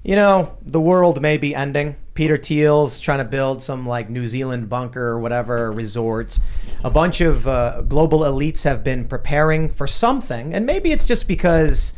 the world may be ending. Peter Thiel's trying to build some like New Zealand bunker or whatever resort. A bunch of global elites have been preparing for something, and maybe it's just because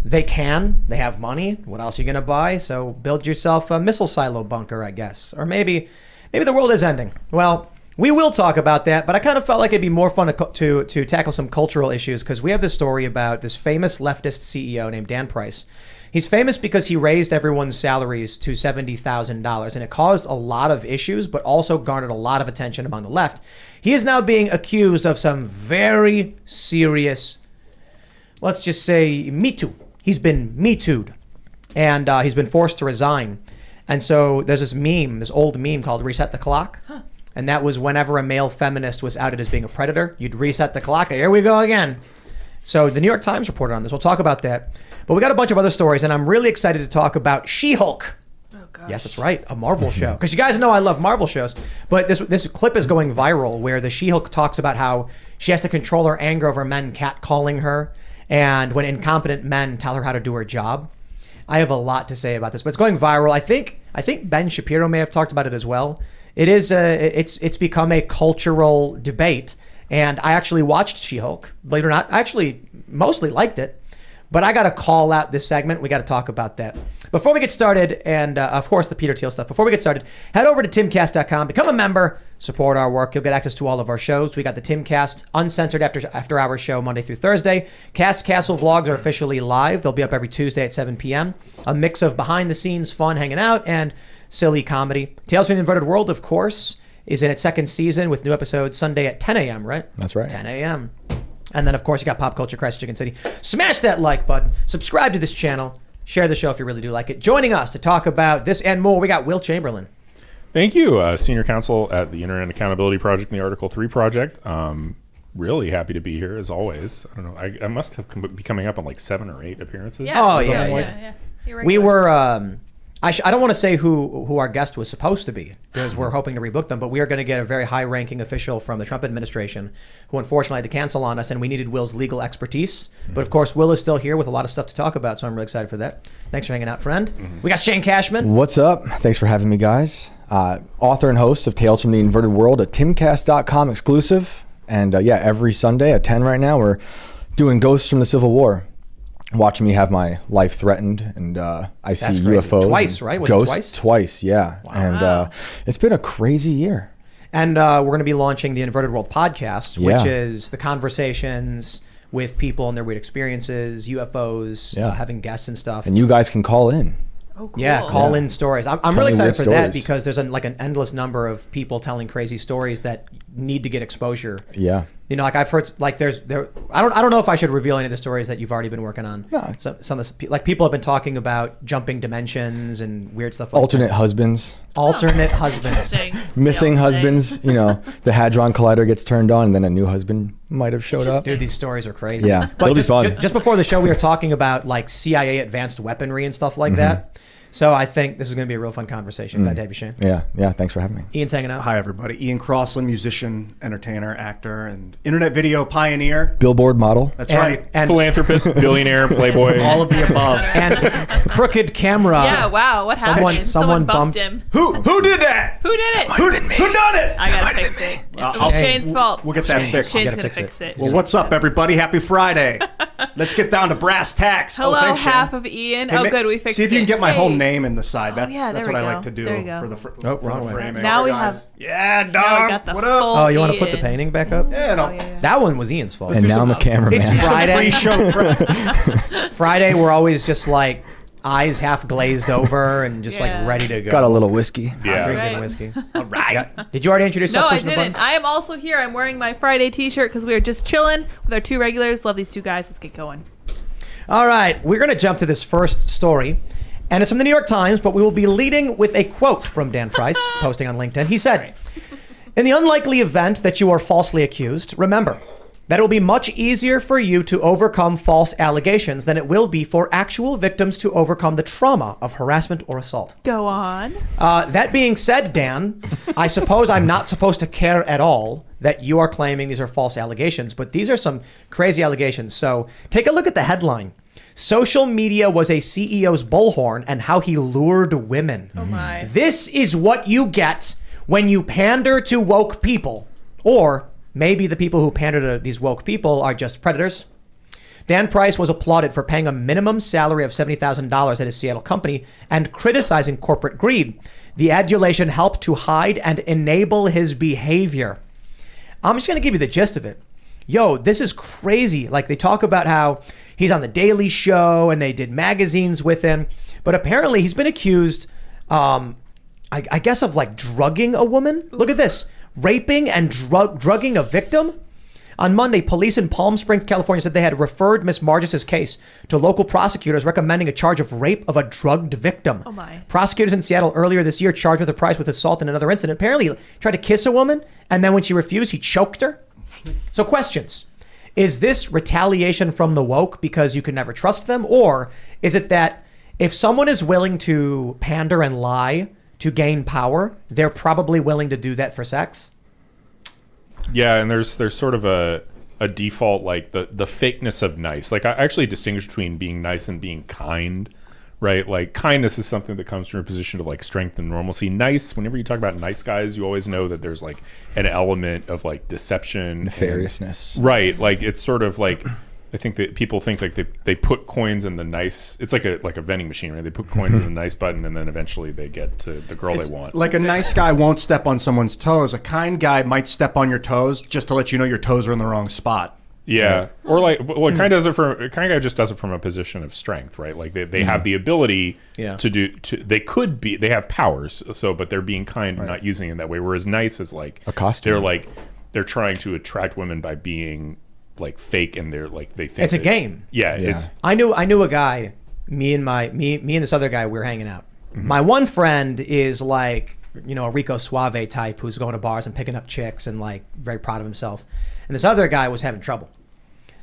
they have money. What else are you gonna buy? So build yourself a missile silo bunker, I guess. Or maybe the world is ending. Well, we will talk about that, but I kind of felt like it'd be more fun to tackle some cultural issues, because we have this story about this famous leftist CEO named Dan Price. He's famous because he raised everyone's salaries to $70,000, and it caused a lot of issues, but also garnered a lot of attention among the left. He is now being accused of some very serious, let's just say, Me Too. He's been Me Too'd, and he's been forced to resign. And so there's this old meme called Reset the Clock. Huh. And that was whenever a male feminist was outed as being a predator, you'd reset the clock. Here we go again. So the New York Times reported on this. We'll talk about that. But we got a bunch of other stories, and I'm really excited to talk about She-Hulk. Oh, gosh. Yes, that's right. A Marvel show. Because you guys know I love Marvel shows. But this clip is going viral where the She-Hulk talks about how she has to control her anger over men catcalling her, and when incompetent men tell her how to do her job. I have a lot to say about this, but it's going viral. I think Ben Shapiro may have talked about it as well. It is it's become a cultural debate, and I actually watched She-Hulk. Believe it or not, I actually mostly liked it, but I got to call out this segment. We got to talk about that. Before we get started, and of course the Peter Thiel stuff, before we get started, head over to timcast.com, become a member, support our work. You'll get access to all of our shows. We got the Timcast uncensored after hours show Monday through Thursday. Cast Castle vlogs are officially live. They'll be up every Tuesday at 7 p.m. A mix of behind the scenes fun, hanging out, and silly comedy. Tales from the Inverted World, of course, is in its second season with new episodes Sunday at 10 a.m., right? That's right. 10 a.m. And then, of course, you got Pop Culture Crisis Chicken City. Smash that like button. Subscribe to this channel. Share the show if you really do like it. Joining us to talk about this and more, we got Will Chamberlain. Thank you. Senior counsel at the Internet Accountability Project and the Article 3 Project. Really happy to be here, as always. I don't know. I must have be coming up on like 7 or 8 appearances. Yeah. Oh, yeah. We were... I don't want to say who our guest was supposed to be, because we're hoping to rebook them, but we are going to get a very high-ranking official from the Trump administration who unfortunately had to cancel on us, and we needed Will's legal expertise. But of course, Will is still here with a lot of stuff to talk about, so I'm really excited for that. Thanks for hanging out, friend. We got Shane Cashman. What's up? Thanks for having me, guys. Author and host of Tales from the Inverted World, a Timcast.com exclusive. And every Sunday at 10 right now, we're doing Ghosts from the Civil War. Watching me have my life threatened, and I see UFOs. Twice, right? Was Ghosts twice? Yeah. Wow. And it's been a crazy year. And we're going to be launching the Inverted World podcast, which is the conversations with people and their weird experiences, UFOs, having guests and stuff. And you guys can call in. Oh, cool. Yeah, call in stories. I'm really excited for stories. that, because there's an endless number of people telling crazy stories that need to get exposure. Yeah. Like I've heard, like I don't know if I should reveal any of the stories that you've already been working on. No. Some of the, like people have been talking about jumping dimensions and weird stuff like Alternate that. husbands. Alternate husbands. Missing husbands. The Hadron Collider gets turned on, and then a new husband might have showed up. Dude, these stories are crazy. Yeah, But it'll be fun. Just before the show, we were talking about like CIA advanced weaponry and stuff like that. So I think this is going to be a real fun conversation. Glad to have you, Shane. Yeah. Thanks for having me. Ian's hanging out. Hi, everybody. Ian Crossland, musician, entertainer, actor, and internet video pioneer. Billboard model. That's right. And Philanthropist, billionaire, playboy. All of the above. and crooked camera. Yeah, wow. What happened? Someone bumped bumped him. Who did that? Who did it? Who done it? I gotta fix it. It was Shane's fault. We'll get that fixed. Shane's gotta gonna fix fix it. Well, what's up, everybody? Happy Friday. Let's get down to brass tacks. Hello, thanks, Shane. half of Ian. Hey, good, we fixed it. See if you can get my Hey. whole name in the side. That's yeah, that's there what we I go. like to do There you go. for the wrong way. framing. Now we have. Yeah, Now we dog. got the What up? full Oh, you want to put the Ian. painting back up? Yeah, no. yeah. That one was Ian's fault. And now I'm a cameraman. It's Friday. Pre-show. Friday, we're always just like eyes half glazed over and just Yeah. like ready to go. Got a little whiskey. Yeah. Drinking Right. whiskey. All right. Did you already introduce No, yourself? I Pushing the didn't. buttons? I am also here. I'm wearing my Friday t-shirt because we are just chilling with our 2 regulars. Love these 2 guys. Let's get going. All right, we're going to jump to this first story, and it's from the New York Times, but we will be leading with a quote from Dan Price, posting on LinkedIn. He said, "In the unlikely event that you are falsely accused, remember that it will be much easier for you to overcome false allegations than it will be for actual victims to overcome the trauma of harassment or assault." Go on. That being said, Dan, I suppose I'm not supposed to care at all that you are claiming these are false allegations, but these are some crazy allegations. So take a look at the headline. Social media was a CEO's bullhorn and how he lured women. Oh my. This is what you get when you pander to woke people. Or maybe the people who pander to these woke people are just predators. Dan Price was applauded for paying a minimum salary of $70,000 at his Seattle company and criticizing corporate greed. The adulation helped to hide and enable his behavior. I'm just going to give you the gist of it. Yo, this is crazy. Like, they talk about how he's on the Daily Show and they did magazines with him. But apparently he's been accused, I guess, of like drugging a woman. Look at this. Raping and drugging a victim. On Monday, police in Palm Springs, California said they had referred Miss Margis's case to local prosecutors recommending a charge of rape of a drugged victim. Oh my. Prosecutors in Seattle earlier this year charged with the Price with assault in another incident. Apparently he tried to kiss a woman, and then when she refused, he choked her. So questions. Is this retaliation from the woke because you can never trust them? Or is it that if someone is willing to pander and lie to gain power, they're probably willing to do that for sex? Yeah, and there's sort of a default, like the fakeness of nice. Like, I actually distinguish between being nice and being kind, right? Like, kindness is something that comes from a position of like strength and normalcy. Nice, whenever you talk about nice guys, you always know that there's like an element of like deception, Nefariousness. right? Like, it's sort of like, I think that people think like they put coins in the nice. It's like a vending machine, right? They put coins in the nice button, and then eventually they get to the girl they want. Like, a nice guy won't step on someone's toes. A kind guy might step on your toes just to let you know your toes are in the wrong spot. Yeah, or like, well, kind guy just does it from a position of strength, right? Like they have the ability to do. They have powers, but they're being kind and not using it that way. Whereas nice is like a costume. They're trying to attract women by being like fake, and they're like they think It's a game. Yeah, it's. I knew a guy. Me and this other guy, we were hanging out. My one friend is like, a Rico Suave type who's going to bars and picking up chicks and like very proud of himself. And this other guy was having trouble.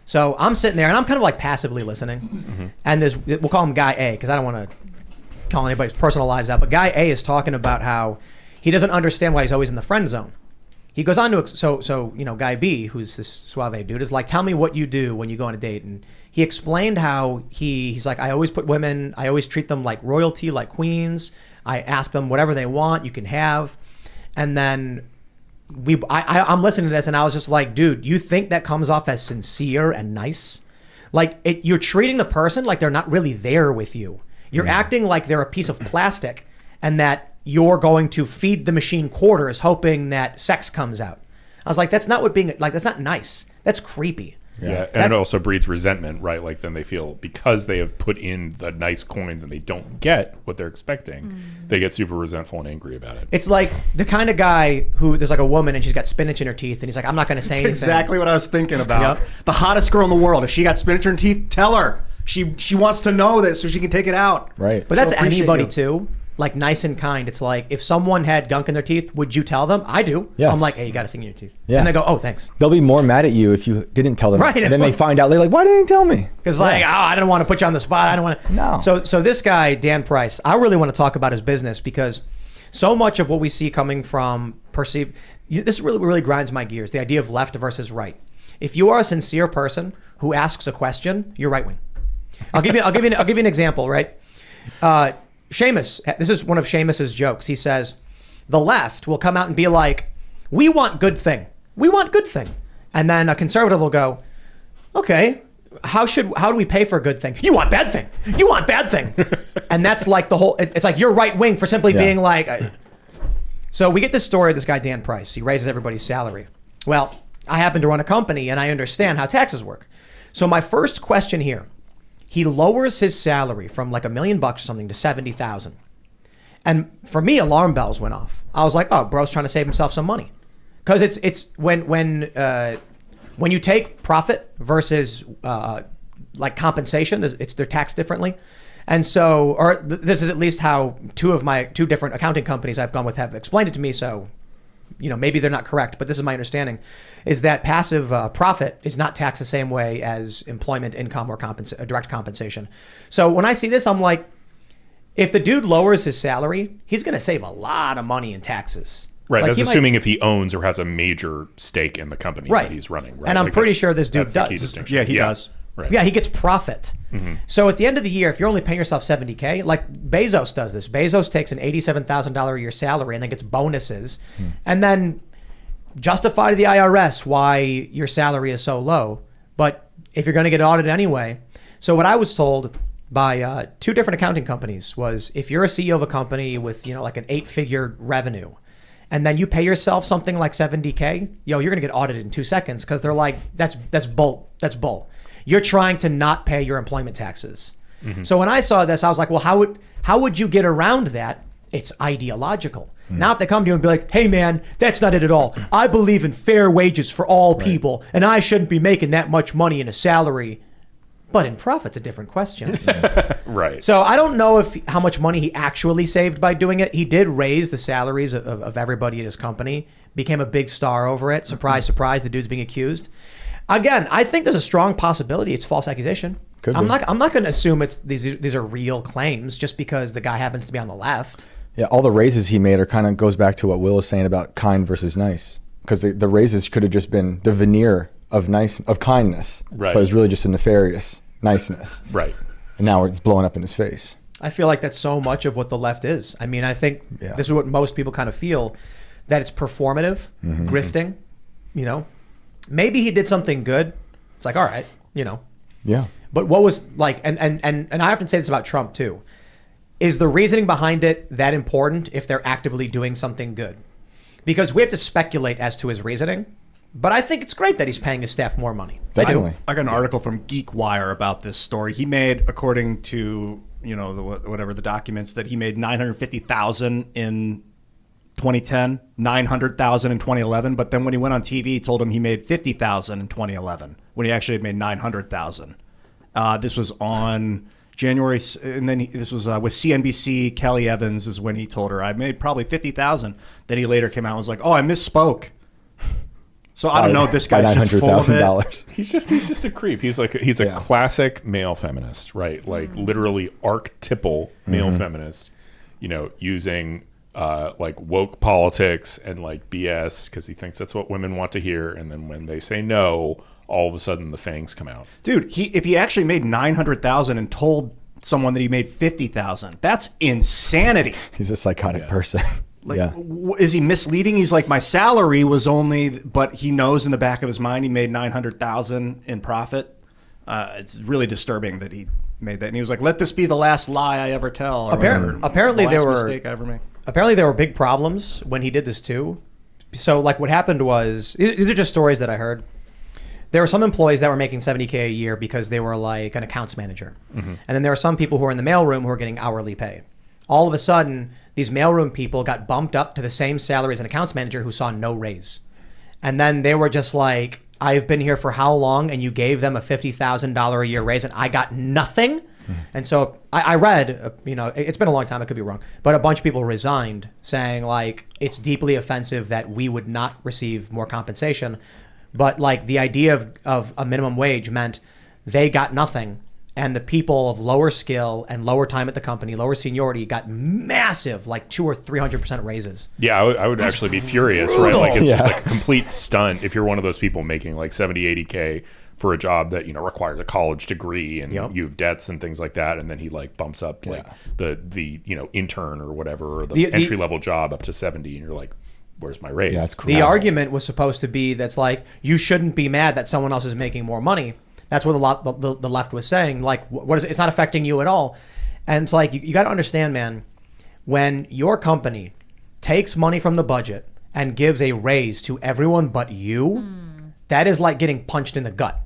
So I'm sitting there and I'm kind of like passively listening. And we'll call him Guy A because I don't want to call anybody's personal lives out. But Guy A is talking about how he doesn't understand why he's always in the friend zone. He goes on to, Guy B, who's this Suave dude, is like, tell me what you do when you go on a date. And he explained how he's like, I always treat them like royalty, like queens. I ask them whatever they want, you can have. And then I'm listening to this and I was just like, dude, you think that comes off as sincere and nice? Like, you're treating the person like they're not really there with you. You're acting like they're a piece of plastic and that you're going to feed the machine quarters hoping that sex comes out. I was like, that's not nice. That's creepy. Yeah, and it also breeds resentment, right? Like, then they feel because they have put in the nice coins and they don't get what they're expecting, they get super resentful and angry about it. It's like the kind of guy who there's like a woman and she's got spinach in her teeth and he's like, I'm not going to say anything. Exactly what I was thinking about. Yep. The hottest girl in the world. If she got spinach in her teeth, tell her. She wants to know this so she can take it out. Right. But that's She'll appreciate anybody you. too. Like, nice and kind. It's like, if someone had gunk in their teeth, would you tell them? I do. Yes. I'm like, hey, you got a thing in your teeth. Yeah. And they go, oh, thanks. They'll be more mad at you if you didn't tell them. Right. And then they find out, they're like, why didn't you tell me? Because like, oh, I don't want to put you on the spot. I don't want to. No. So this guy, Dan Price, I really want to talk about his business because so much of what we see coming from this really grinds my gears. The idea of left versus right. If you are a sincere person who asks a question, you're right wing. I'll give you an example, right? Seamus, this is one of Seamus's jokes. He says, the left will come out and be like, we want good thing. We want good thing. And then a conservative will go, okay, how do we pay for a good thing? You want bad thing. You want bad thing. And that's like it's like you're right wing for simply being like. So we get this story of this guy, Dan Price. He raises everybody's salary. Well, I happen to run a company and I understand how taxes work. So my first question here, he lowers his salary from like $1 million or something to 70,000. And for me, alarm bells went off. I was like, oh, bro's trying to save himself some money. Because it's when you take profit versus like compensation, they're taxed differently. And so, this is at least how two different accounting companies I've gone with have explained it to me. So, maybe they're not correct, but this is my understanding, is that passive profit is not taxed the same way as employment income or direct compensation. So when I see this, I'm like, if the dude lowers his salary, he's going to save a lot of money in taxes. Right, Like, that's assuming if he owns or has a major stake in the company that he's running. Right? And I'm Like, pretty sure this dude that's the key does. distinction. Yeah, he does. Right. Yeah, he gets profit. So at the end of the year, if you're only paying yourself $70K, like Bezos does this. Bezos takes an $87,000 a year salary and then gets bonuses, and then justify to the IRS why your salary is so low. But if you're going to get audited anyway, so what I was told by 2 different accounting companies was, if you're a CEO of a company with like an 8-figure revenue, and then you pay yourself something like $70K, you're going to get audited in 2 seconds, because they're like, that's bull. That's bull. You're trying to not pay your employment taxes. So when I saw this, I was like, well, how would you get around that? It's ideological. Now if they come to you and be like, hey man, that's not it at all. I believe in fair wages for all people, and I shouldn't be making that much money in a salary. But in profit's a different question. Right. So I don't know how much money he actually saved by doing it. He did raise the salaries of everybody at his company, became a big star over it. Surprise, surprise, the dude's being accused. Again, I think there's a strong possibility it's false accusation. I'm not going to assume these are real claims just because the guy happens to be on the left. Yeah, all the raises he made are kind of goes back to what Will is saying about kind versus nice, because the raises could have just been the veneer of kindness, right? But it's really just a nefarious niceness, right? And now it's blowing up in his face. I feel like that's so much of what the left is. I mean, I think this is what most people kind of feel, that it's performative, grifting. Maybe he did something good. It's like, all right, Yeah. But what was like, and I often say this about Trump too, is the reasoning behind it that important if they're actively doing something good? Because we have to speculate as to his reasoning, but I think it's great that he's paying his staff more money. Definitely. I got an article from GeekWire about this story. He made, according to whatever the documents, that he made $950,000 in 2010, $900,000 in 2011. But then when he went on TV, he told him he made $50,000 in 2011 when he actually had made $900,000. This was on January, and then this was with CNBC. Kelly Evans is when he told her, I made probably $50,000. Then he later came out and was like, oh, I misspoke. So I don't know. This guy's just full of it. He's just a creep. He's a classic male feminist, right? Like literally archetypal male feminist. Using like woke politics and like BS because he thinks that's what women want to hear, and then when they say no, all of a sudden the fangs come out. Dude, if he actually made $900,000 and told someone that he made $50,000, that's insanity. He's a psychotic person. Is he misleading? He's like, my salary was only, but he knows in the back of his mind he made $900,000 in profit. It's really disturbing that he made that, and he was like, let this be the last lie I ever tell. Apparently the last mistake I ever make. Apparently there were big problems when he did this too. So like what happened was, these are just stories that I heard. There were some employees that were making $70K a year because they were like an accounts manager. And then there were some people who were in the mailroom who were getting hourly pay. All of a sudden, these mailroom people got bumped up to the same salary as an accounts manager who saw no raise. And then they were just like, I've been here for how long? And you gave them a $50,000 a year raise and I got nothing? And so I read, it's been a long time, I could be wrong, but a bunch of people resigned saying like, it's deeply offensive that we would not receive more compensation. But like the idea of a minimum wage meant they got nothing. And the people of lower skill and lower time at the company, lower seniority, got massive, like 200 or 300% raises. Yeah, I would actually be furious, right? Like it's just like a complete stunt if you're one of those people making like 70, 80K for a job that requires a college degree and you have debts and things like that, and then he like bumps up like the intern or whatever, or the entry level job up to 70, and you're like, where's my raise? Yeah, the argument was supposed to be that's like, you shouldn't be mad that someone else is making more money. That's what the left was saying. Like, what is it? It's not affecting you at all. And it's like, you got to understand, man, when your company takes money from the budget and gives a raise to everyone but you, that is like getting punched in the gut.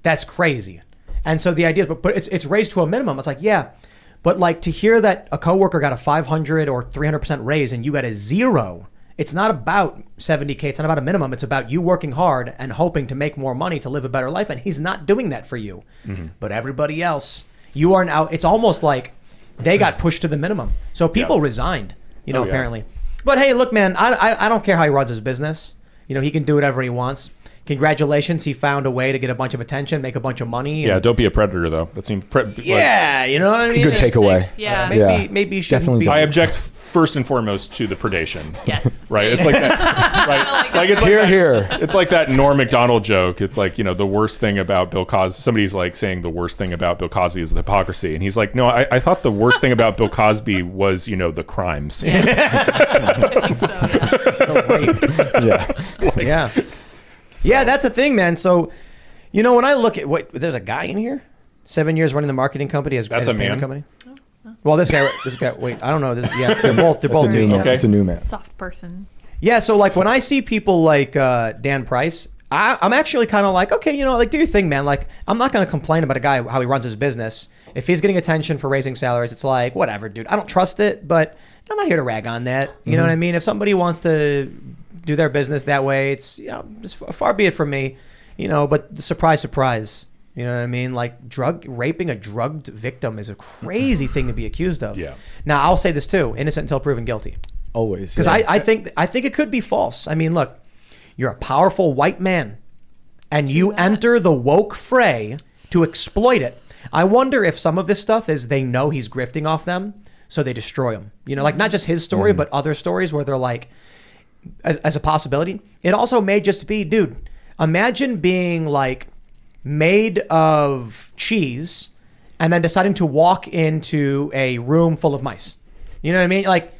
That's crazy. And so the idea, but it's raised to a minimum. It's like, yeah, but like to hear that a coworker got a 500 or 300% raise and you got a 0. It's not about 70K. It's not about a minimum. It's about you working hard and hoping to make more money to live a better life. And he's not doing that for you. But everybody else, you are now, it's almost like they got pushed to the minimum. So people resigned, apparently. But hey, look, man, I don't care how he runs his business. He can do whatever he wants. Congratulations, he found a way to get a bunch of attention, make a bunch of money. Yeah, don't be a predator, though. That seems... you know what I mean? It's a good takeaway. Yeah. Maybe you shouldn't Definitely be... I object first and foremost to the predation. Yes. Right. It's like that. Right. Like it's like Here. It's like that Norm Macdonald joke. It's like, the worst thing about Bill Cosby. Somebody's like saying the worst thing about Bill Cosby is the hypocrisy, and he's like, no, I thought the worst thing about Bill Cosby was the crimes. I think so, yeah. Yeah. Yeah, that's a thing, man. So, when I look at there's a guy in here, 7 years running the marketing company as That's as a payment man? company. Well, this guy. Wait, I don't know. They're both It's a new dudes. man. Okay. It's a new man. Soft person. Yeah, so like when I see people like Dan Price, I'm actually kind of like, okay, do your thing, man. Like, I'm not going to complain about a guy how he runs his business. If he's getting attention for raising salaries, it's like, whatever, dude. I don't trust it, but I'm not here to rag on that. You know what I mean? If somebody wants to do their business that way, it's just far be it from me. But surprise, surprise. You know what I mean? Like raping a drugged victim is a crazy thing to be accused of. Yeah. Now I'll say this too: innocent until proven guilty. Always. Because I think it could be false. I mean, look, you're a powerful white man, and you enter the woke fray to exploit it. I wonder if some of this stuff is they know he's grifting off them, so they destroy him. Like not just his story, but other stories where they're like, as a possibility. It also may just be, dude, imagine being like made of cheese and then deciding to walk into a room full of mice. You know what I mean? Like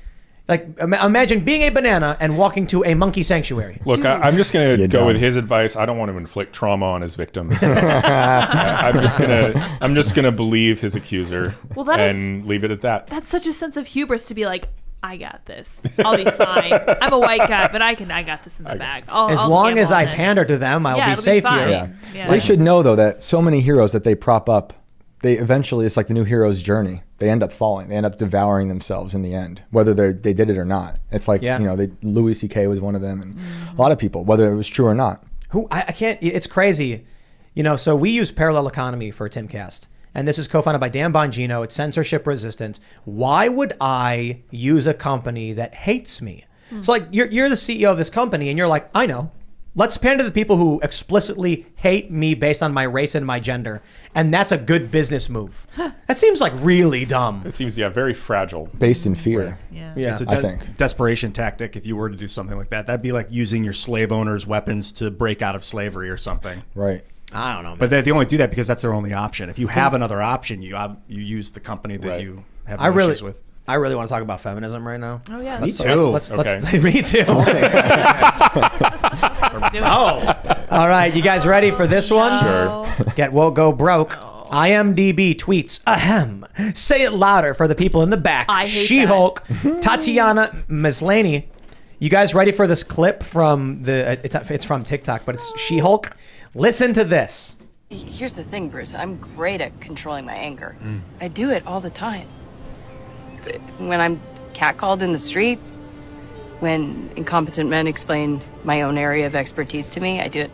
imagine being a banana and walking to a monkey sanctuary. Look, I'm just going to go dumb. with his advice. I don't want to inflict trauma on his victims. I'm just gonna believe his accuser and leave it at that. That's such a sense of hubris to be like, I got this. I'll be fine. I'm a white guy, but I got this in the bag. As long as I pander to them, I'll be it'll safe fine. here. Yeah. They should know though that so many heroes that they prop up, they eventually, it's like the new hero's journey. They end up falling. They end up devouring themselves in the end, whether they did it or not. It's like Louis C.K. was one of them, and a lot of people, whether it was true or not. I can't. It's crazy. So we use Parallel Economy for Timcast. And this is co-founded by Dan Bongino. It's censorship resistant. Why would I use a company that hates me? So like you're the CEO of this company and you're like, I know. Let's pander to the people who explicitly hate me based on my race and my gender. And that's a good business move. That seems like really dumb. It seems, very fragile. Based in fear. Yeah. Yeah. It's a I think. desperation tactic if you were to do something like that. That'd be like using your slave owners' weapons to break out of slavery or something. Right. I don't know, man. But they only do that because that's their only option. If you have another option, you use the company that you have no issues with. I really want to talk about feminism right now. Oh yeah. Me Let's too. Let's Okay. me too. do it. All right, you guys ready for this one? Sure. Get woke, go broke. IMDb tweets, ahem. Say it louder for the people in the back. I hate She-Hulk, Tatiana Maslany. You guys ready for this clip from it's from TikTok, but it's She-Hulk? Listen to this. Here's the thing, Bruce. I'm great at controlling my anger. I do it all the time. But when I'm catcalled in the street, when incompetent men explain my own area of expertise to me, I do it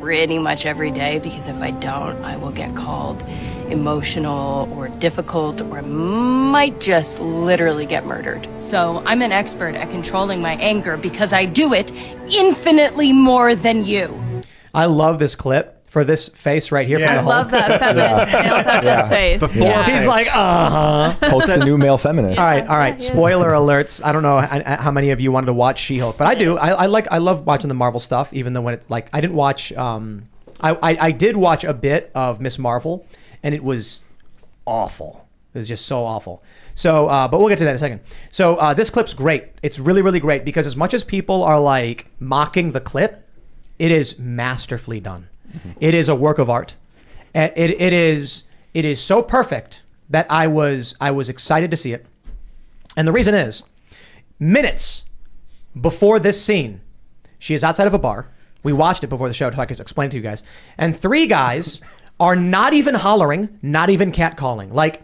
pretty much every day, because if I don't, I will get called emotional or difficult, or I might just literally get murdered. So I'm an expert at controlling my anger because I do it infinitely more than you. I love this clip for this face right here. Yeah. From the I love Hulk. that feminist, male feminist face. The Thor He's like, Hulk's a new male feminist. All right. Spoiler alerts. I don't know how many of you wanted to watch She-Hulk, but I do. I love watching the Marvel stuff, even though when it's like I didn't watch. I did watch a bit of Miss Marvel, and it was awful. It was just so awful. So, but we'll get to that in a second. So this clip's great. It's really, really great because as much as people are like mocking the clip, it is masterfully done. It is a work of art. It is so perfect that I was excited to see it. And the reason is, minutes before this scene, she is outside of a bar. We watched it before the show so I could explain it to you guys. And three guys are not even hollering, not even catcalling. Like,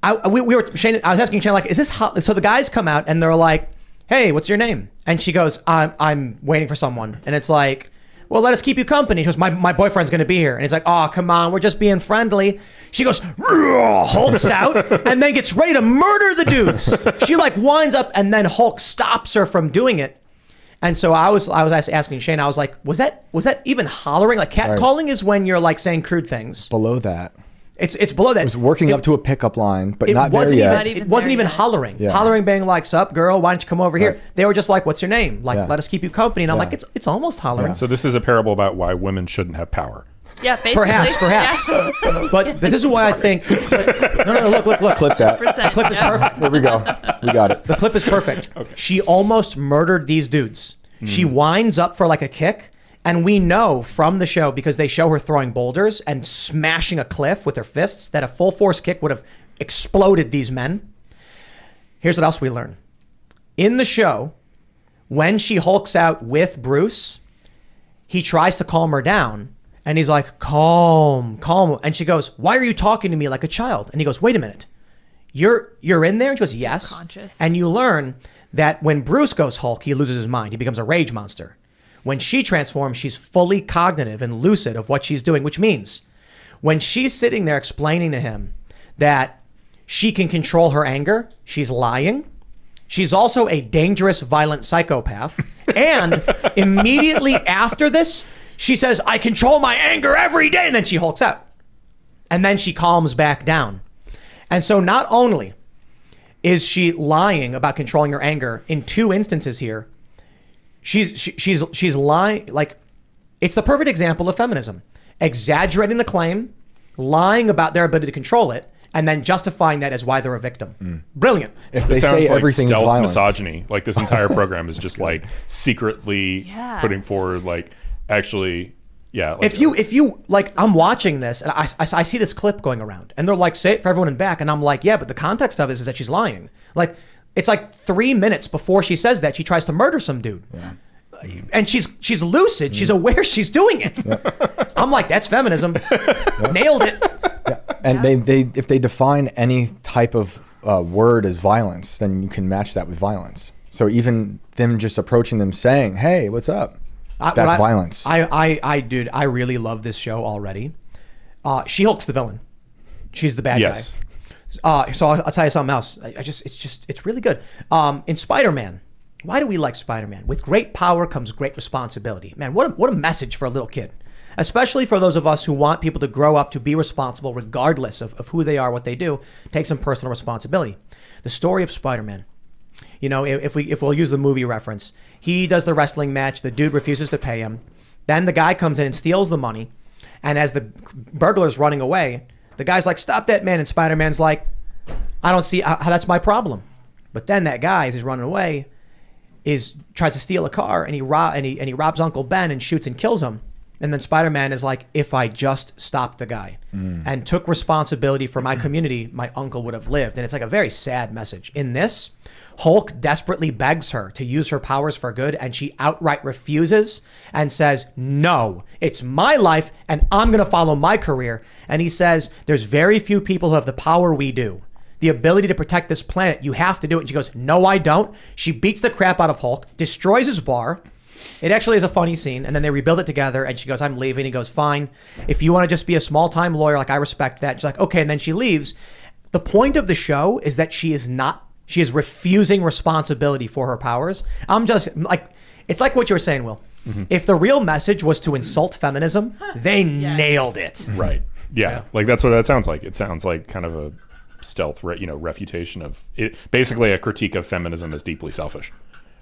I was asking Shane, like, is this hot? So the guys come out and they're like, hey, what's your name? And she goes, I'm waiting for someone. And it's like, well, let us keep you company. She goes, my boyfriend's going to be here. And he's like, oh, come on, we're just being friendly. She goes, hulks out, and then gets ready to murder the dudes. She like winds up, and then Hulk stops her from doing it. And so I was asking Shane, I was like, was that even hollering? Like catcalling is when you're like saying crude things. Below that. It's below that. It was working up to a pickup line, but not there wasn't yet. Not even, even it wasn't there even yet. hollering. Yeah. Hollering being like, "Sup, girl? Why don't you come over here?" Right. They were just like, "What's your name?" Like, Yeah. "Let us keep you company." And I'm Yeah. like, "It's almost hollering." Yeah. So this is a parable about why women shouldn't have power. Yeah, basically. Perhaps. Yeah. But this is why I think. No, look. Clip that. The Clip is perfect. There we go. We got it. The clip is perfect. She almost murdered these dudes. She winds up for like a kick, and we know from the show, because they show her throwing boulders and smashing a cliff with her fists, that a full force kick would have exploded these men. Here's what else we learn. In the show, when she hulks out with Bruce, he tries to calm her down, and he's like, calm. And she goes, "Why are you talking to me like a child?" And he goes, "Wait a minute. You're in there?" And she goes, "Yes." Conscious. And you learn that when Bruce goes Hulk, he loses his mind. He becomes a rage monster. When she transforms, she's fully cognitive and lucid of what she's doing, which means when she's sitting there explaining to him that she can control her anger, she's lying. She's also a dangerous, violent psychopath. And immediately after this, she says, "I control my anger every day." And then she hulks out. And then she calms back down. And so not only is she lying about controlling her anger in two instances here, she's lying. Like, it's the perfect example of feminism. Exaggerating the claim, lying about their ability to control it, and then justifying that as why they're a victim. Brilliant. If they It sounds say like everything's stealth violence. misogyny. Like this entire program is just like secretly Yeah. putting forward like actually, yeah. Like, If you like, I'm watching this and I see this clip going around, and they're like, "Say it for everyone in back," and I'm like, "Yeah, but the context of it is that she's lying." Like, it's like 3 minutes before she says that, she tries to murder some dude. And she's lucid. She's aware she's doing it. I'm like, that's feminism. Nailed it. And they if they define any type of word as violence, then you can match that with violence. So even them just approaching them saying, "Hey, what's up?" That's violence. Dude, I really love this show already. She-Hulk's the villain. She's the bad Yes. guy. So I'll tell you something else. It's really good. In Spider-Man, why do we like Spider-Man? With great power comes great responsibility. Man, what a message for a little kid. Especially for those of us who want people to grow up to be responsible regardless of who they are, what they do. Take some personal responsibility. The story of Spider-Man. You know, if we'll use the movie reference, he does the wrestling match. The dude refuses to pay him. Then the guy comes in and steals the money. And as the burglar's running away, the guy's like, "Stop that man." And Spider-Man's like, "I don't see how that's my problem." But then that guy, as he's running away, tries to steal a car, and he robs Uncle Ben and shoots and kills him. And then Spider-Man is like, "If I just stopped the guy and took responsibility for my community, my uncle would have lived." And it's like a very sad message. In this, Hulk desperately begs her to use her powers for good, and she outright refuses and says, "No, it's my life, and I'm going to follow my career." And he says, "There's very few people who have the power we do. The ability to protect this planet, you have to do it." And she goes, "No, I don't." She beats the crap out of Hulk, destroys his bar. It actually is a funny scene. And then they rebuild it together, and she goes, "I'm leaving." He goes, "Fine. If you want to just be a small-time lawyer, like, I respect that." She's like, "Okay." And then she leaves. The point of the show is that she is refusing responsibility for her powers. I'm just like, it's like what you were saying, Will. If the real message was to insult feminism, they nailed it. Right. Yeah. Like that's what that sounds like. It sounds like kind of a stealth, refutation of it. Basically a critique of feminism as deeply selfish.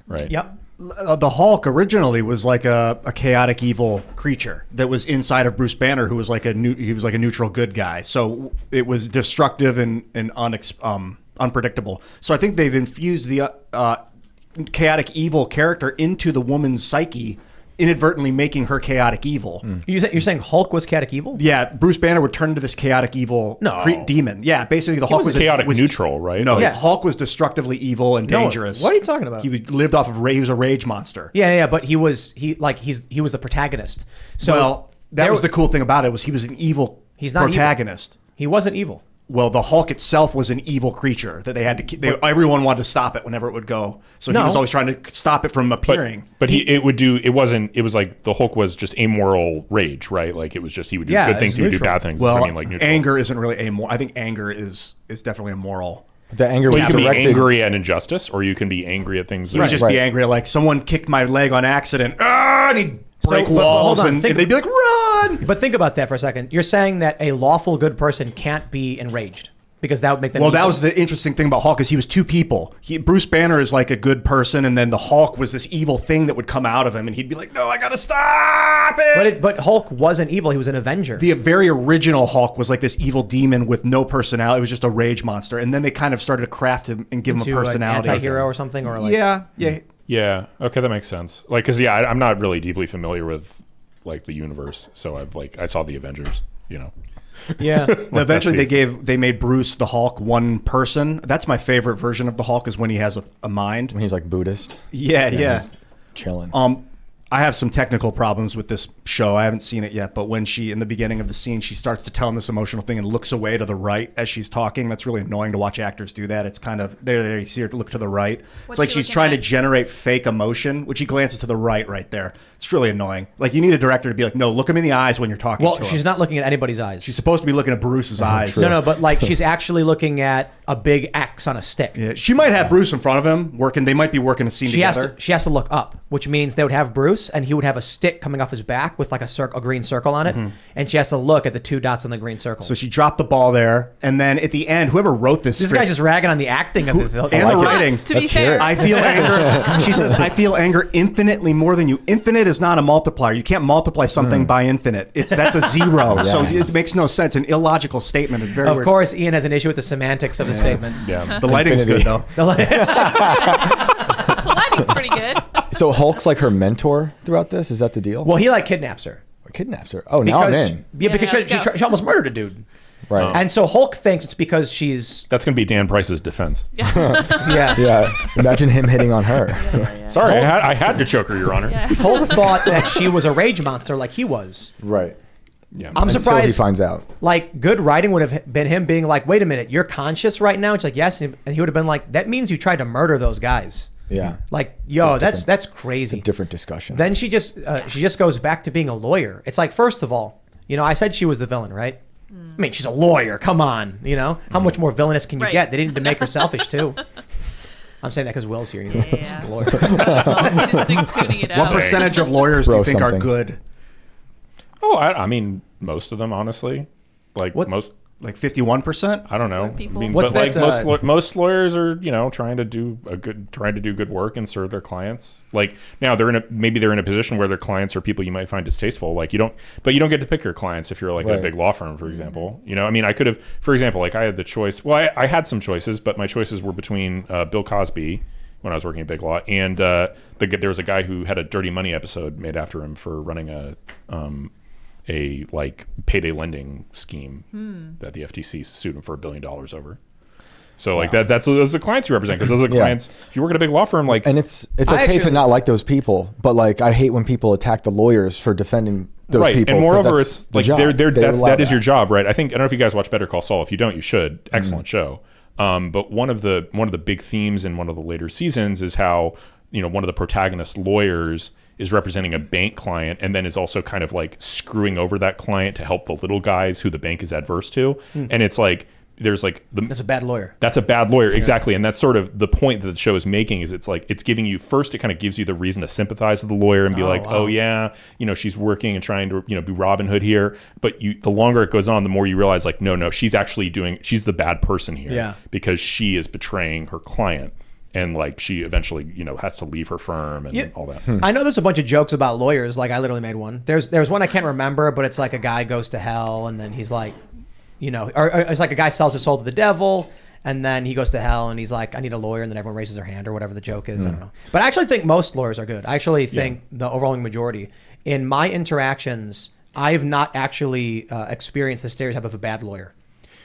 Right. Yep. The Hulk originally was like a chaotic evil creature that was inside of Bruce Banner, who was like a neutral good guy. So it was destructive and unpredictable. So I think they've infused the chaotic evil character into the woman's psyche, inadvertently making her chaotic evil. You're saying Hulk was chaotic evil? Yeah, Bruce Banner would turn into this chaotic evil demon. Yeah, basically the Hulk was chaotic neutral, right? No, Yeah. Hulk was destructively evil and dangerous. What are you talking about? He lived off of he was a rage monster. Yeah, but he was the protagonist. So Well, that was the cool thing about it, was he was an evil He's not protagonist. He wasn't evil. Well, the Hulk itself was an evil creature that they had to keep. Everyone wanted to stop it whenever it would go. So he was always trying to stop it from appearing. But it was like the Hulk was just amoral rage, right? Like it was just, he would do good things, he would do bad things. Well, neutral. anger isn't really amoral. I think anger is definitely immoral. The anger Well, was you can directed. be angry at injustice, or you can be angry at things. You would just be angry, like someone kicked my leg on accident, and he break but walls, hold on, and think- they'd be like, run! But think about that for a second. You're saying that a lawful good person can't be enraged because that would make them Well, that evil. was the interesting thing about Hulk is he was two people. Bruce Banner is like a good person, and then the Hulk was this evil thing that would come out of him, and he'd be like, no, I gotta stop it! But Hulk wasn't evil. He was an Avenger. The very original Hulk was like this evil demon with no personality. It was just a rage monster. And then they kind of started to craft him and give him a To an personality. anti-hero or something, or like Yeah. Yeah. Okay, that makes sense. Like, cause I'm not really deeply familiar with like the universe, so I saw the Avengers. yeah. Eventually, they made Bruce the Hulk one person. That's my favorite version of the Hulk is when he has a mind. When he's like Buddhist. Yeah. He's chilling. I have some technical problems with this show. I haven't seen it yet, but when she, in the beginning of the scene, she starts to tell him this emotional thing and looks away to the right as she's talking. That's really annoying to watch actors do that. It's kind of, there you see her look to the right. What's It's like she she's looking trying to at? generate fake emotion, which she glances to the right there. It's really annoying. Like, you need a director to be like, no, look him in the eyes when you're talking Well, to him. she's not looking at anybody's eyes. She's supposed to be looking at Bruce's eyes. No, but like she's actually looking at a big X on a stick. Yeah, she might have Bruce in front of him working. They might be working a scene She has together. to look up, which means they would have Bruce and he would have a stick coming off his back with like a green circle on it, and she has to look at the two dots on the green circle. So she dropped the ball there, and then at the end, whoever wrote this This guy's just ragging on the acting of the film. and the writing. To be Let's hear fair, it. I feel anger. She says, I feel anger infinitely more than you. Infinite is not a multiplier. You can't multiply something by infinite. That's a zero. So Yes. it makes no sense. An illogical statement. It's very Of weird. course, Ian has an issue with the semantics of the statement. Yeah. The lighting's Infinity. good, though. the lighting's pretty good. So Hulk's like her mentor throughout this? Is that the deal? Well, he like kidnaps her Or kidnaps her. Oh, now I'm because in. because let's go. she almost murdered a dude, Right. and so Hulk thinks it's because she's That's gonna be Dan Price's defense. yeah. Yeah. Imagine him hitting on her. Sorry, I had to choke her, Your Honor. Yeah. Hulk thought that she was a rage monster like he was. Right. Yeah. I'm Until he surprised. finds out. Like good writing would have been him being like, "Wait a minute, you're conscious right now." It's like, "Yes," and he would have been like, "That means you tried to murder those guys." Yeah. Like, yo, It's a that's crazy. Different discussion. Then she just goes back to being a lawyer. It's like, first of all, I said she was the villain, right? I mean, she's a lawyer. Come on, how much more villainous can you Right. get? They didn't need to make her selfish too. I'm saying that because Will's here. And he's Yeah. a lawyer. Just tuning it What out. percentage of lawyers do Throw you think are something. good? Oh, I mean, most of them, honestly. Like What- most. Like 51%? I don't know. Good people. I mean, What's but like that, most lawyers are, trying to do good work and serve their clients. Like now maybe they're in a position where their clients are people you might find distasteful. Like you don't get to pick your clients if you're like a Right. big law firm, for example. I mean, I could have, for example, like I had the choice. Well, I had some choices, but my choices were between Bill Cosby when I was working at Big Law and there was a guy who had a Dirty Money episode made after him for running a like payday lending scheme that the FTC sued him for $1 billion over. So like that's those are the clients you represent because those are the Yeah. clients. If you work at a big law firm, like And it's I okay to actually- not like those people, but like I hate when people attack the lawyers for defending those right, people. and 'cause moreover, that's it's the like job. They allow that is your job, right? I don't know if you guys watch Better Call Saul. If you don't, you should. Excellent show. But one of the big themes in one of the later seasons is how one of the protagonist lawyers is representing a bank client and then is also kind of like screwing over that client to help the little guys who the bank is adverse to. And it's like there's like That's a bad lawyer. That's a bad lawyer, exactly, and that's sort of the point that the show is making. Is it's like it's giving you first, it kind of gives you the reason to sympathize with the lawyer and be like, wow. oh yeah, she's working and trying to be Robin Hood here. But the longer it goes on, the more you realize like, no, she's actually she's the bad person here, Yeah. because she is betraying her client. And like she eventually, has to leave her firm and all that. I know there's a bunch of jokes about lawyers. Like I literally made one. There's one I can't remember, but it's like a guy goes to hell and then he's like, or it's like a guy sells his soul to the devil and then he goes to hell and he's like, I need a lawyer, and then everyone raises their hand or whatever the joke is. I don't know. But I actually think most lawyers are good. I actually think the overwhelming majority. In my interactions, I've not actually experienced the stereotype of a bad lawyer.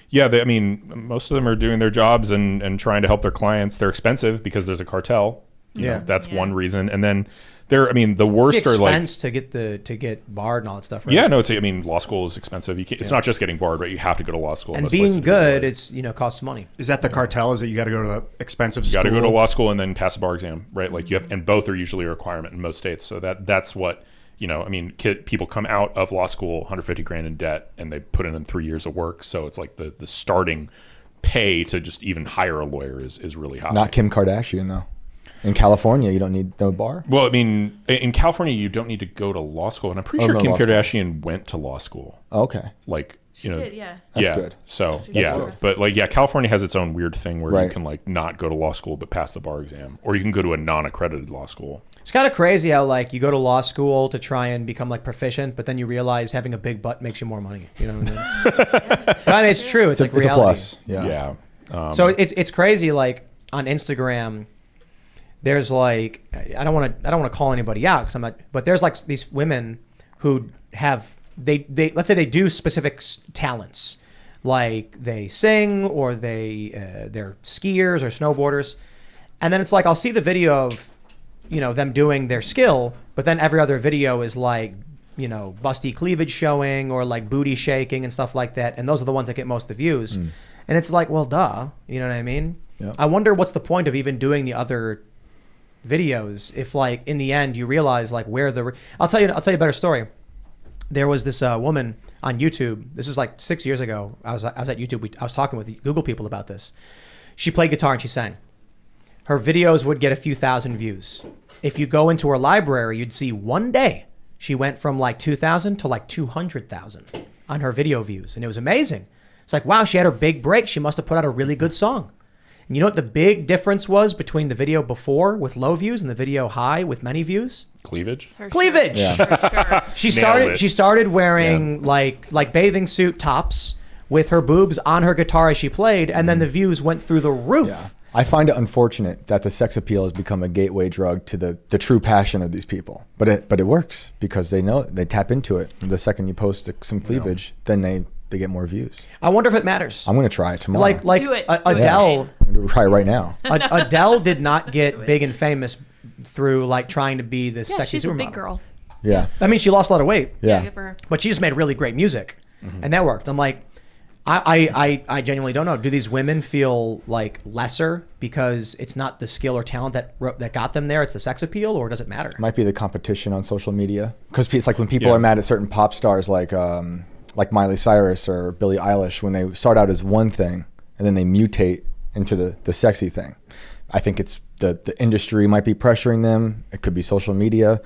Yeah, I mean, most of them are doing their jobs and trying to help their clients. They're expensive because there's a cartel. You know, that's one reason. And then the worst The are like expense to get barred and all that stuff. Right? Yeah, no, law school is expensive. You can't, it's not just getting barred, right? You have to go to law school. And Most places being do that. good, it's costs money. Is that the cartel? Is that you got to go to the expensive You school? got to go to law school and then pass a bar exam, right? Like you have, and both are usually a requirement in most states. So that's what people come out of law school 150 grand in debt, and they put in 3 years of work. So it's like the starting pay to just even hire a lawyer is really high. Not Kim Kardashian though. In California, you don't need no bar. Well, I mean, in California, you don't need to go to law school, and I'm pretty sure no Kim law school. Kardashian went to law school. Oh, okay. Like, She did, yeah. That's yeah. good. So That's yeah, good. but like California has its own weird thing where you Right. can like not go to law school but pass the bar exam, or you can go to a non-accredited law school. It's kind of crazy how like you go to law school to try and become like proficient, but then you realize having a big butt makes you more money. You know what I mean? It's true. It's like It's a reality. plus. Yeah. So it's crazy. Like on Instagram, there's like I don't want to call anybody out because I'm not. But there's like these women who have they let's say they do specific talents, like they sing or they're skiers or snowboarders, and then it's like I'll see the video of them doing their skill, but then every other video is like busty cleavage showing or like booty shaking and stuff like that, and those are the ones that get most of the views. And it's like, well, duh, you know what I mean? Yeah. I wonder what's the point of even doing the other videos if, like, in the end you realize like where I'll tell you a better story. There was this woman on YouTube. This is like 6 years ago. I was at YouTube. I was talking with Google people about this. She played guitar and she sang. Her videos would get a few thousand views. If you go into her library, you'd see one day she went from like 2,000 to like 200,000 on her video views, and it was amazing. It's like, wow, she had her big break. She must have put out a really good song. And you know what the big difference was between the video before with low views and the video high with many views? Cleavage. For Cleavage. Sure. For sure. She started wearing like bathing suit tops with her boobs on her guitar as she played, and then the views went through the roof. Yeah. I find it unfortunate that the sex appeal has become a gateway drug to the true passion of these people. But it works because they know they tap into it. The second you post some cleavage, then they get more views. I wonder if it matters. I'm going to try it tomorrow. Like Do it. Adele. I'm going to try it right now. Adele did not get big and famous through like trying to be this Yeah, sexy she's a supermodel. big girl. Yeah. I mean, she lost a lot of weight, Yeah. Good for her. but she just made really great music, and that worked. I'm like, I genuinely don't know. Do these women feel like lesser because it's not the skill or talent that got them there? It's the sex appeal, or does it matter? Might be the competition on social media. Because it's like when people are mad at certain pop stars like Miley Cyrus or Billie Eilish, when they start out as one thing and then they mutate into the sexy thing. I think it's the industry might be pressuring them. It could be social media,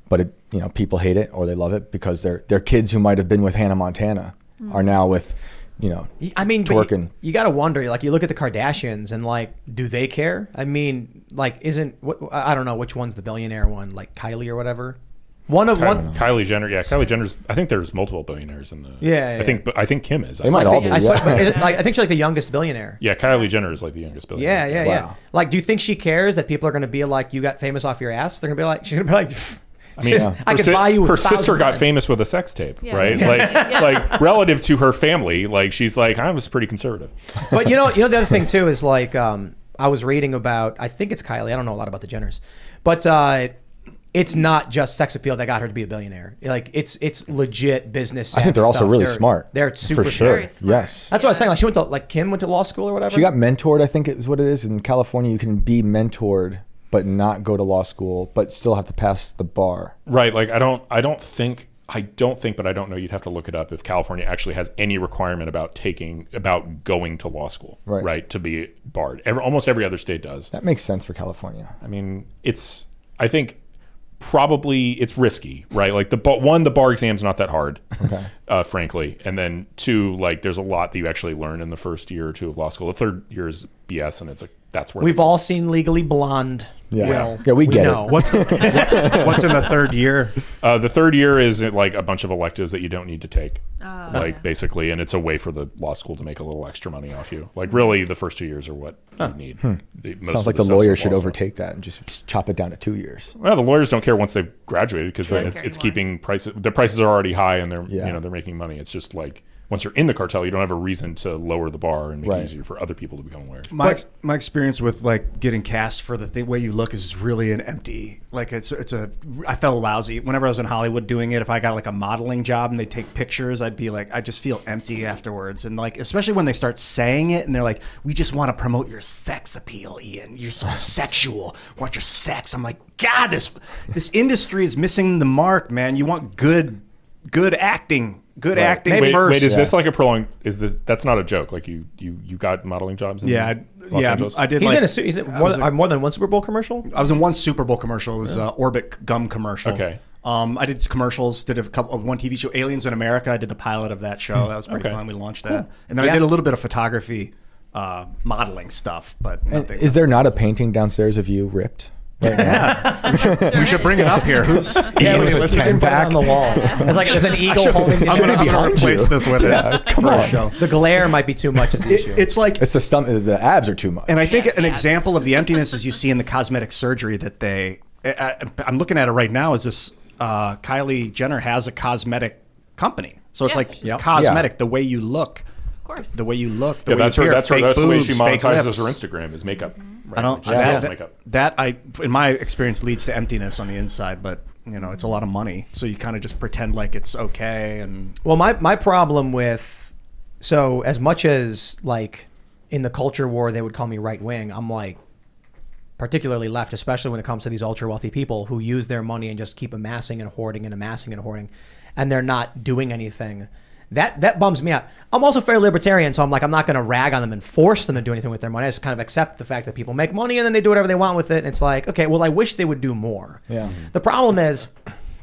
but people hate it or they love it because their kids who might have been with Hannah Montana are now with I mean, twerking. you got to wonder, like, you look at the Kardashians and like, do they care? I mean, like, I don't know which one's the billionaire one, like Kylie or whatever. Kylie Jenner. Yeah, Kylie Jenner's. I think there's multiple billionaires in the. Yeah. I think Kim is. They might all be. I Yeah. think she's like the youngest billionaire. Yeah, Kylie Jenner is like the youngest billionaire. Yeah. Wow. Like, do you think she cares that people are going to be like, you got famous off your ass? They're going to be like, she's going to be like, I mean, I could buy you her 1,000 sister got times. famous with a sex tape, Yeah. right? Like relative to her family, like she's like, I was pretty conservative. But you know the other thing too is like, I was reading about, I think it's Kylie. I don't know a lot about the Jenners, but it's not just sex appeal that got her to be a billionaire. Like it's legit business. I think they're also stuff. really smart. They're super for sure. Very smart. Yes. That's what I was saying. Like Kim went to law school or whatever. She got mentored, I think is what it is. In California, you can be mentored but not go to law school, but still have to pass the bar. Right. Like I don't think, but I don't know. You'd have to look it up if California actually has any requirement about going to law school, right? To be barred. Almost every other state does. That makes sense for California. I mean, I think probably it's risky, right? Like the bar exam's not that hard, frankly. And then two, like there's a lot that you actually learn in the first year or two of law school. The third year is BS, and that's where We've all seen Legally Blonde. Yeah. Will. We get it. know. What's in the third year? The third year is like a bunch of electives that you don't need to take, basically, and it's a way for the law school to make a little extra money off you. Like really, the first 2 years are what you need. Sounds like the lawyer should overtake that and just chop it down to 2 years. Well, the lawyers don't care once they've graduated because Sure. it's keeping prices. Their prices are already high, and they're making money. It's just like once you're in the cartel, you don't have a reason to lower the bar and make it easier for other people to become lawyers. My experience with like getting cast for the way you look is really an empty. Like I felt lousy whenever I was in Hollywood doing it. If I got like a modeling job and they take pictures, I'd be like, I just feel empty afterwards. And like, especially when they start saying it and they're like, we just want to promote your sex appeal, Ian. You're so sexual. Want your sex? I'm like, God, this industry is missing the mark, man. You want good acting. good Right. acting Wait, first. is this like a prolonged? That's not a joke. Like you got modeling jobs in Los Angeles? I did. He's in more than one Super Bowl commercial. I was in one Super Bowl commercial. It was Orbit gum commercial. Okay. I did commercials. Did a couple of one TV show, Aliens in America. I did the pilot of that show. That was pretty fun. We launched that, and then I did a little bit of photography, modeling stuff, but nothing. Is there not a painting downstairs of you ripped? We should bring it up here. Who's Yeah, we Eagles should with 10 put it pack. on the wall. It's like there's an eagle holding the I'm shirt. gonna behind replace you. this with it. Come for a on. show. The glare might be too much. Is the issue. It's like, It's the stomach. The abs are too much. and I think Yes, an yes. example of the emptinesses you see in the cosmetic surgery that I'm looking at it right now is this. Kylie Jenner has a cosmetic company, so it's Yeah. like Yep. cosmetic. The way you look, Of course. the way you look. The Yeah, way that's you her. appear, That's her. fake That's the way she boobs, fake monetizes lips. her Instagram is makeup. Right? I don't. She sells That, makeup. that in my experience, leads to emptiness on the inside. But it's a lot of money, so you kind of just pretend like it's okay. And Well, my problem with, so as much as like in the culture war they would call me right wing, I'm like particularly left, especially when it comes to these ultra wealthy people who use their money and just keep amassing and hoarding and amassing and hoarding, and they're not doing anything. That bums me out. I'm also fairly libertarian, so I'm like, I'm not going to rag on them and force them to do anything with their money. I just kind of accept the fact that people make money and then they do whatever they want with it. And it's like, okay, well, I wish they would do more. Yeah. The problem is,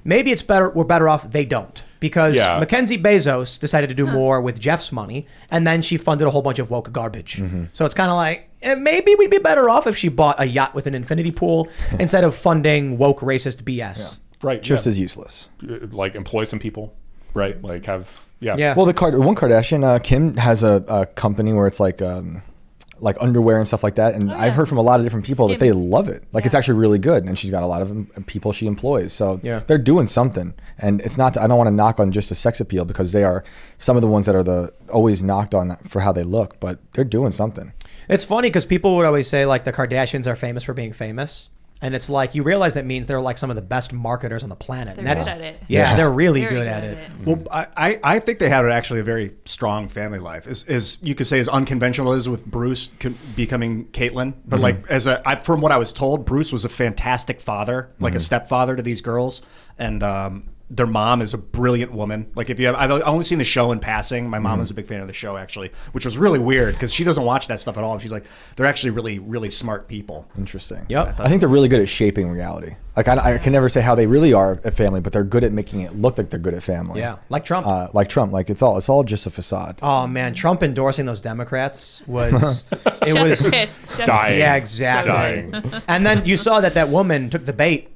maybe we're better off they don't, because Yeah. Mackenzie Bezos decided to do more with Jeff's money, and then she funded a whole bunch of woke garbage. So it's kind of like, maybe we'd be better off if she bought a yacht with an infinity pool instead of funding woke racist BS. Right. Just as useless. like employ some people, right? Like have Yeah. Well, one Kardashian, Kim, has a company where it's like underwear and stuff like that, and I've heard from a lot of different people that they Skims. love it. Like it's actually really good, and she's got a lot of people she employs. So Yeah. they're doing something, and it's not. I don't want to knock on just the sex appeal, because they are some of the ones that are always knocked on for how they look, but they're doing something. It's funny because people would always say like the Kardashians are famous for being famous. And it's like, you realize that means they're like some of the best marketers on the planet. They're And that's, good at it. Yeah, they're really Very good at it. well, I think they had actually a very strong family life. As you could say, as unconventional as with Bruce becoming Caitlyn, but like from what I was told, Bruce was a fantastic father, like a stepfather to these girls, and their mom is a brilliant woman. Like I've only seen the show in passing. My mom was a big fan of the show actually, which was really weird because she doesn't watch that stuff at all. She's like, they're actually really, really smart people. Interesting. Yep. I think they're really good at shaping reality. Like I can never say how they really are a family, but they're good at making it look like they're good at family. Yeah, like Trump. Like Trump. Like it's all just a facade. Oh man, Trump endorsing those Democrats was Chef's kiss. Chef's dying. yeah, exactly. Dying. And then you saw that woman took the bait,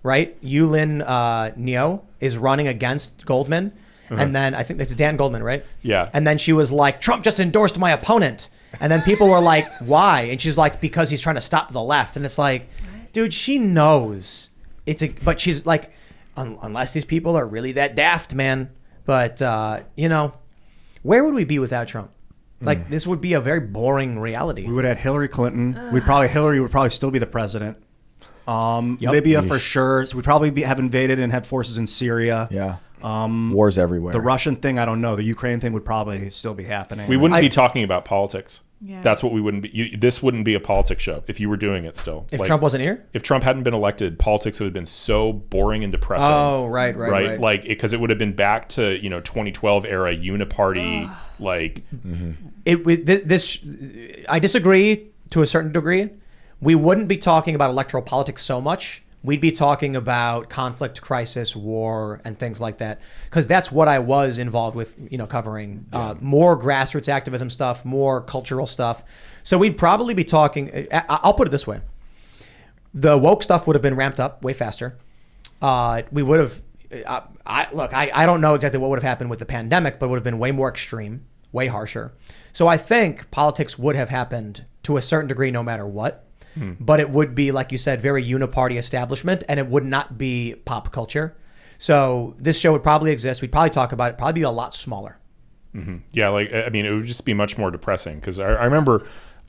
right? Yulin Neo is running against Goldman, and then I think it's Dan Goldman, right? Yeah. And then she was like, Trump just endorsed my opponent, and then people were like, why? And she's like, because he's trying to stop the left, and it's like, dude, she knows but she's like, unless these people are really that daft, man. But where would we be without Trump? Like this would be a very boring reality. We would have Hillary Clinton. Hillary would probably still be the president. Libya for sure. So we'd probably have invaded and had forces in Syria. Yeah. Wars everywhere. The Russian thing, I don't know. The Ukraine thing would probably still be happening. We wouldn't be talking about politics. Yeah. That's what we wouldn't be. This wouldn't be a politics show if you were doing it still. If Trump wasn't here? If Trump hadn't been elected, politics would have been so boring and depressing. Oh, right. Like, because it would have been back to 2012 era uniparty. I disagree to a certain degree. We wouldn't be talking about electoral politics so much. We'd be talking about conflict, crisis, war, and things like that. Because that's what I was involved with, covering. More grassroots activism stuff, more cultural stuff. So we'd probably be talking, I'll put it this way. The woke stuff would have been ramped up way faster. We would have, I don't know exactly what would have happened with the pandemic, but it would have been way more extreme, way harsher. So I think politics would have happened to a certain degree no matter what. But it would be, like you said, very uniparty establishment, and it would not be pop culture. So this show would probably exist. We'd probably talk about it, probably be a lot smaller. Yeah, it would just be much more depressing because I remember,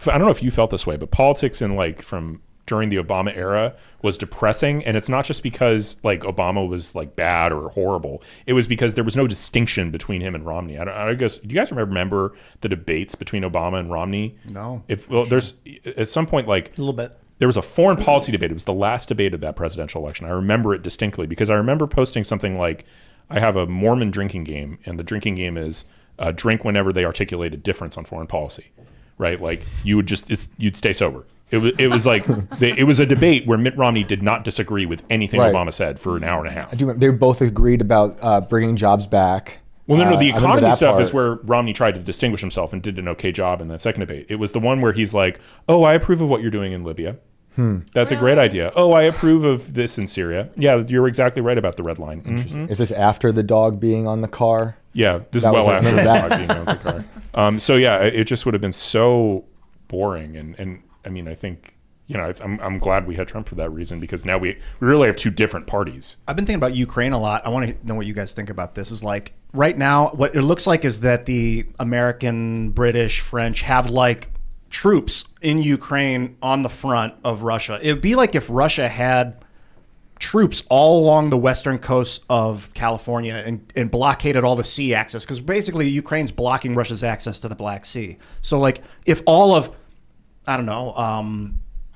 I don't know if you felt this way, but politics from during the Obama era was depressing, and it's not just because Obama was bad or horrible. It was because there was no distinction between him and Romney. I guess, do you guys remember the debates between Obama and Romney? No. There's at some point A little bit. there was a foreign policy debate. It was the last debate of that presidential election. I remember it distinctly because I remember posting something like, I have a Mormon drinking game, and the drinking game is drink whenever they articulate a difference on foreign policy, right? Like you'd stay sober. It was like it was a debate where Mitt Romney did not disagree with anything Right. Obama said for an hour and a half. I do. They both agreed about bringing jobs back. Well, no, the I remember economy that stuff part. is where Romney tried to distinguish himself and did an okay job in that second debate. It was the one where he's like, "Oh, I approve of what you're doing in Libya. That's a great idea. Oh, I approve of this in Syria. Yeah, you're exactly right about the red line. Interesting. Is this after the dog being on the car? Yeah, this is That was well like- after the remember dog being on the car. So yeah, it just would have been so boring. And I mean, I think I'm glad we had Trump for that reason, because now we really have two different parties. I've been thinking about Ukraine a lot. I want to know what you guys think about this. Is like right now, what it looks like is that the American, British, French have like troops in Ukraine on the front of Russia. It would be like if Russia had troops all along the western coast of California and blockaded all the sea access, because basically Ukraine's blocking Russia's access to the Black Sea. So like if all of, I don't know,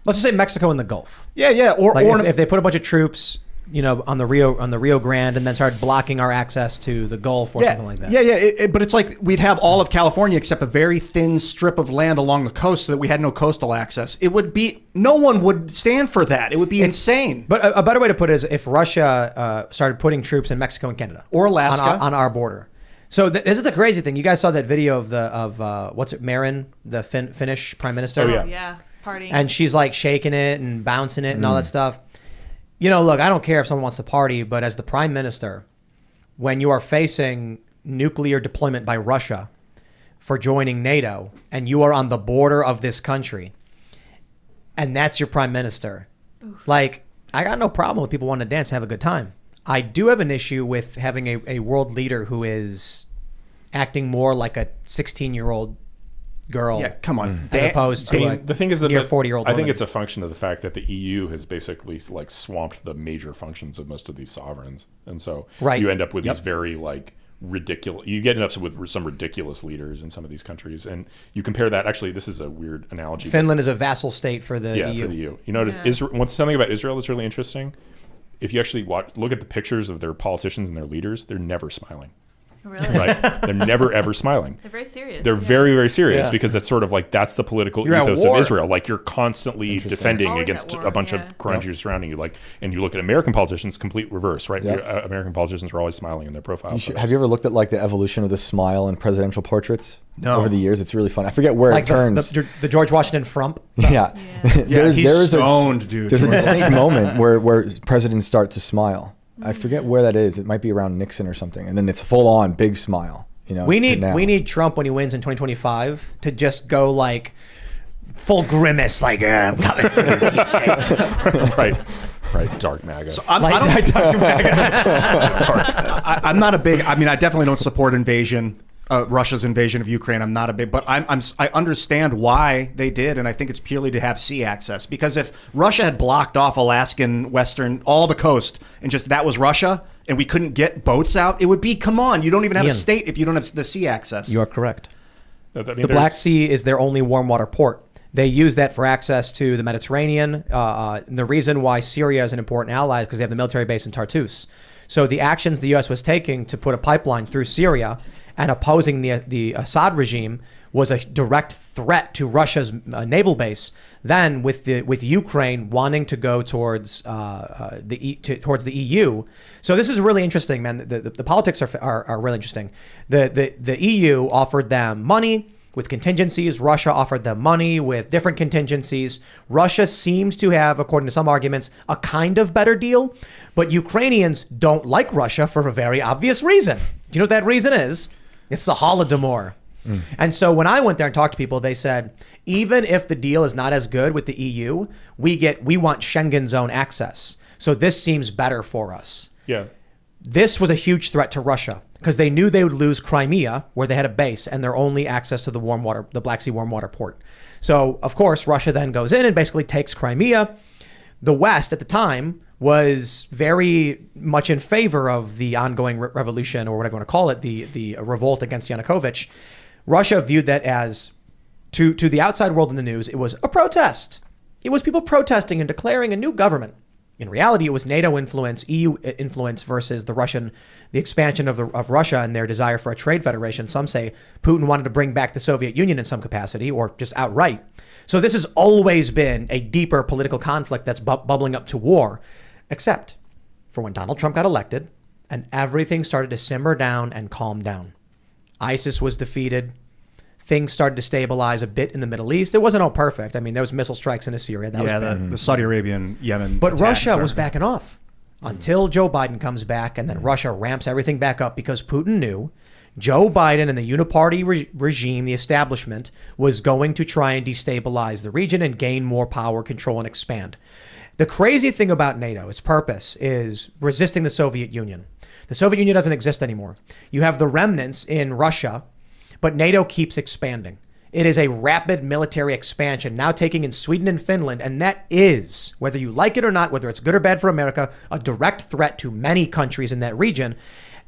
Let's just say Mexico and the Gulf. yeah, or Like or if they put a bunch of troops, on the Rio Grande, and then started blocking our access to the Gulf or something like that. Yeah. But it's like we'd have all of California except a very thin strip of land along the coast, so that we had no coastal access. It would be, no one would stand for that. It would be insane. But a better way to put it is if Russia started putting troops in Mexico and Canada Or Alaska. on our border. So this is the crazy thing. You guys saw that video of Marin, the Finnish prime minister. Oh, yeah. Yeah, party. And she's like shaking it and bouncing it and all that stuff. Look, I don't care if someone wants to party, but as the prime minister, when you are facing nuclear deployment by Russia for joining NATO, and you are on the border of this country, and that's your prime minister, like, I got no problem with people wanting to dance and have a good time. I do have an issue with having a world leader who is acting more like a 16-year-old girl. Yeah, come on. As opposed to The thing is that near 40-year-old I think woman. it's a function of the fact that the EU has basically like swamped the major functions of most of these sovereigns, and so Right. you end up with Yep. these very like ridiculous. You get up with some ridiculous leaders in some of these countries, and you compare that. Actually, this is a weird analogy. but- Finland is a vassal state for the yeah, EU. for the EU. Israel, something about Israel that's really interesting. If you actually look at the pictures of their politicians and their leaders, they're never smiling. Really? Right? They're never ever smiling. They're very serious. They're yeah. very, very serious Yeah. because that's sort of like that's the political You're at ethos war. of Israel. Like you're constantly defending Always against at war, a bunch yeah. of countries surrounding you. Like, and you look at American politicians, complete reverse, right? Yeah. American politicians are always smiling in their profile. Have you ever looked at like the evolution of the smile in presidential portraits? No. Over the years, it's really fun. I forget where Like it turns. the George Washington frump. Yeah. he's there's stoned, dude. There's a distinct moment where presidents start to smile. I forget where that is. It might be around Nixon or something, and then it's full on big smile. We now. need Trump when he wins in 2025 to just go like full grimace, like I'm coming for your deep state. right, dark MAGA. I'm not a big. I mean, I definitely don't support invasion. Russia's invasion of Ukraine. I'm not a big, but I understand why they did, and I think it's purely to have sea access. Because if Russia had blocked off Alaskan, Western, all the coast, and just that was Russia, and we couldn't get boats out, it would be, come on, you don't even have a Ian. state if you don't have the sea access. You are correct. I mean, The Black Sea is their only warm water port. They use that for access to the Mediterranean. And the reason why Syria is an important ally is because they have the military base in Tartus. So the actions the U.S. was taking to put a pipeline through Syria and opposing the Assad regime was a direct threat to Russia's naval base. Then with Ukraine wanting to go towards towards the EU. So this is really interesting, man. The politics are really interesting. The EU offered them money with contingencies. Russia offered them money with different contingencies. Russia seems to have, according to some arguments, a kind of better deal, but Ukrainians don't like Russia for a very obvious reason. Do you know what that reason is? It's the Holodomor. And so when I went there and talked to people, they said, even if the deal is not as good with the EU, we want Schengen zone access. So this seems better for us. Yeah. This was a huge threat to Russia because they knew they would lose Crimea, where they had a base and their only access to the Black Sea warm water port. So, of course, Russia then goes in and basically takes Crimea. The West at the time was very much in favor of the ongoing revolution, or whatever you want to call it, the revolt against Yanukovych. Russia viewed that as, to the outside world in the news, it was a protest. It was people protesting and declaring a new government. In reality, it was NATO influence, EU influence versus the expansion of Russia and their desire for a trade federation. Some say Putin wanted to bring back the Soviet Union in some capacity or just outright. So this has always been a deeper political conflict that's bubbling up to war, except for when Donald Trump got elected and everything started to simmer down and calm down. ISIS was defeated. Things started to stabilize a bit in the Middle East. It wasn't all perfect. I mean, there was missile strikes into Syria. That was bad. The Saudi Arabian, Yemen. But Russia was backing off until Joe Biden comes back, and then Russia ramps everything back up because Putin knew Joe Biden and the uniparty regime, the establishment, was going to try and destabilize the region and gain more power, control, and expand. The crazy thing about NATO, its purpose is resisting the Soviet Union. The Soviet Union doesn't exist anymore. You have the remnants in Russia, but NATO keeps expanding. It is a rapid military expansion, now taking in Sweden and Finland, and that is, whether you like it or not, whether it's good or bad for America, a direct threat to many countries in that region.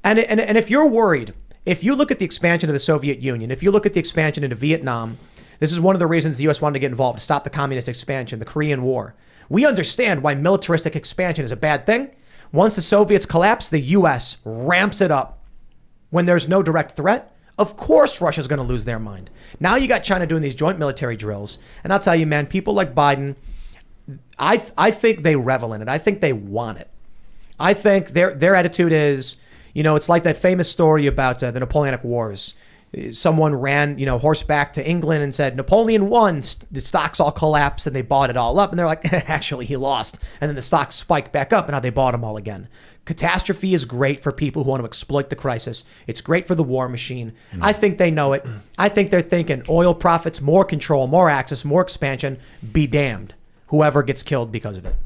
And if you're worried, if you look at the expansion of the Soviet Union, if you look at the expansion into Vietnam, this is one of the reasons the U.S. wanted to get involved, to stop the communist expansion, the Korean War. We understand why militaristic expansion is a bad thing. Once the Soviets collapse, the U.S. ramps it up. When there's no direct threat, of course Russia's going to lose their mind. Now you got China doing these joint military drills. And I'll tell you, man, people like Biden, I think they revel in it. I think they want it. I think their attitude is, it's like that famous story about the Napoleonic Wars. Someone ran, horseback to England and said, Napoleon won, the stocks all collapsed, and they bought it all up. And they're like, actually, he lost. And then the stocks spiked back up, and now they bought them all again. Catastrophe is great for people who want to exploit the crisis. It's great for the war machine. I think they know it. I think they're thinking oil profits, more control, more access, more expansion, be damned. Whoever gets killed because of it.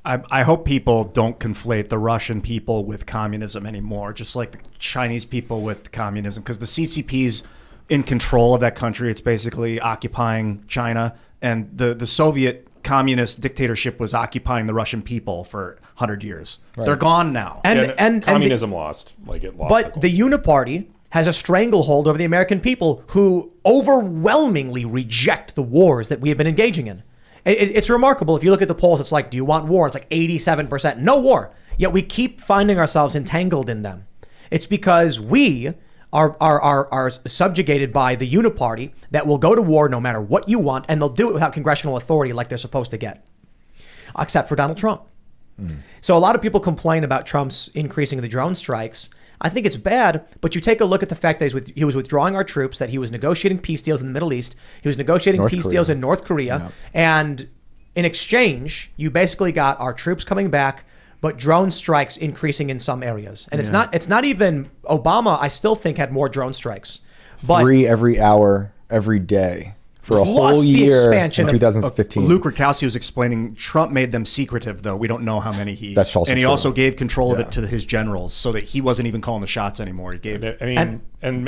I hope people don't conflate the Russian people with communism anymore, just like the Chinese people with communism, because the CCP's in control of that country. It's basically occupying China, and the Soviet communist dictatorship was occupying the Russian people for 100 years. Right. They're gone now. And communism lost. It lost. But the Uniparty has a stranglehold over the American people who overwhelmingly reject the wars that we have been engaging in. It's remarkable. If you look at the polls, it's like, do you want war? It's like 87%. No war. Yet we keep finding ourselves entangled in them. It's because we are subjugated by the Uniparty that will go to war no matter what you want, and they'll do it without congressional authority like they're supposed to get, except for Donald Trump. So a lot of people complain about Trump's increasing the drone strikes. I think it's bad, but you take a look at the fact that he was withdrawing our troops, that he was negotiating peace deals in the Middle East, he was negotiating peace deals in North Korea, and in exchange, you basically got our troops coming back, but drone strikes increasing in some areas. And it's not even Obama, I still think, had more drone strikes. But 3 every hour, every day. For a whole year in 2015. Luke Rakowski was explaining Trump made them secretive, though. We don't know how many he... That's also And he true. also gave control of it to his generals so that he wasn't even calling the shots anymore. He gave... maybe I'm the,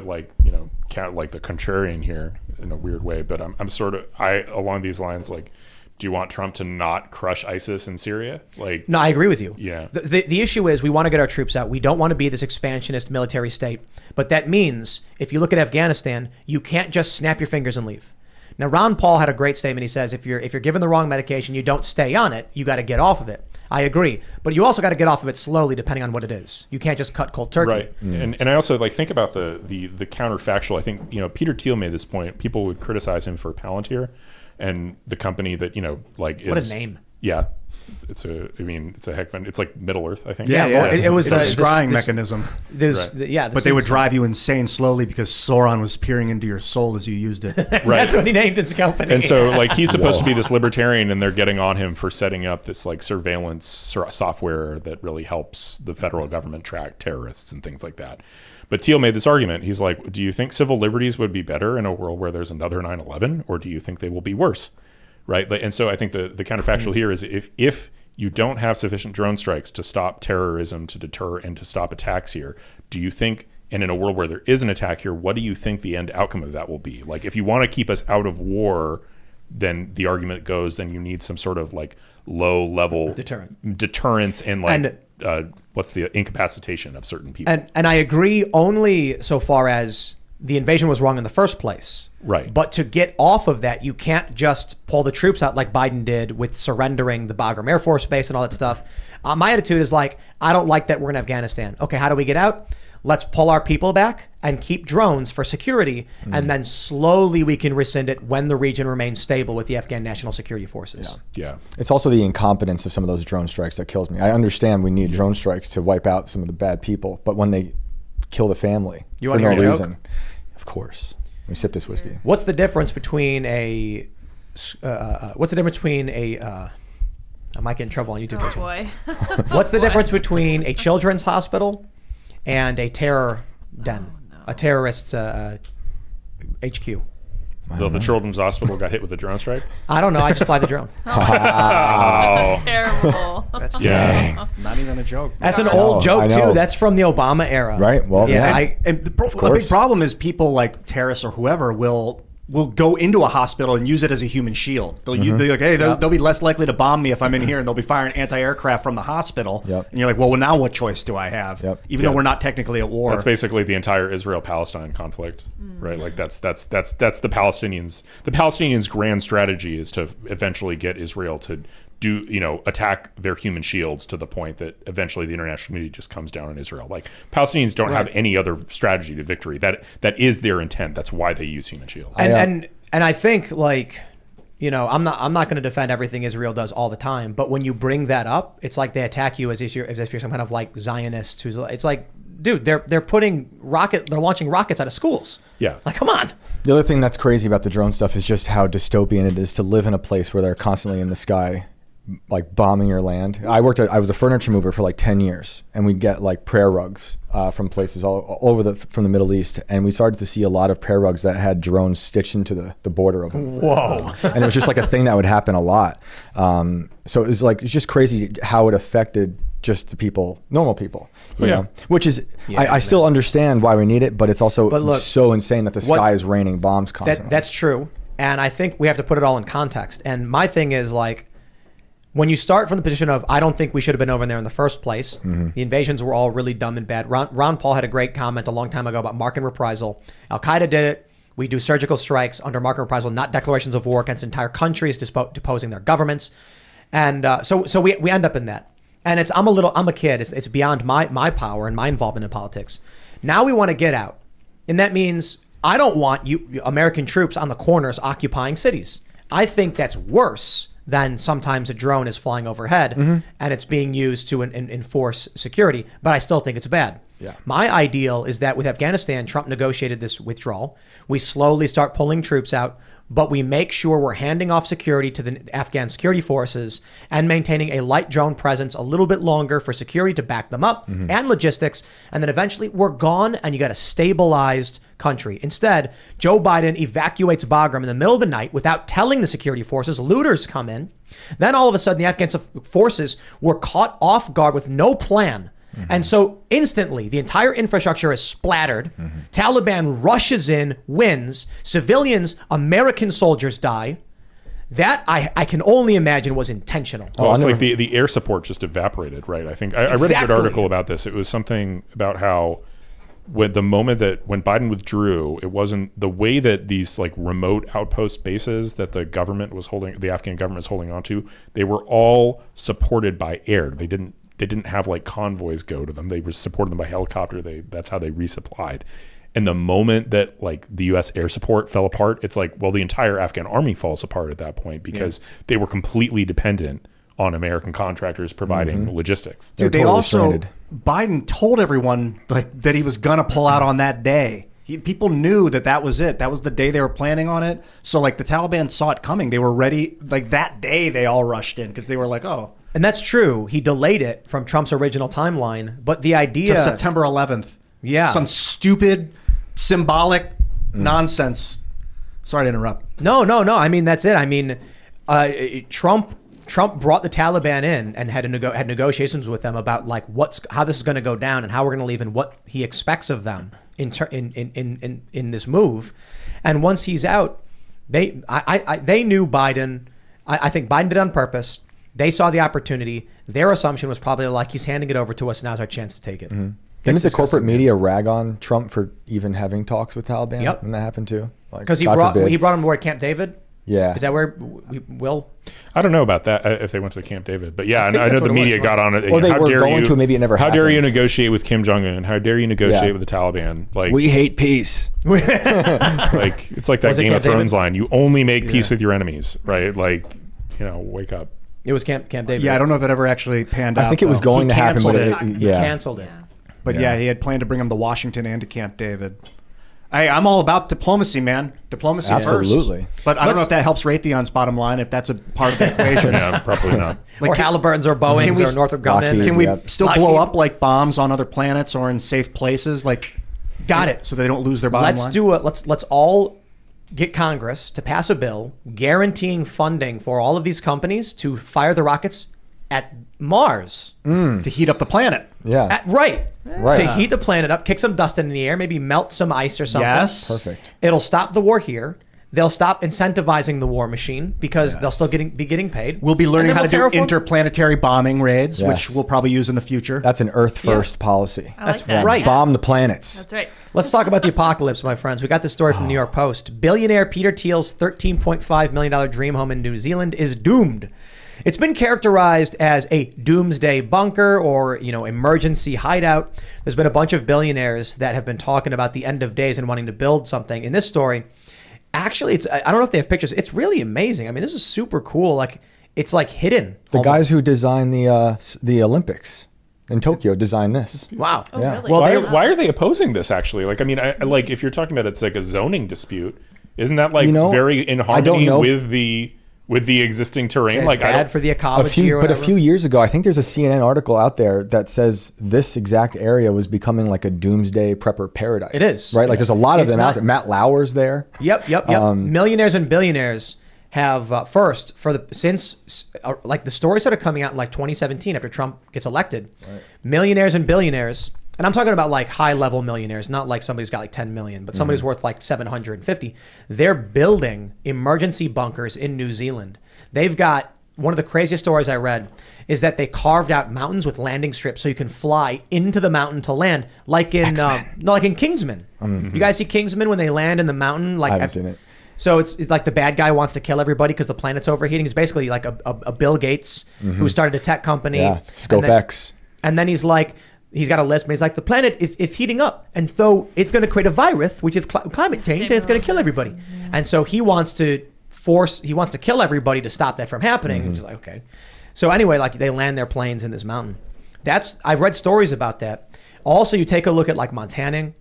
the contrarian here in a weird way, but I'm sort of... along these lines, do you want Trump to not crush ISIS in Syria? No, I agree with you. Yeah. The issue is we want to get our troops out. We don't want to be this expansionist military state. But that means if you look at Afghanistan, you can't just snap your fingers and leave. Now, Ron Paul had a great statement. He says, if you're given the wrong medication, you don't stay on it. You got to get off of it. I agree. But you also got to get off of it slowly, depending on what it is. You can't just cut cold turkey. Right. And I also think about the counterfactual. I think, Peter Thiel made this point. People would criticize him for Palantir. And the company that, is... What a name. Yeah. It's a heck of an... It's like Middle Earth, I think. Yeah. It was a scrying mechanism. But they would drive you insane slowly because Sauron was peering into your soul as you used it. Right. That's what he named his company. And so, he's supposed to be this libertarian, and they're getting on him for setting up this, surveillance software that really helps the federal government track terrorists and things like that. But Thiel made this argument. He's like, do you think civil liberties would be better in a world where there's another 9/11, or do you think they will be worse? Right. And so I think the counterfactual here is if you don't have sufficient drone strikes to stop terrorism, to deter and to stop attacks here, do you think, and in a world where there is an attack here, what do you think the end outcome of that will be? If you want to keep us out of war, then the argument goes, then you need some sort of low level deterrence and what's the incapacitation of certain people. And I agree only so far as the invasion was wrong in the first place. Right. But to get off of that, you can't just pull the troops out like Biden did with surrendering the Bagram Air Force Base and all that stuff. My attitude is like, I don't like that we're in Afghanistan. Okay, how do we get out? Let's pull our people back and keep drones for security. And then slowly we can rescind it when the region remains stable with the Afghan National Security Forces. Yeah. It's also the incompetence of some of those drone strikes that kills me. I understand we need drone strikes to wipe out some of the bad people, but when they kill the family You for wanna no hear a reason, joke? of course. We sip this whiskey. What's the difference between a I might get in trouble on YouTube. Oh boy. What's the difference between a children's hospital and a terror den, a terrorist HQ? The children's hospital got hit with a drone strike. I don't know. I just fly the drone. That's terrible. That's Yeah. not even a joke. That's an I old joke know. too. That's from the Obama era. Right? Well, yeah. yeah. And the big course. problem is people like terrorists or whoever will go into a hospital and use it as a human shield. They'll be like, hey, they'll be less likely to bomb me if I'm in here, and they'll be firing anti-aircraft from the hospital. Yep. And you're like, well, now what choice do I have? Yep. Even though we're not technically at war. That's basically the entire Israel-Palestine conflict, right? Like that's the Palestinians. The Palestinians' grand strategy is to eventually get Israel to attack their human shields to the point that eventually the international community just comes down on Israel. Like Palestinians don't have any other strategy to victory. That is their intent. That's why they use human shields. And I think like, I'm not going to defend everything Israel does all the time, but when you bring that up, it's like they attack you as if you're some kind of like Zionist who's. It's like, dude, they're launching rockets out of schools. Yeah. Like, come on. The other thing that's crazy about the drone stuff is just how dystopian it is to live in a place where they're constantly in the sky, like bombing your land. I was a furniture mover for like 10 years, and we'd get like prayer rugs from places all over from the Middle East, and we started to see a lot of prayer rugs that had drones stitched into the border of them. Whoa. And it was just like a thing that would happen a lot. So it was like, it's just crazy how it affected just the people, normal people, you know? Which is, I still understand why we need it, but it's also so insane that the sky is raining bombs constantly. That's true. And I think we have to put it all in context. And my thing is like, when you start from the position of, I don't think we should have been over there in the first place. The invasions were all really dumb and bad. Ron Paul had a great comment a long time ago about mark and reprisal. Al-Qaeda did it. We do surgical strikes under mark and reprisal, not declarations of war against entire countries, deposing their governments. And so we end up in that. And I'm a kid. It's beyond my power and my involvement in politics. Now we want to get out. And that means I don't want you American troops on the corners occupying cities. I think that's worse than sometimes a drone is flying overhead and it's being used to enforce security, but I still think it's bad. Yeah. My ideal is that with Afghanistan, Trump negotiated this withdrawal. We slowly start pulling troops out, but we make sure we're handing off security to the Afghan security forces and maintaining a light drone presence a little bit longer for security to back them up and logistics. And then eventually we're gone and you got a stabilized country. Instead, Joe Biden evacuates Bagram in the middle of the night without telling the security forces. Looters come in. Then all of a sudden the Afghan forces were caught off guard with no plan. And so instantly, the entire infrastructure is splattered. Taliban rushes in, wins. Civilians, American soldiers die. That I can only imagine was intentional. Well, it's like the air support just evaporated, right? I think I read a good article about this. It was something about how when Biden withdrew, it wasn't the way that these like remote outpost bases that the Afghan government was holding onto. They were all supported by air. They didn't have like convoys go to them. They were supported them by helicopter. That's how they resupplied. And the moment that like the U.S. air support fell apart, it's like, well, the entire Afghan army falls apart at that point because they were completely dependent on American contractors providing logistics. Dude, They're totally stranded. Biden told everyone like that he was gonna pull out on that day. People knew that was it. That was the day they were planning on it. So like the Taliban saw it coming. They were ready. Like that day, they all rushed in because they were like, oh. And that's true. He delayed it from Trump's original timeline. But the idea... to September 11th. Yeah. Some stupid, symbolic nonsense. Sorry to interrupt. No. I mean, that's it. I mean, Trump brought the Taliban in and had negotiations with them about like how this is going to go down and how we're going to leave and what he expects of them in this move. And once he's out, they knew Biden. I think Biden did it on purpose. They saw the opportunity. Their assumption was probably like, he's handing it over to us. Now's our chance to take it. Didn't the corporate disgusting, media rag on Trump for even having talks with Taliban? Yep. When that happened too? Because God forbid. he brought him to where Camp David. Yeah. Is that where we will? I don't know about that if they went to Camp David, but yeah, I I think know that's the what it media was, got on it. Or they How were dare going you- to, maybe it never How dare you happened. negotiate with Kim Jong Un? How dare you negotiate Yeah. with the Taliban? Like, We hate peace. like it's like that Was it Game of Camp Thrones David? line. You only make peace with your enemies, right? Like, wake up. It was Camp David. Yeah, I don't know if that ever actually panned out. I think it was though. going He to happen, but canceled it, He yeah. canceled it. But Yeah. yeah, he had planned to bring him to Washington and to Camp David. I'm all about diplomacy, man. Diplomacy Absolutely. first. But I don't know if that helps Raytheon's bottom line, if that's a part of the equation. Yeah, probably not. Or Halliburton's or Boeing's or Northrop Grumman. Lockheed. Can we Yep. still Lockheed. blow up like bombs on other planets or in safe places? Like, Got it. so they don't lose their bottom line? Let's all get Congress to pass a bill guaranteeing funding for all of these companies to fire the rockets at Mars. To heat up the planet. Yeah. Right. Right. To heat the planet up, kick some dust into the air, maybe melt some ice or something. Yes. Perfect. It'll stop the war here. They'll stop incentivizing the war machine because they'll still be getting paid. We'll be learning And how then to do we'll terraform- interplanetary bombing raids, Yes. which we'll probably use in the future. That's an Earth first policy. I like That's that. right. Bomb the planets. That's right. Let's talk about the apocalypse, my friends. We got this story from the New York Post. Billionaire Peter Thiel's $13.5 million dream home in New Zealand is doomed. It's been characterized as a doomsday bunker or, emergency hideout. There's been a bunch of billionaires that have been talking about the end of days and wanting to build something. In this story, actually, I don't know if they have pictures. It's really amazing. I mean, this is super cool. Like, it's like hidden. The guys almost. who designed the Olympics in Tokyo designed this. Wow. Oh, Yeah. really? Well, Why are they opposing this? Actually, like, I mean, like if you're talking about it's like a zoning dispute, isn't that like very in I don't harmony know. with the existing terrain? It's like, I bad don't, for the ecology or But whatever. a few years ago, I think there's a CNN article out there that says this exact area was becoming like a doomsday prepper paradise. It is. Right? Like there's a lot of It's them not- out there. Matt Lauer's there. Yep. Millionaires and billionaires have like the story started coming out in like 2017 after Trump gets elected. Right. Millionaires and billionaires, and I'm talking about like high level millionaires, not like somebody who's got like 10 million, but somebody who's worth like 750. They're building emergency bunkers in New Zealand. They've got one of the craziest stories I read is that they carved out mountains with landing strips so you can fly into the mountain to land, like in Kingsman. You guys see Kingsman when they land in the mountain? Like I haven't seen it. So it's like the bad guy wants to kill everybody because the planet's overheating. He's basically like a Bill Gates who started a tech company. Yeah. Scope X. And then he's got a list, but he's like, the planet is heating up. And so it's going to create a virus, which is climate change, and it's going to kill everybody. And so he wants to kill everybody to stop that from happening. Which is like, okay. So anyway, like they land their planes in this mountain. I've read stories about that. Also, you take a look at like Montana,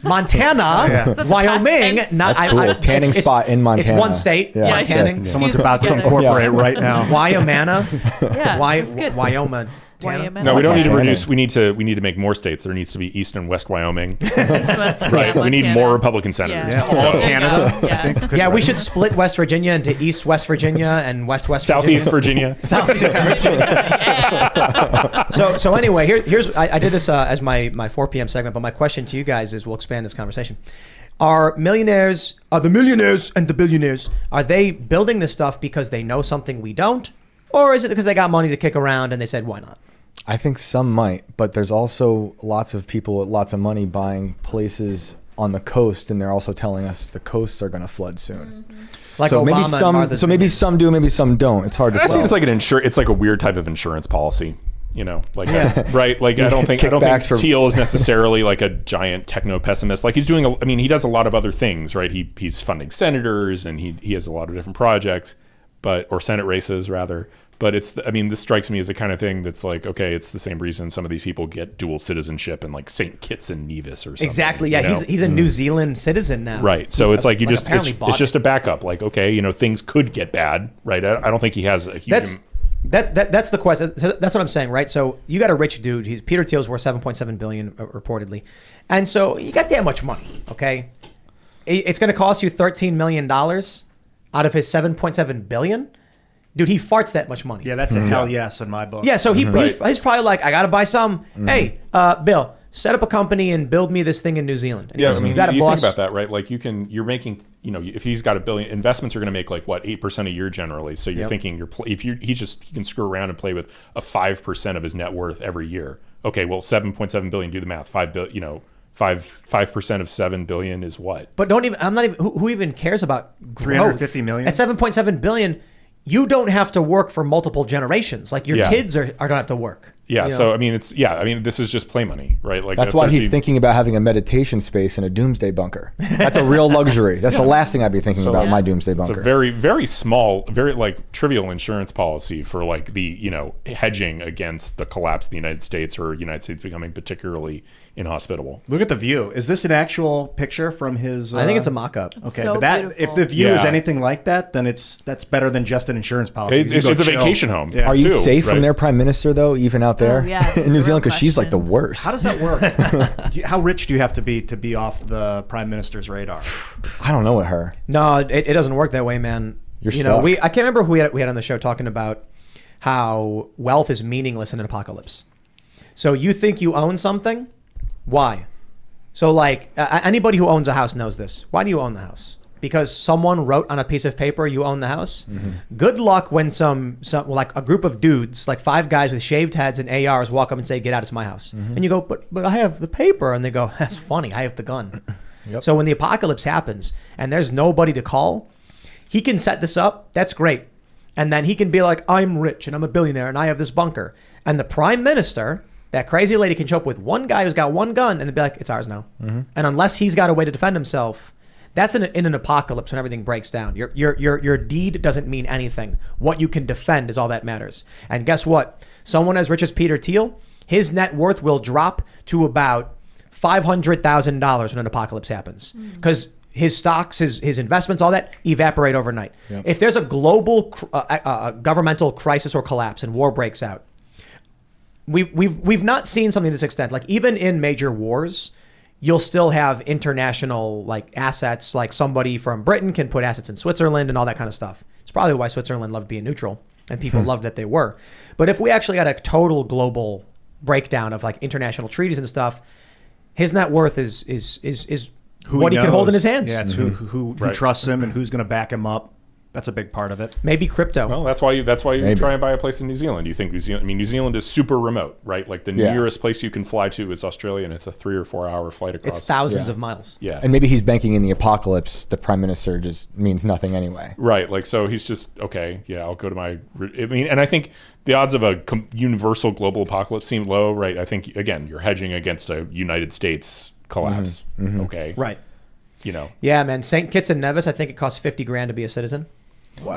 Wyoming. tense. That's cool. Tanning spot in Montana. It's one state. Yeah. Yeah, Montana. yeah. Someone's about to Yeah. incorporate right now. Wyomana. Yeah, that's good. Wyoming. Wyoming. no, we don't need to Montana. reduce. We need to make more states. There needs to be East and West Wyoming. Right. Right. We need more Republican senators. Yeah. All of Canada. Yeah. Yeah, we should split West Virginia into East West Virginia and West Southeast Virginia. Southeast Virginia. So anyway, here's I did this as my 4 p.m. segment, but my question to you guys is, we'll expand this conversation. Are the millionaires and the billionaires, are they building this stuff because they know something we don't? Or is it because they got money to kick around and they said, why not? I think some might, but there's also lots of people with lots of money buying places on the coast, and they're also telling us the coasts are going to flood soon. Like so Obama maybe and some, Martha's so maybe Vineyard. some do, maybe some don't. It's hard to I say. think it's like it's like a weird type of insurance policy. Like right? Like I don't think Kickbacks for- Thiel is necessarily like a giant techno pessimist. Like he's doing. He does a lot of other things, right? He's funding senators, and he has a lot of different projects, or Senate races rather. But this strikes me as the kind of thing that's like, okay, it's the same reason some of these people get dual citizenship in like St. Kitts and Nevis or something. Exactly. Yeah, he's a New Zealand citizen now. Right. So it's like apparently bought it's just a backup. Like, okay, things could get bad, right? I don't think he has a huge. That's the question. So that's what I'm saying, right? So you got a rich dude. Peter Thiel's worth $7.7 billion reportedly, and so you got that much money. Okay, it's going to cost you $13 million out of his $7.7 billion. Dude, he farts that much money. Yeah, that's a hell yes in my book. Yeah, so he's probably like, I got to buy some. Hey, Bill, set up a company and build me this thing in New Zealand. And he goes, I mean, you got a you boss. think about that, right? Like you're making, if he's got $1 billion, investments are going to make like what 8% a year generally. So you're thinking he can screw around and play with a 5% of his net worth every year. okay, well, 7.7 billion. Do the math. 5 billion. You know, 5% of 7 billion is what? But I'm not even. Who even cares about growth? 350 million? At 7.7 billion, you don't have to work for multiple generations. Like your kids don't have to work. Yeah. You know? So I mean, this is just play money, right? Like That's why he's thinking about having a meditation space in a doomsday bunker. That's a real luxury. That's the last thing I'd be thinking about in my doomsday bunker. It's a very, very small, very like trivial insurance policy for like the, you know, hedging against the collapse of the United States or United States becoming particularly inhospitable. Look at the view. Is this an actual picture from his? I think it's a mock-up. Okay, So but that beautiful. if the view is Yeah. anything like that, then that's better than just an insurance policy. It's You go a chill. vacation home. Yeah. Are you too, safe from right? their prime minister though, even out there Oh, yeah, in New that's a Zealand? real Because she's like the question. worst. How does that work? How rich do you have to be off the prime minister's radar? I don't know what her. No, it doesn't work that way, man. You're you know, stuck. I can't remember who we had on the show talking about how wealth is meaningless in an apocalypse. So you think you own something? Why? So like anybody who owns a house knows this. Why do you own the house? Because someone wrote on a piece of paper you own the house. Good luck when some like a group of dudes, like 5 guys with shaved heads and ARs, walk up and say, "Get out, it's my house." And you go, "But I have the paper," and they go, "That's funny. I have the gun." So when the apocalypse happens and there's nobody to call, he can set this up. That's great. And then he can be like, "I'm rich and I'm a billionaire and I have this bunker." And the prime minister, that crazy lady, can show up with one guy who's got one gun and they'd be like, "It's ours now." And unless he's got a way to defend himself, that's in an apocalypse when everything breaks down. Your deed doesn't mean anything. What you can defend is all that matters. And guess what? Someone as rich as Peter Thiel, his net worth will drop to about $500,000 when an apocalypse happens. Because his stocks, his investments, all that evaporate overnight. If there's a global governmental crisis or collapse and war breaks out, we've not seen something to this extent. Like even in major wars, you'll still have international like assets. Like somebody from Britain can put assets in Switzerland and all that kind of stuff. It's probably why Switzerland loved being neutral and people loved that they were. But if we actually got a total global breakdown of like international treaties and stuff, his net worth is Who what he can hold in knows. his hands. Yeah, it's who Right. trusts him and who's going to back him up. That's a big part of it. Maybe crypto. Well, that's why you Maybe. try and buy a place in New Zealand. You think New Zealand? I mean, New Zealand is super remote, right? Like the nearest place you can fly to is Australia, and it's a 3 or 4 hour flight across. It's thousands of miles. Yeah, And maybe he's banking in the apocalypse. The prime minister just means nothing anyway. right. Like so, he's just okay. Yeah, I'll go to my. I mean, and I think the odds of a universal global apocalypse seem low, right? I think again, you're hedging against a United States collapse. Okay, Right. You know. Yeah, man. St. Kitts and Nevis, I think it costs $50,000 to be a citizen.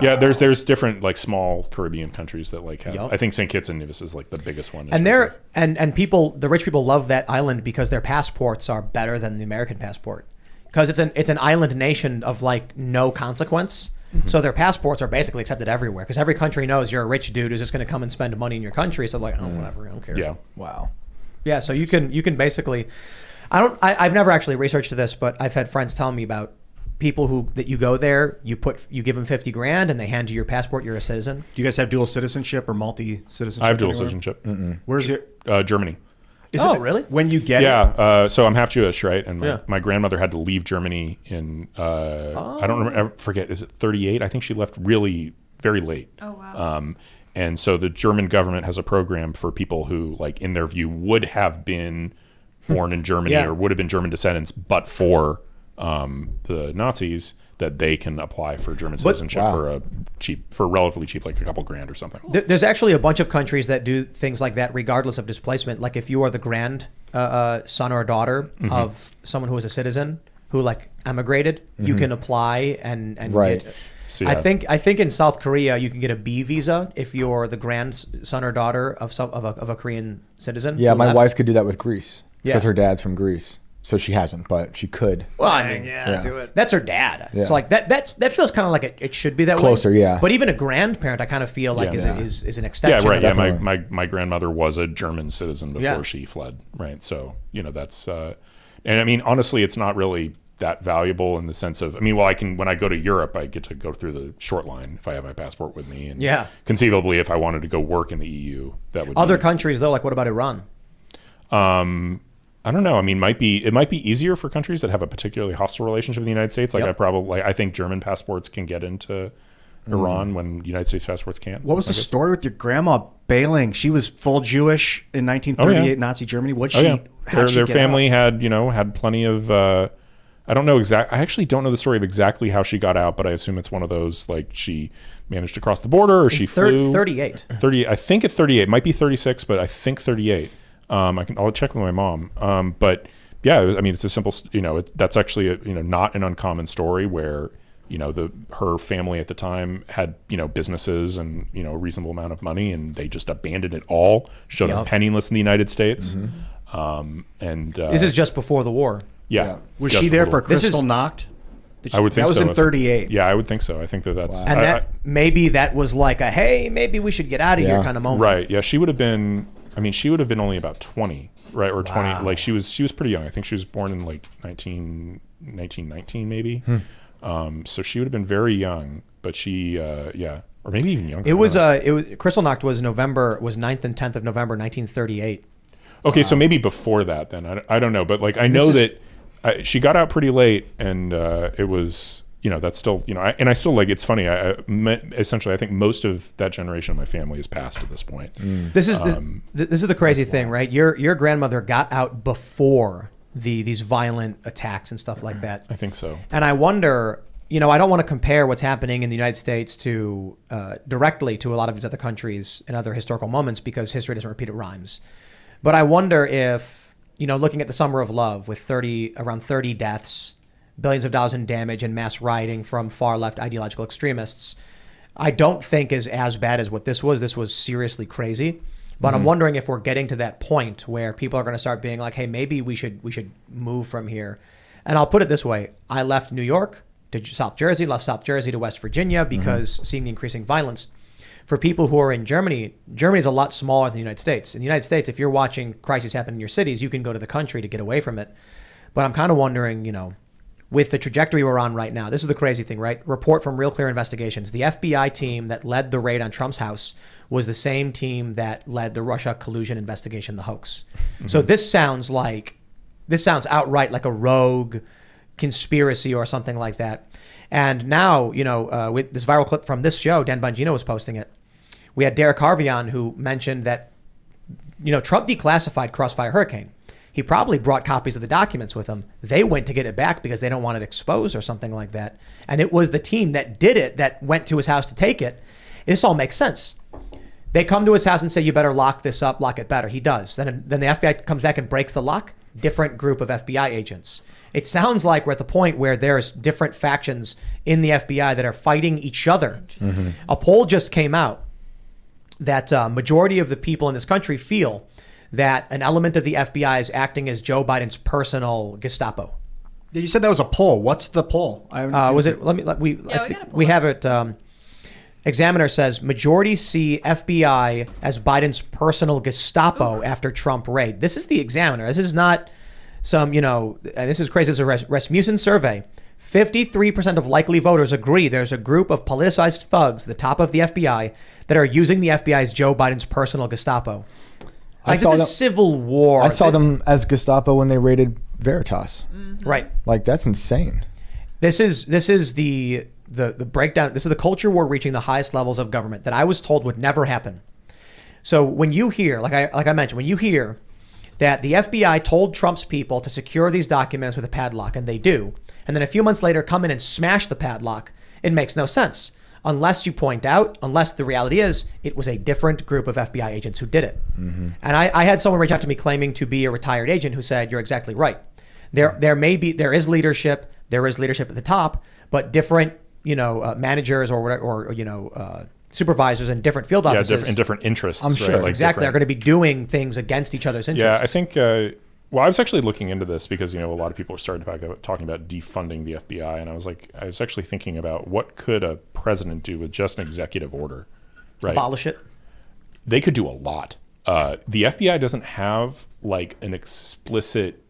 Yeah, there's different like small Caribbean countries that like have. Yup. I think St. Kitts and Nevis is like the biggest one. in And terms they're of- and people, the rich people love that island because their passports are better than the American passport. Because it's an island nation of like no consequence. So their passports are basically accepted everywhere. Because every country knows you're a rich dude who's just going to come and spend money in your country. So like, oh, whatever, I don't care. yeah. Wow. Yeah. So you can basically, I've never actually researched this, but I've had friends tell me about people that you go there, you give them $50,000 and they hand you your passport. You're a citizen. Do you guys have dual citizenship or multi-citizenship? I have dual anywhere? citizenship. Where's your? Germany. Is Oh, it really? When you get it? Yeah, so I'm half Jewish, right? And Yeah. my grandmother had to leave Germany in, I don't remember, I forget, is it 38? I think she left really very late. Oh, wow. And so the German government has a program for people who, like, in their view, would have been born in Germany Yeah. or would have been German descendants, but for the Nazis, that they can apply for German citizenship for relatively cheap, like a couple grand or something. There's actually a bunch of countries that do things like that regardless of displacement. Like if you are the grand son or daughter of someone who is a citizen who like emigrated, you can apply and Right. get, So, yeah. I think in South Korea you can get a B visa if you're the grandson or daughter of a Korean citizen. Yeah, who my left. wife could do that with Greece because Yeah. her dad's from Greece. So she hasn't, but she could. Well, I mean, Yeah. do it. that's her dad. Yeah. So like that feels kind of like it should be that way. Closer, yeah. But even a grandparent, I kind of feel like Yeah. is an Yeah, extension. right. of Yeah, that. my grandmother was a German citizen before Yeah. she fled, right? So, that's, and I mean, honestly, it's not really that valuable in the sense of, I mean, well, when I go to Europe, I get to go through the short line if I have my passport with me. And Yeah. conceivably, if I wanted to go work in the EU, that would Other be, countries though, like what about Iran? I don't know. I mean, it might be easier for countries that have a particularly hostile relationship with the United States. Like Yep. I think German passports can get into Iran when United States passports can't. What was the story with your grandma bailing? She was full Jewish in 1938 Nazi Germany. What she? Their family had plenty of. I don't know I actually don't know the story of exactly how she got out, but I assume it's one of those like she managed to cross the border or she flew. 38. 30. I think at 38. It might be 36, but I think 38. I'll check with my mom. But yeah, it's a simple. That's actually not an uncommon story where. Her family at the time had, businesses and, a reasonable amount of money, and they just abandoned it all, showed up penniless in the United States. This is just before the war. Yeah. Was she there for Crystal Knocked? I would think that was so. in 38. Yeah, I would think so. I think that's... Wow. And maybe that was like a, hey, maybe we should get out of here kind of moment. Right. Yeah, she would have been only about 20, right? Or 20. Wow. Like she was pretty young. I think she was born in like 1919 maybe. So she would have been very young, but she, or maybe even younger. It was Crystal Knocked was 9th and 10th of November, 1938. Okay, so maybe before that then. I don't know, but like I know that she got out pretty late, and it was, that's still, and I still like. It's funny. Essentially, I think most of that generation of my family is passed at this point. This is the crazy thing, right? Your grandmother got out before these violent attacks and stuff like that. I think so. And I wonder, I don't want to compare what's happening in the United States to directly to a lot of these other countries and other historical moments because history doesn't repeat, it rhymes. But I wonder if, looking at the Summer of Love with around 30 deaths, billions of dollars in damage and mass rioting from far left ideological extremists, I don't think is as bad as what this was. This was seriously crazy. But I'm wondering if we're getting to that point where people are going to start being like, hey, maybe we should move from here. And I'll put it this way. I left New York to South Jersey, left South Jersey to West Virginia because seeing the increasing violence. For people who are in Germany, Germany is a lot smaller than the United States. In the United States, if you're watching crises happen in your cities, you can go to the country to get away from it. But I'm kind of wondering, with the trajectory we're on right now, this is the crazy thing, right? Report from Real Clear Investigations. The FBI team that led the raid on Trump's house was the same team that led the Russia collusion investigation, the hoax. So this sounds outright like a rogue conspiracy or something like that. And now, with this viral clip from this show, Dan Bongino was posting it. We had Derek Harvey on who mentioned that, Trump declassified Crossfire Hurricane. He probably brought copies of the documents with him. They went to get it back because they don't want it exposed or something like that. And it was the team that did it that went to his house to take it. This all makes sense. They come to his house and say, you better lock this up, lock it better. He does. Then the FBI comes back and breaks the lock. Different group of FBI agents. It sounds like we're at the point where there's different factions in the FBI that are fighting each other. A poll just came out that majority of the people in this country feel that an element of the FBI is acting as Joe Biden's personal Gestapo. You said that was a poll. What's the poll? We have it. Examiner says majority see FBI as Biden's personal Gestapo after Trump raid. This is the Examiner. This is not some, this is crazy. It's a Rasmussen survey. 53% of likely voters agree there's a group of politicized thugs, the top of the FBI, that are using the FBI as Joe Biden's personal Gestapo. Like, this is civil war. I saw them as Gestapo when they raided Veritas. Right. Like, that's insane. This is the breakdown. This is the culture war reaching the highest levels of government that I was told would never happen. So when you hear, like I mentioned, when you hear that the FBI told Trump's people to secure these documents with a padlock, and they do, and then a few months later come in and smash the padlock, it makes no sense. Unless you point out, unless the reality is it was a different group of FBI agents who did it. And I had someone reach out to me claiming to be a retired agent who said, you're exactly right. There is leadership at the top, but different, managers or whatever, or supervisors and different field offices. Yeah, different interests. I'm sure. Right? Like exactly. They're going to be doing things against each other's interests. Yeah, I think, well, I was actually looking into this because, a lot of people are starting talking about defunding the FBI. And I was actually thinking about what could a president do with just an executive order, right? Abolish it. They could do a lot. The FBI doesn't have like an explicit,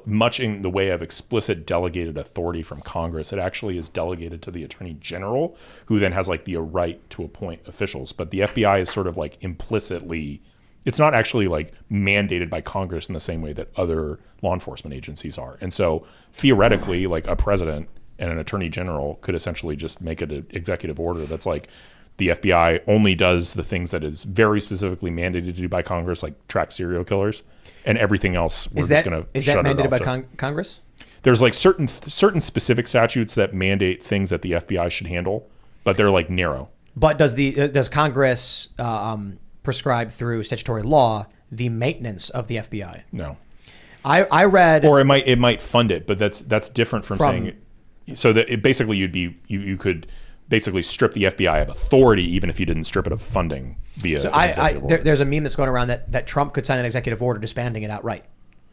much in the way of explicit delegated authority from Congress. It actually is delegated to the Attorney General, who then has like the right to appoint officials. But the FBI is sort of like implicitly, it's not actually like mandated by Congress in the same way that other law enforcement agencies are. And so theoretically, like a president and an attorney general could essentially just make it an executive order that's like, the FBI only does the things that is very specifically mandated to do by Congress, like track serial killers, and everything else we're just going to is that mandated by Congress? There's like certain specific statutes that mandate things that the FBI should handle, but they're like narrow. But does Congress prescribe through statutory law the maintenance of the FBI? No. I read, or it might fund it, but that's different from saying. So that it basically you could basically strip the FBI of authority, even if you didn't strip it of funding via. So there's a meme that's going around that Trump could sign an executive order disbanding it outright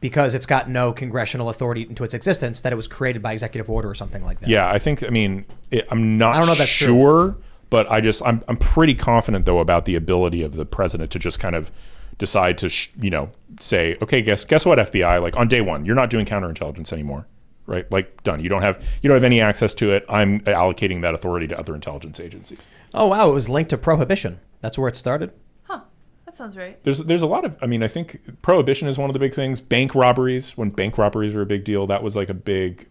because it's got no congressional authority into its existence, that it was created by executive order or something like that. Yeah, I'm not I don't know if that's sure, true. But I'm pretty confident though about the ability of the president to just kind of decide to say, okay, guess what, FBI, like on day one, you're not doing counterintelligence anymore. Right, like done. You don't have any access to it. I'm allocating that authority to other intelligence agencies. Oh wow, it was linked to prohibition. That's where it started. Huh, that sounds right. There's a lot of. I think prohibition is one of the big things. Bank robberies, when bank robberies were a big deal, that was like a big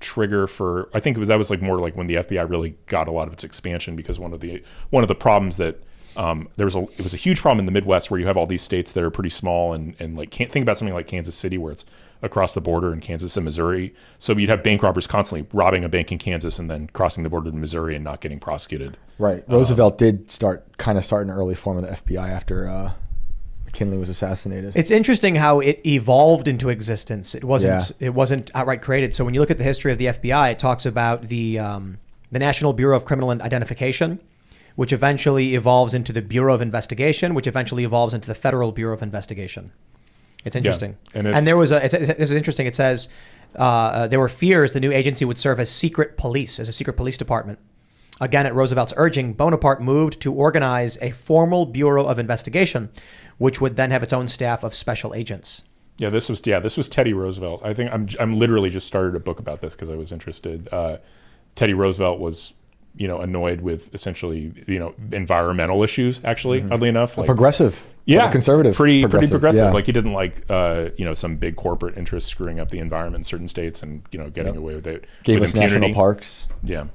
trigger for. I think that was like more like when the FBI really got a lot of its expansion, because one of the problems that. It was a huge problem in the Midwest, where you have all these states that are pretty small and like can't think about something like Kansas City, where it's across the border in Kansas and Missouri. So you'd have bank robbers constantly robbing a bank in Kansas and then crossing the border to Missouri and not getting prosecuted. Right. Roosevelt did start an early form of the FBI after McKinley was assassinated. It's interesting how it evolved into existence. It wasn't outright created. So when you look at the history of the FBI, it talks about the National Bureau of Criminal Identification, which eventually evolves into the Bureau of Investigation, which eventually evolves into the Federal Bureau of Investigation. It's interesting. Yeah. And there was this is interesting. It says there were fears the new agency would serve as a secret police department. Again, at Roosevelt's urging, Bonaparte moved to organize a formal Bureau of Investigation, which would then have its own staff of special agents. Yeah, this was Teddy Roosevelt. I think I'm literally just started a book about this because I was interested. Teddy Roosevelt was annoyed with essentially, environmental issues, actually, oddly enough. Like, progressive. Yeah. Conservative. Pretty progressive. Yeah. Like he didn't like, some big corporate interests screwing up the environment in certain states and, getting away with it. Gave with us impunity. national parks. Yeah.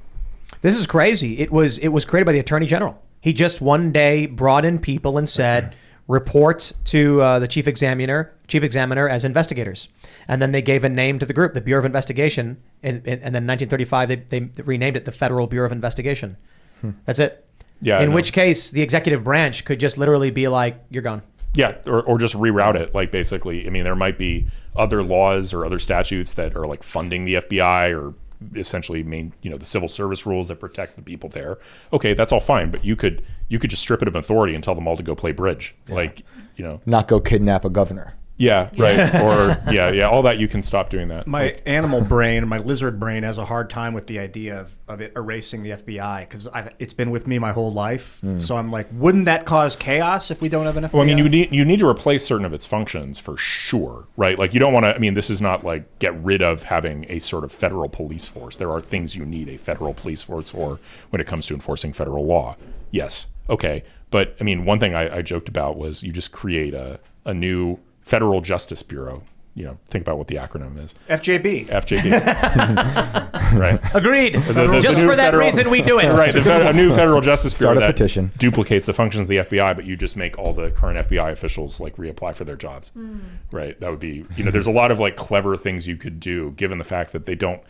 This is crazy. It was created by the Attorney General. He just one day brought in people and said, report to the chief examiner as investigators. And then they gave a name to the group, the Bureau of Investigation. And then in 1935, they renamed it the Federal Bureau of Investigation. That's it. Yeah. In which case, the executive branch could just literally be like, you're gone. Yeah, or just reroute it. Like basically, there might be other laws or other statutes that are like funding the FBI or essentially the civil service rules that protect the people there. Okay, that's all fine, but you could just strip it of authority and tell them all to go play bridge. Yeah. Not go kidnap a governor. Yeah, right. Or all that, you can stop doing that. My animal brain, my lizard brain, has a hard time with the idea of it erasing the FBI because it's been with me my whole life. So I'm like, wouldn't that cause chaos if we don't have an FBI? Well, you need to replace certain of its functions for sure, right? Like you don't want to. This is not like get rid of having a sort of federal police force. There are things you need a federal police force for when it comes to enforcing federal law. Yes, okay, but one thing I joked about was you just create a new Federal Justice Bureau. Think about what the acronym is. FJB. Right. Agreed. Just for that reason, we do it. Right. A new Federal Justice Bureau Start a petition. Duplicates the functions of the FBI, but you just make all the current FBI officials like reapply for their jobs. Right. That would be, there's a lot of like clever things you could do given the fact that the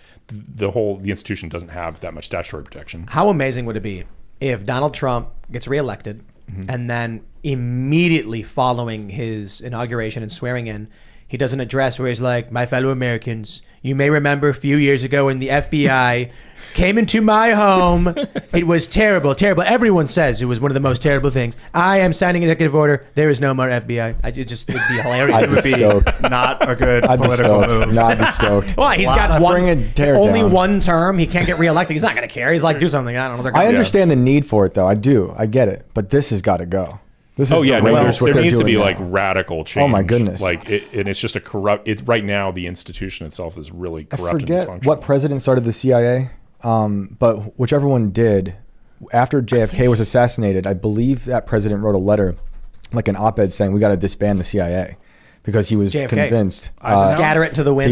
institution doesn't have that much statutory protection. How amazing would it be if Donald Trump gets reelected and then immediately following his inauguration and swearing in, he does an address where he's like, my fellow Americans, you may remember a few years ago when the FBI came into my home. It was terrible, terrible. Everyone says it was one of the most terrible things. I am signing an executive order. There is no more FBI. It'd be hilarious. It would be not a good political move. I'd be stoked. Well, he's got only one term. He can't get reelected. He's not going to care. He's like, do something. I don't know. I understand the need for it, though. I do. I get it. But this has got to go. There needs to be like radical change. Oh my goodness! And it's just a corrupt. Right now, the institution itself is really corrupt. I forget what president started the CIA, but whichever one did, after JFK was assassinated, I believe that president wrote a letter, like an op-ed saying we got to disband the CIA because he was JFK. convinced. Scatter it into the wind.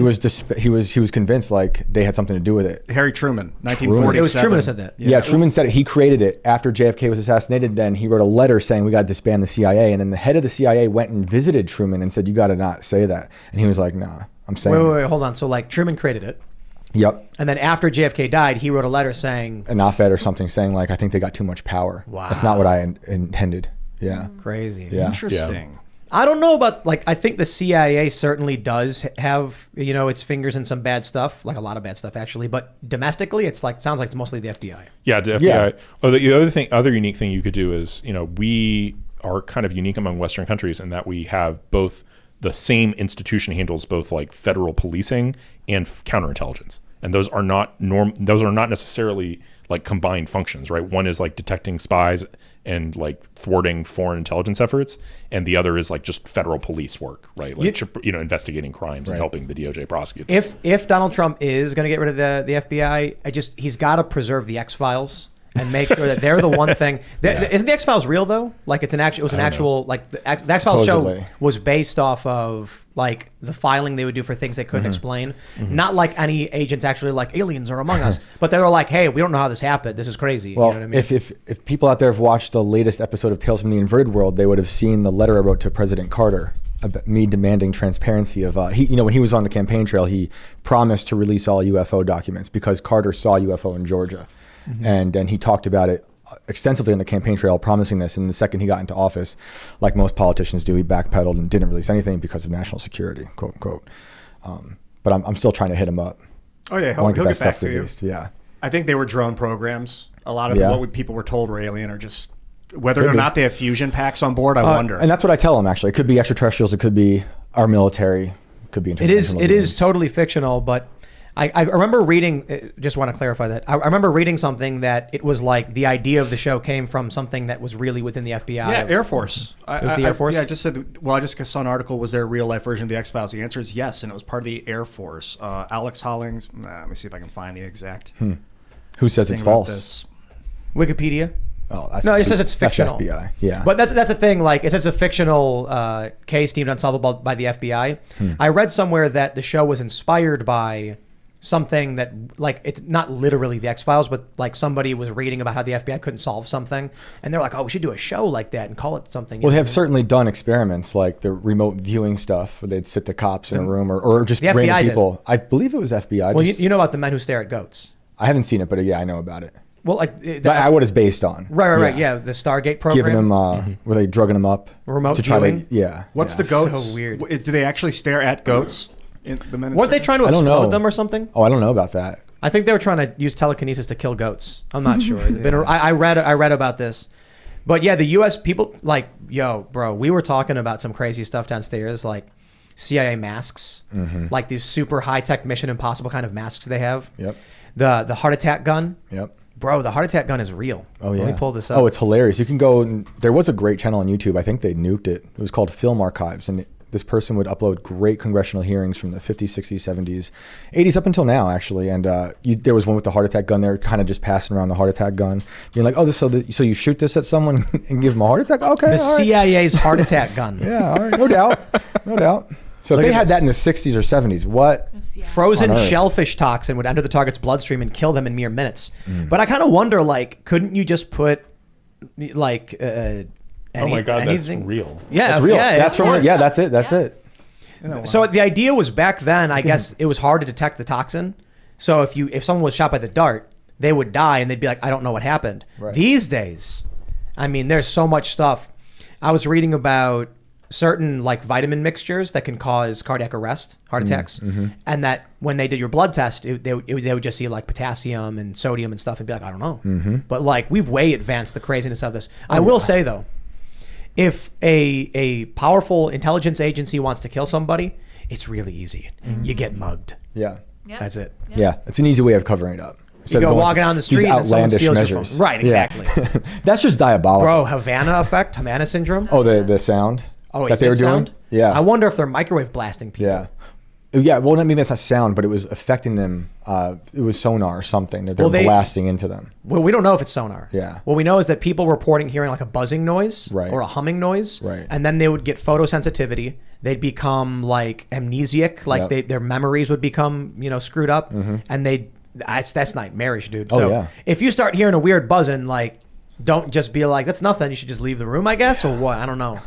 He was convinced like they had something to do with it. Harry Truman, 1947. It was Truman who said that. Yeah, Truman said it. He created it after JFK was assassinated. Then he wrote a letter saying we got to disband the CIA. And then the head of the CIA went and visited Truman and said, "You got to not say that." And he was like, "Nah, I'm saying." Wait, hold on. So like Truman created it, Yep. and then after JFK died, he wrote a letter saying, An op-ed or something saying like, "I think they got too much power. Wow. That's not what I intended." Yeah. "Crazy." Yeah. Interesting. I don't know about like. I think the CIA certainly does have its fingers in some bad stuff, like a lot of bad stuff actually. But domestically, it's like sounds like it's mostly the FBI. Yeah, the FBI. Yeah. Oh, the other unique thing you could do is, we are kind of unique among Western countries in that we have both the same institution handles both like federal policing and counterintelligence, and those are not necessarily like combined functions, right? One is like detecting spies and like thwarting foreign intelligence efforts, and the other is like just federal police work, right? Like investigating crimes and helping the DOJ prosecute. If Donald Trump is going to get rid of the FBI, he's got to preserve the X-Files and make sure that they're the one thing. Isn't the X-Files real though? Like it was an actual like the X-Files show Supposedly. was based off of like the filing they would do for things they couldn't explain. Not like any agents actually like aliens are among us, but they were like, hey, we don't know how this happened. This is crazy. Well, you know what I mean? if people out there have watched the latest episode of Tales from the Inverted World, they would have seen the letter I wrote to President Carter about me demanding transparency of when he was on the campaign trail, he promised to release all UFO documents because Carter saw a UFO in Georgia. And then he talked about it extensively on the campaign trail, promising this. And the second he got into office, like most politicians do, he backpedaled and didn't release anything because of national security, quote unquote. But I'm still trying to hit him up. Oh yeah, I want he'll that get stuff back to you. released. Yeah. I think they were drone programs. A lot of Yeah. what people were told were alien, or just whether Could or be. not they have fusion packs on board. I wonder. And that's what I tell him, actually. It could be extraterrestrials. It could be our military. It could be It is interdimensional it is beings. totally fictional, but I remember reading. Just want to clarify that. I remember reading something that it was like the idea of the show came from something that was really within the FBI. Yeah, Air Force. It was the Air Force? Yeah, I just said. Well, I just saw an article. Was there a real life version of the X Files? The answer is yes, and it was part of the Air Force. Alex Hollings. Let me see if I can find the exact. Who says it's thing about false? this. Wikipedia. Oh, that's, No, it says it's fictional. That's FBI. Yeah. But that's a thing. Like it says a fictional case deemed unsolvable by the FBI. I read somewhere that the show was inspired by something that like it's not literally the X-Files, but like somebody was reading about how the FBI couldn't solve something, and they're like, "Oh, we should do a show like that and call it something." Well, they have certainly done experiments like the remote viewing stuff where they'd sit the cops in a room or just The random FBI did. people. I believe it was FBI. Well, you know about the men who stare at goats. I haven't seen it, but yeah, I know about it. Well, like But what it's based on. right. Yeah, the Stargate program. Giving them, were they drugging them up? Remote to try viewing? to, yeah. What's yeah. the goats? So weird. Do they actually stare at goats? The men Weren't they trying to I don't explode know. them or something? Oh, I don't know about that. I think they were trying to use telekinesis to kill goats. I'm not sure. I read about this, but yeah, the U.S. people like, yo, bro, we were talking about some crazy stuff downstairs, like CIA masks, like these super high tech Mission Impossible kind of masks they have. Yep. The heart attack gun. Yep. Bro, the heart attack gun is real. Oh, yeah. Let me pull this up. Oh, it's hilarious. You can go, there was a great channel on YouTube. I think they nuked it. It was called Film Archives. And this person would upload great congressional hearings from the 50s, 60s, 70s, 80s up until now, actually. And there was one with the heart attack gun. They're kind of just passing around the heart attack gun. You're like, oh, so you shoot this at someone and give them a heart attack? Okay. the all right. CIA's heart attack gun. Yeah, all right. No doubt. No doubt. So if Look they at had this. that in the 60s or 70s, what? Frozen On Earth. shellfish toxin would enter the target's bloodstream and kill them in mere minutes. Mm. But I kind of wonder, like, couldn't you just put, like, Oh my God, anything? that's real. Yeah, That's real. Yeah, That's of from course. yeah, that's it. That's it. So the idea was back then, I guess it was hard to detect the toxin. So if someone was shot by the dart, they would die and they'd be like, I don't know what happened. Right. These days, I mean, there's so much stuff. I was reading about certain like vitamin mixtures that can cause cardiac arrest, heart attacks, and that when they did your blood test, they would just see like potassium and sodium and stuff and be like, I don't know. But like we've way advanced the craziness of this. I will say though, if a powerful intelligence agency wants to kill somebody, it's really easy. You get mugged. Yeah. Yeah. That's it. Yeah. It's an easy way of covering it up. You go walking down the street and someone steals your phone. Right, exactly. Yeah. That's just diabolical. Bro, Havana effect, Havana syndrome. Oh, the sound Oh, that is they it were sound? doing? Yeah. I wonder if they're microwave blasting people. Yeah. Yeah, well, I mean, that's not sound, but it was affecting them. It was sonar or something that they're Well, blasting into them. Well, we don't know if it's sonar. Yeah. What we know is that people reporting hearing like a buzzing noise Right. or a humming noise. Right. And then they would get photosensitivity. they'd become like amnesiac, like their memories would become, screwed up, and that's nightmarish, dude. So if you start hearing a weird buzzing, like, don't just be like, that's nothing. You should just leave the room, I guess, or what? I don't know.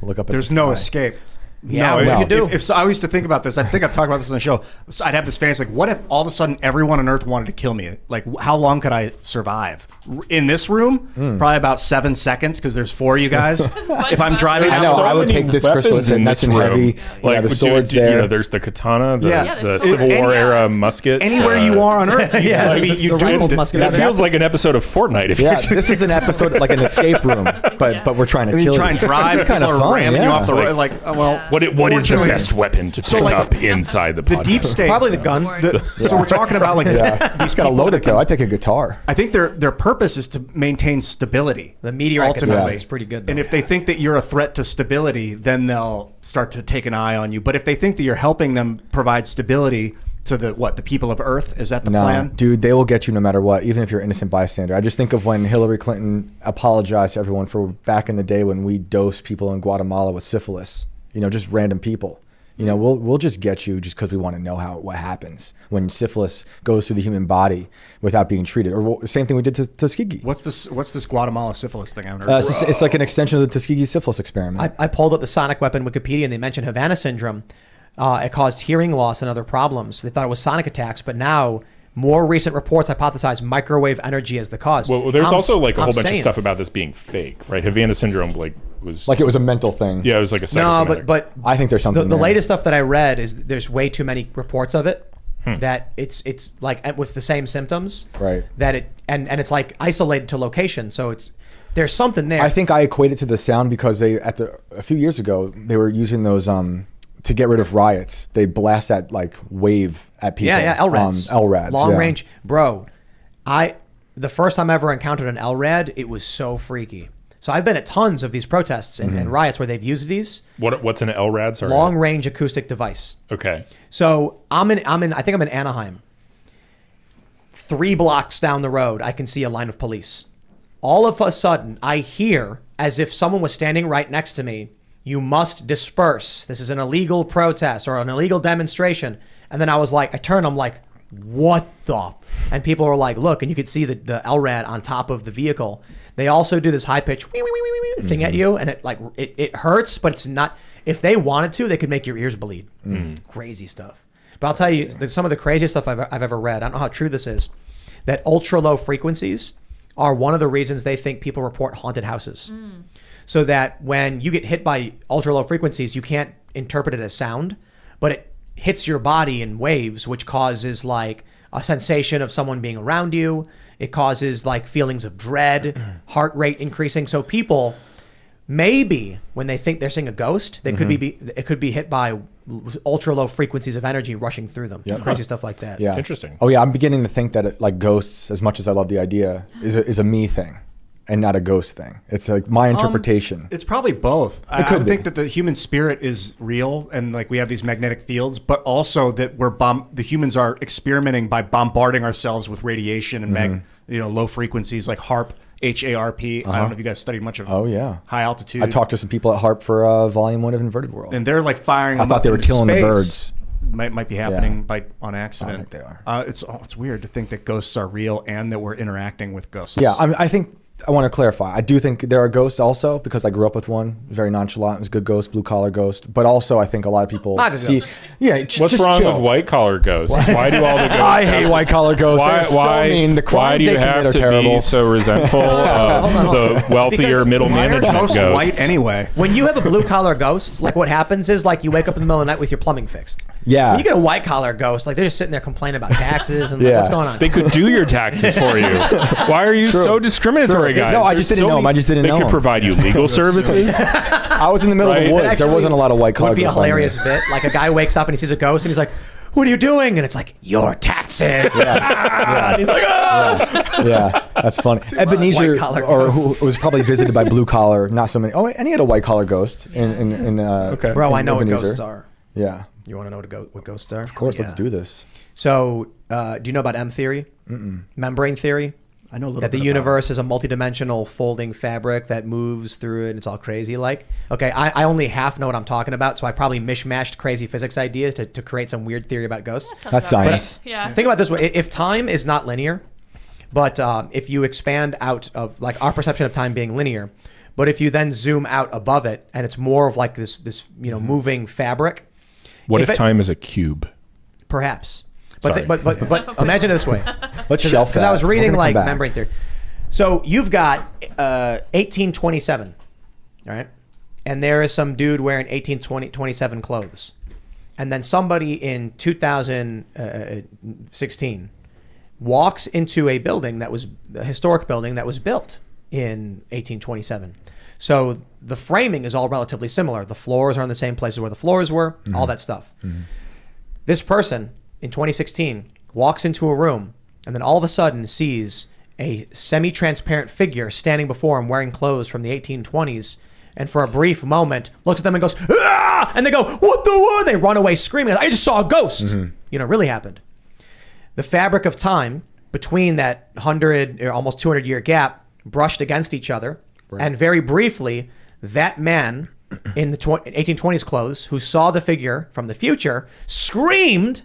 Look up. There's no escape. Yeah, no, what you do? If I used to think about this, I think I've talked about this on the show. So I'd have this fantasy, like, what if all of a sudden everyone on Earth wanted to kill me? Like, how long could I survive? In this room, probably about 7 seconds, because there's 4 of you guys. If I'm driving I down know, the road, I would take this crystal and nice and heavy. Like, the swords there. There's the katana, the there's Civil swords. War era musket. anywhere you are on Earth, you're doomed. That feels like an episode of Fortnite. If Yeah, you're this is an episode like an escape room, but we're trying to kill you. Try and drive. It's kind of people are fun. ramming you Yeah. off the road. Like, well, what is the best weapon to pick like, up inside the podcast? deep state. Probably the gun. So we're talking about like He's got to load it though. I'd take a guitar. I think their purpose is to maintain stability. The meteorite ultimately. katana is pretty good, though. And if they think that you're a threat to stability, then they'll start to take an eye on you. But if they think that you're helping them provide stability to the people of Earth, is that the plan? Dude, they will get you no matter what, even if you're an innocent bystander. I just think of when Hillary Clinton apologized to everyone for back in the day when we dosed people in Guatemala with syphilis. Just random people. We'll just get you just because we want to know what happens when syphilis goes through the human body without being treated. Or the same thing we did to Tuskegee. What's this Guatemala syphilis thing? I haven't heard. It's like an extension of the Tuskegee syphilis experiment. I pulled up the sonic weapon Wikipedia, and they mentioned Havana syndrome. It caused hearing loss and other problems. They thought it was sonic attacks, but now more recent reports hypothesize microwave energy as the cause. Well, there's also like a whole bunch of stuff about this being fake, right? Havana syndrome was like it was a mental thing. Yeah, it was like a no, but I think there's something. The latest stuff that I read is there's way too many reports of it. That it's like with the same symptoms, right? That and it's like isolated to location, so there's something there. I think I equate it to the sound because a few years ago they were using those to get rid of riots. They blast that like wave at people. Yeah, LRADs. LRADs. Long range. Bro, the first time I ever encountered an LRAD, it was so freaky. So I've been at tons of these protests and riots where they've used these. What's an LRAD? Sorry. Long range acoustic device. Okay. So I think I'm in Anaheim. 3 blocks down the road, I can see a line of police. All of a sudden, I hear as if someone was standing right next to me, "You must disperse. This is an illegal protest or an illegal demonstration." And then I turned, I'm like, what the? And people were like, look, and you could see the LRAD on top of the vehicle. They also do this high pitch thing at you, and it hurts, but it's not. If they wanted to, they could make your ears bleed. Crazy stuff. But I'll tell you, some of the craziest stuff I've ever read. I don't know how true this is. That ultra low frequencies are one of the reasons they think people report haunted houses. So that when you get hit by ultra low frequencies, you can't interpret it as sound, but it hits your body in waves, which causes like a sensation of someone being around you. It causes like feelings of dread, heart rate increasing. So people, maybe when they think they're seeing a ghost, they it could be hit by ultra low frequencies of energy rushing through them. Crazy stuff like that. Yeah. Interesting. Oh yeah, I'm beginning to think that like ghosts, as much as I love the idea, is a me thing and not a ghost thing. It's like my interpretation. It's probably both. I could think that the human spirit is real, and like we have these magnetic fields, but also that the humans are experimenting by bombarding ourselves with radiation and low frequencies like HARP. HARP. I don't know if you guys studied much of high altitude. I talked to some people at HARP for Volume 1 of Inverted World. And they're like firing I them thought up they were into killing the space. birds. Might be happening on accident. I think they are. It's weird to think that ghosts are real and that we're interacting with ghosts. Yeah, I think I want to clarify. I do think there are ghosts also because I grew up with one. Very nonchalant. It was a good ghost, blue collar ghost. But also, I think a lot of people see. Yeah, what's wrong with white collar ghosts? Why do all the ghosts? I hate white collar ghosts. They're so mean. The crimes why do you they commit have are to terrible. be so resentful of the wealthier Because middle Why are management most ghosts? white anyway? When you have a blue collar ghost, like what happens is like you wake up in the middle of the night with your plumbing fixed. Yeah. When you get a white collar ghost, like they're just sitting there complaining about taxes and like, what's going on? They could do your taxes for you. Why are you so discriminatory, guys? No, I just didn't know them. I just didn't know They could them. provide you legal services. I was in the middle of the woods. Actually, There wasn't a lot of white collar would be a ghosts. by me. hilarious bit. Like a guy wakes up and he sees a ghost and he's like, "What are you doing?" And it's like, "Your taxes." And he's like, "Ah." Yeah, that's funny. Ebenezer, White-collar or who ghosts. was probably visited by blue collar, not so many. Oh, and he had a white collar ghost in Okay. Bro, in I know what Ebenezer. ghosts are. Yeah, You want to know what ghosts are? of course. Let's do this. So, do you know about M theory? Membrane theory? I know a little that bit the about universe is a multidimensional folding fabric that moves through it and it's all crazy like. Okay, I only half know what I'm talking about, so I probably mishmashed crazy physics ideas to create some weird theory about ghosts. That's science. Yeah. Think about it this way: if time is not linear, but if you expand out of like our perception of time being linear, but if you then zoom out above it and it's more of like this moving fabric. What if time is a cube? Perhaps. But Sorry. but imagine it this way. Let's shelf that. Because I was We're reading gonna like come back. membrane theory. So you've got 1827, all right? And there is some dude wearing 1827 clothes. And then somebody in 2016 walks into a building that was a historic building that was built in 1827. So the framing is all relatively similar. The floors are in the same places where the floors were, all that stuff. This person in 2016 walks into a room and then all of a sudden sees a semi-transparent figure standing before him wearing clothes from the 1820s, and for a brief moment looks at them and goes, "Ah!" And they go, "What the what?" They run away screaming, "I just saw a ghost." You know, it really happened. The fabric of time between that 100 or almost 200 year gap brushed against each other. And very briefly, that man in the 1820s clothes who saw the figure from the future screamed,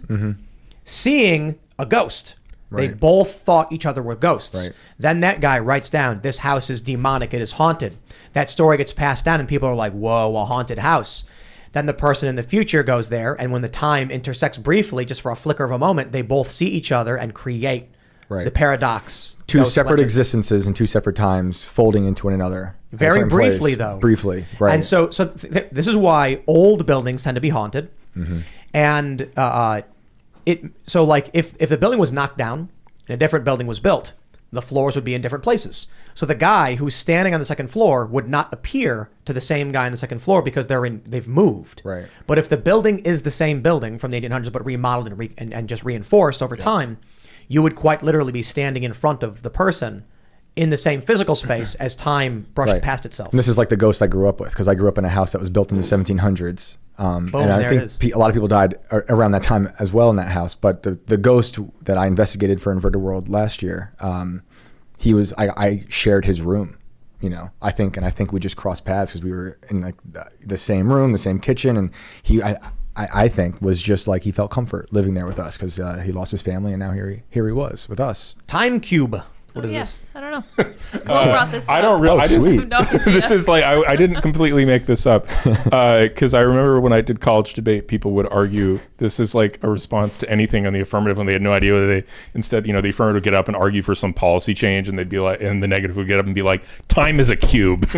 seeing a ghost. They Right. both thought each other were ghosts. Right. Then that guy writes down, "This house is demonic, it is haunted." That story gets passed down and people are like, "Whoa, a haunted house." Then the person in the future goes there, and when the time intersects briefly, just for a flicker of a moment, they both see each other and create Right. the paradox. Two ghost separate legend. existences in two separate times folding into one another. at a Very certain briefly, place. though. Briefly, right. And so this is why old buildings tend to be haunted. And so like if the building was knocked down and a different building was built, the floors would be in different places. So the guy who's standing on the second floor would not appear to the same guy on the second floor because they've moved. Right. But if the building is the same building from the 1800s but remodeled and just reinforced over time, you would quite literally be standing in front of the person in the same physical space as time brushed Right. past itself. And this is like the ghost I grew up with, because I grew up in a house that was built in the 1700s. And I there it think is. a lot of people died around that time as well in that house. But the ghost that I investigated for Inverted World last year, I shared his room. You know, I think we just crossed paths because we were in like the same room, the same kitchen, and I think was just like he felt comfort living there with us because he lost his family and now here he was with us. Time cube. What is Yeah, this? I don't know. Will brought this I up. don't really. Oh, I just, sweet. No idea. this is like I didn't completely make this up because I remember when I did college debate, people would argue this is like a response to anything on the affirmative when they had no idea whether they instead the affirmative would get up and argue for some policy change, and they'd be like, and the negative would get up and be like, time is a cube.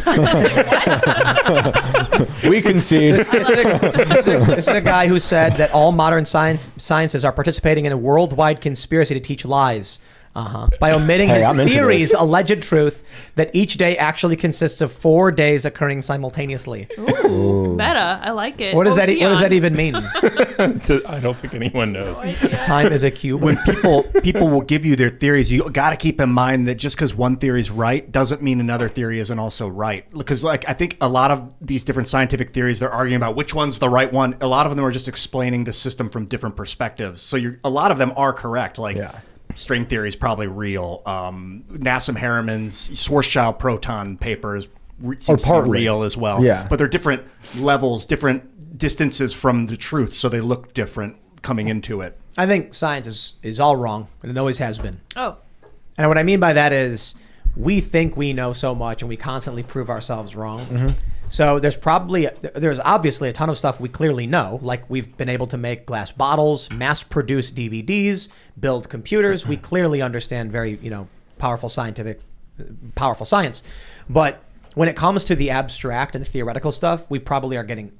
We concede. This is a guy who said that all modern sciences are participating in a worldwide conspiracy to teach lies. By omitting Hey, his I'm into theory's this. alleged truth that each day actually consists of 4 days occurring simultaneously. Ooh, meta. I like it. What does Oh, that Theon. even mean? I don't think anyone knows. Time is a cube. when people will give you their theories, you got to keep in mind that just because one theory is right doesn't mean another theory isn't also right. Because like I think a lot of these different scientific theories, they're arguing about which one's the right one. A lot of them are just explaining the system from different perspectives. So a lot of them are correct. Like string theory is probably real. Nassim Harriman's Schwarzschild proton papers seems to be partly. real as well. Yeah. But they're different levels, different distances from the truth, so they look different coming into it. I think science is all wrong, and it always has been. Oh, And what I mean by that is we think we know so much and we constantly prove ourselves wrong. So there's obviously a ton of stuff we clearly know, like we've been able to make glass bottles, mass produce DVDs, build computers. We clearly understand very, powerful science. But when it comes to the abstract and the theoretical stuff, we probably are getting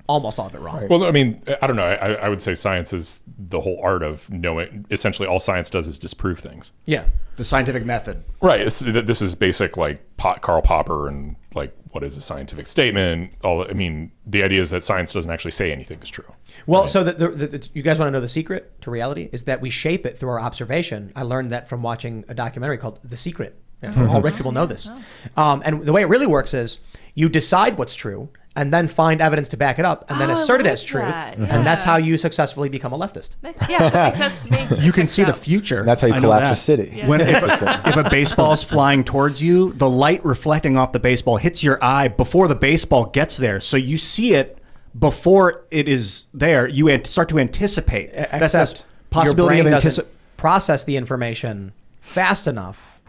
almost all of it wrong. Well, I mean, I don't know. I would say science is the whole art of knowing. Essentially, all science does is disprove things. Yeah. The scientific method. Right. This is basic, like Karl Popper and like what is a scientific statement. The idea is that science doesn't actually say anything is true. Well, so you guys want to know the secret to reality is that we shape it through our observation. I learned that from watching a documentary called The Secret. All rich people know this. And the way it really works is you decide what's true, and then find evidence to back it up, and then assert it as truth. that. And that's Yeah. how you successfully become a leftist. Nice. Yeah, that makes sense to me. You can see the future. That's how you I know collapse that. a city. Yeah. When if a baseball's flying towards you, the light reflecting off the baseball hits your eye before the baseball gets there, so you see it before it is there. You start to anticipate. That's Except the possibility your brain of doesn't anticipation. process the information fast enough.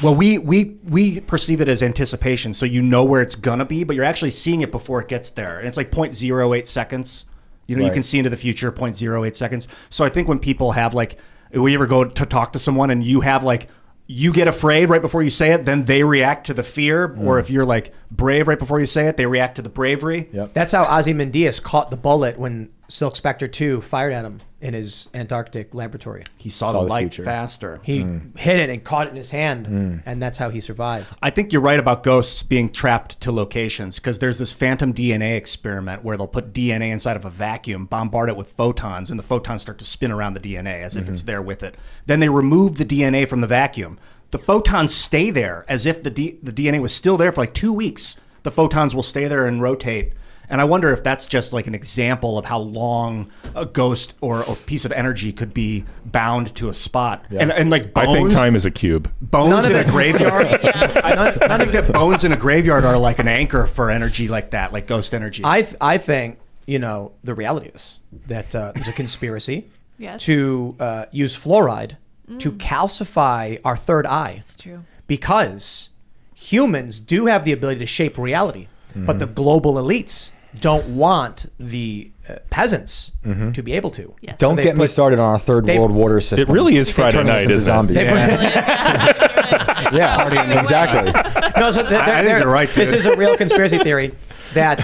Well, we perceive it as anticipation, so you know where it's gonna be, but you're actually seeing it before it gets there, and it's like 0.08 seconds. You know, you Right. can see into the future 0.08 seconds. So I think when people have like, we ever go to talk to someone and you have like, you get afraid right before you say it, then they react to the fear, or if you're like brave right before you say it, they react to the bravery. Yep. That's how Ozymandias caught the bullet when Silk Spectre 2 fired at him in his Antarctic laboratory. He saw Saw the the light future. faster. He hit it and caught it in his hand, and that's how he survived. I think you're right about ghosts being trapped to locations, because there's this phantom DNA experiment where they'll put DNA inside of a vacuum, bombard it with photons, and the photons start to spin around the DNA as if it's there with it. Then they remove the DNA from the vacuum. The photons stay there as if the DNA was still there for like 2 weeks. The photons will stay there and rotate. And I wonder if that's just like an example of how long a ghost or a piece of energy could be bound to a spot. Yeah. And like bones, I think time is a cube. bones in a graveyard. Yeah. I think that bones in a graveyard are like an anchor for energy like that, like ghost energy. I think, the reality is that there's a conspiracy Yes. to use fluoride to calcify our third eye. It's true. Because humans do have the ability to shape reality, but the global elites don't want the peasants to be able to. Yes. Don't they get me put- started on our third they- world water system. It really is Friday Turning us night, into isn't zombies. it? Yeah, exactly. No, so I think you're right, this dude. is a real conspiracy theory that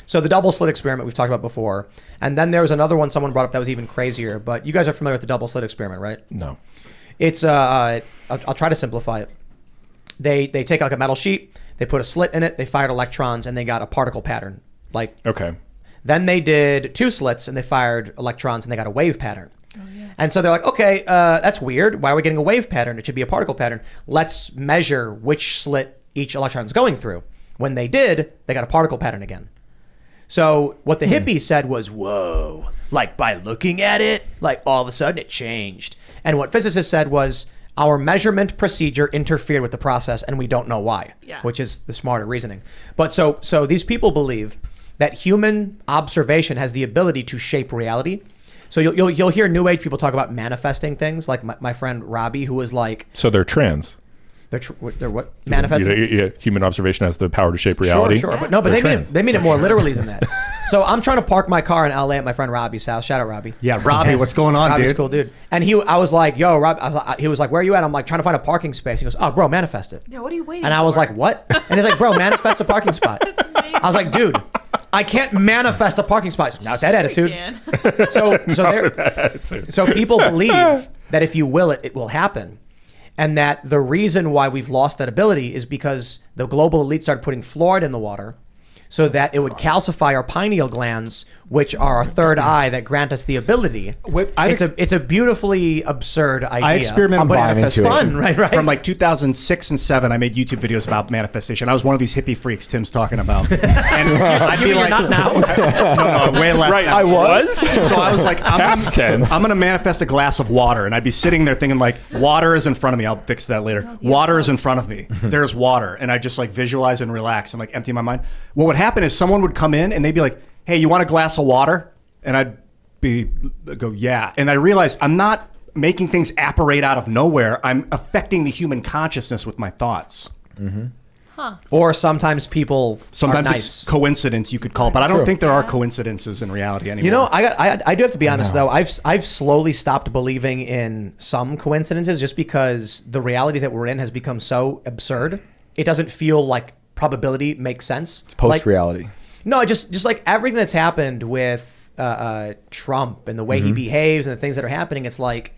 so the double slit experiment we've talked about before, and then there was another one someone brought up that was even crazier. But you guys are familiar with the double slit experiment, right? No. It's I'll try to simplify it. They take like a metal sheet, they put a slit in it, they fired electrons, and they got a particle pattern. Like Okay. then they did 2 slits and they fired electrons and they got a wave pattern. And so they're like, okay, that's weird. Why are we getting a wave pattern? It should be a particle pattern. Let's measure which slit each electron is going through. When they did, they got a particle pattern again. So what the hippies said was, whoa, like by looking at it, like all of a sudden it changed. And what physicists said was, our measurement procedure interfered with the process and we don't know why, Yeah. which is the smarter reasoning. But so these people believe that human observation has the ability to shape reality. So you'll hear New Age people talk about manifesting things, like my friend Robbie, who was like, So they're trans. they're what? Manifesting? Human observation has the power to shape reality. Sure. But no, but They're they mean it more literally than that. So I'm trying to park my car in LA at my friend Robbie's house. Shout out Robbie. Yeah, Robbie, what's going on, Robbie's dude? cool dude. And I was like, yo, Rob, he was like, where are you at? I'm like, trying to find a parking space. He goes, oh, bro, manifest it. Yeah, what are you waiting And I was for? like, what? And he's like, bro, manifest a parking spot. I was like, dude, I can't manifest a parking spot. He's like, not that attitude. Can. So people believe that if you will it, it will happen. And that the reason why we've lost that ability is because the global elite started putting fluoride in the water so that it would calcify our pineal glands, which are our third eye that grant us the ability. It's a beautifully absurd idea. I experimented but buying it's into it. fun, right? From like 2006 and 7, I made YouTube videos about manifestation. I was one of these hippie freaks Tim's talking about. And I'd be You're like, not now. no, way less. Right. now. I was. So I was like, Past tense. I'm gonna manifest a glass of water, and I'd be sitting there thinking like, water is in front of me. I'll fix that later. Water is in front of me. There's water, and I just like visualize and relax and like empty my mind. What would happen is someone would come in and they'd be like, "Hey, you want a glass of water?" And I'd go, "Yeah." And I realized I'm not making things apparate out of nowhere. I'm affecting the human consciousness with my thoughts. Or sometimes people Sometimes are it's nice. coincidence, you could call it, but I don't True. think there are coincidences in reality anymore. You know, I do have to be honest though. I've slowly stopped believing in some coincidences just because the reality that we're in has become so absurd. It doesn't feel like probability makes sense. It's Post-reality. No, just like everything that's happened with Trump and the way he behaves and the things that are happening. It's like,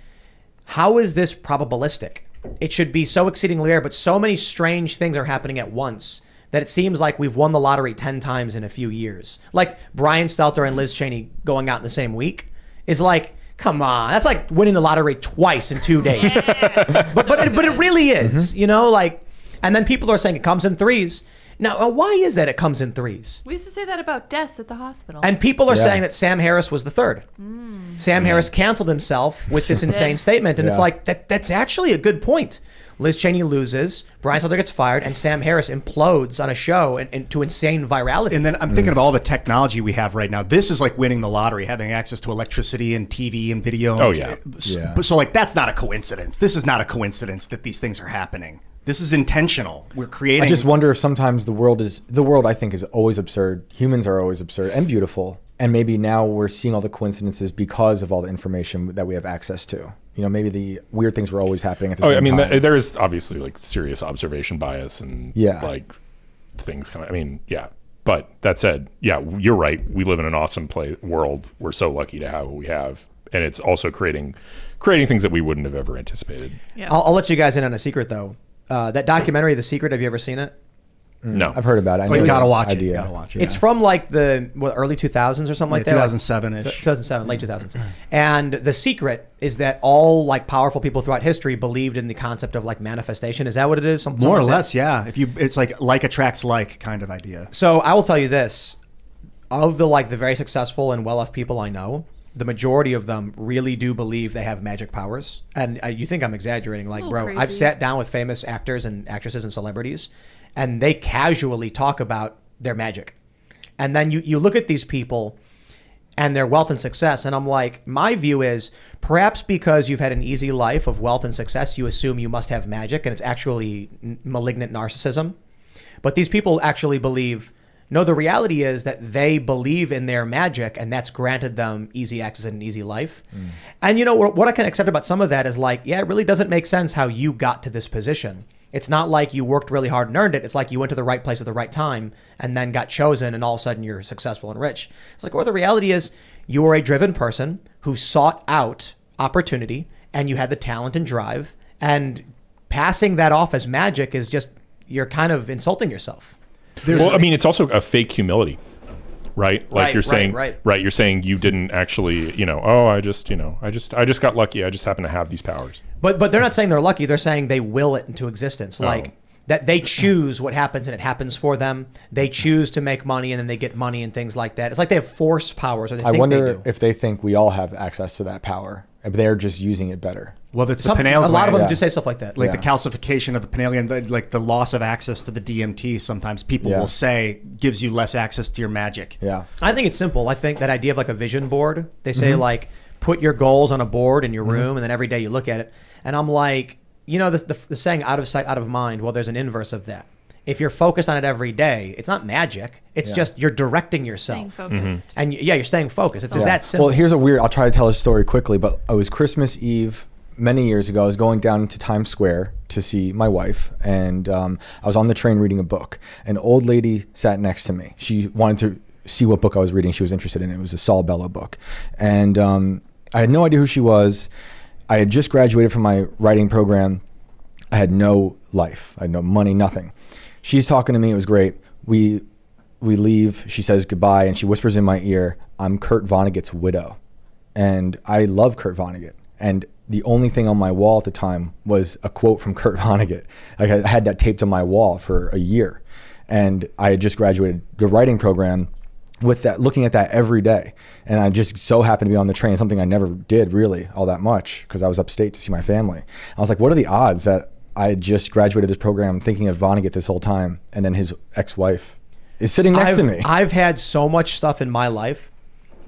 how is this probabilistic? It should be so exceedingly rare, but so many strange things are happening at once that it seems like we've won the lottery 10 times in a few years. Like Brian Stelter and Liz Cheney going out in the same week is like, come on, that's like winning the lottery twice in 2 days. but it really is, you know, like, and then people are saying it comes in threes. Now, why is that it comes in threes? We used to say that about deaths at the hospital. And people are Yeah. saying that Sam Harris was the third. Sam Harris canceled himself with this insane statement. And it's Yeah. like, that's actually a good point. Liz Cheney loses, Brian Stelter gets fired, and Sam Harris implodes on a show into insane virality. And then I'm thinking of all the technology we have right now. This is like winning the lottery, having access to electricity and TV and video. Oh, yeah. So like that's not a coincidence. This is not a coincidence that these things are happening. This is intentional. We're creating. I just wonder if sometimes the world I think is always absurd. Humans are always absurd and beautiful. And maybe now we're seeing all the coincidences because of all the information that we have access to. You know, maybe the weird things were always happening at the same time. There is obviously like serious observation bias and like things coming. I mean, yeah. But that said, yeah, you're right. We live in an awesome world. We're so lucky to have what we have, and it's also creating things that we wouldn't have ever anticipated. Yeah. I'll let you guys in on a secret, though. That documentary, The Secret, have you ever seen it? No, I've heard about it. I know you this gotta watch it. idea. You gotta watch it. It's from like the early 2000s or something like that. 2007-ish. 2007, late 2000s. And the secret is that all like powerful people throughout history believed in the concept of like manifestation. Is that what it is? Something More or like that? less, yeah. It's like attracts like kind of idea. So I will tell you this: of the very successful and well-off people I know, the majority of them really do believe they have magic powers. And you think I'm exaggerating? Like, bro, crazy. I've sat down with famous actors and actresses and celebrities, and they casually talk about their magic. And then you look at these people and their wealth and success, and I'm like, my view is perhaps because you've had an easy life of wealth and success, you assume you must have magic, and it's actually malignant narcissism. But these people actually believe, no, the reality is that they believe in their magic, and that's granted them easy access and an easy life. And you know, what I can accept about some of that is like, yeah, it really doesn't make sense how you got to this position. It's not like you worked really hard and earned it. It's like you went to the right place at the right time and then got chosen, and all of a sudden you're successful and rich. It's like, well, the reality is you were a driven person who sought out opportunity, and you had the talent and drive, and passing that off as magic is just, you're kind of insulting yourself. I mean, it's also a fake humility, right? Like Right, you're saying, right. You're saying you didn't actually, I just got lucky. I just happen to have these powers. But they're not saying they're lucky. They're saying they will it into existence. Like that they choose what happens and it happens for them. They choose to make money and then they get money and things like that. It's like they have force powers, or they I think wonder they do. if they think we all have access to that power. If they're just using it better. Well, that's Some- the pineal a lot of them gland. do say stuff like that. Like Yeah. the calcification of the pineal gland, like the loss of access to the DMT. Sometimes people Yeah. will say gives you less access to your magic. Yeah. I think it's simple. I think that idea of like a vision board, they say like put your goals on a board in your room and then every day you look at it. And I'm like, the saying out of sight, out of mind. Well, there's an inverse of that. If you're focused on it every day, it's not magic. It's just you're directing Staying yourself. focused. And you're staying focused. It's Yeah. that simple. Well, I'll try to tell a story quickly, but it was Christmas Eve many years ago. I was going down to Times Square to see my wife, and I was on the train reading a book. An old lady sat next to me. She wanted to see what book I was reading. She was interested in it. It was a Saul Bellow book. And I had no idea who she was. I had just graduated from my writing program. I had no life. I had no money, nothing. She's talking to me. It was great. We leave. She says goodbye, and she whispers in my ear, "I'm Kurt Vonnegut's widow." And I love Kurt Vonnegut. And the only thing on my wall at the time was a quote from Kurt Vonnegut. I had that taped on my wall for a year. And I had just graduated the writing program with that, looking at that every day. And I just so happened to be on the train, something I never did really all that much because I was upstate to see my family. I was like, what are the odds that I had just graduated this program thinking of Vonnegut this whole time, and then his ex-wife is sitting next to me? I've had so much stuff in my life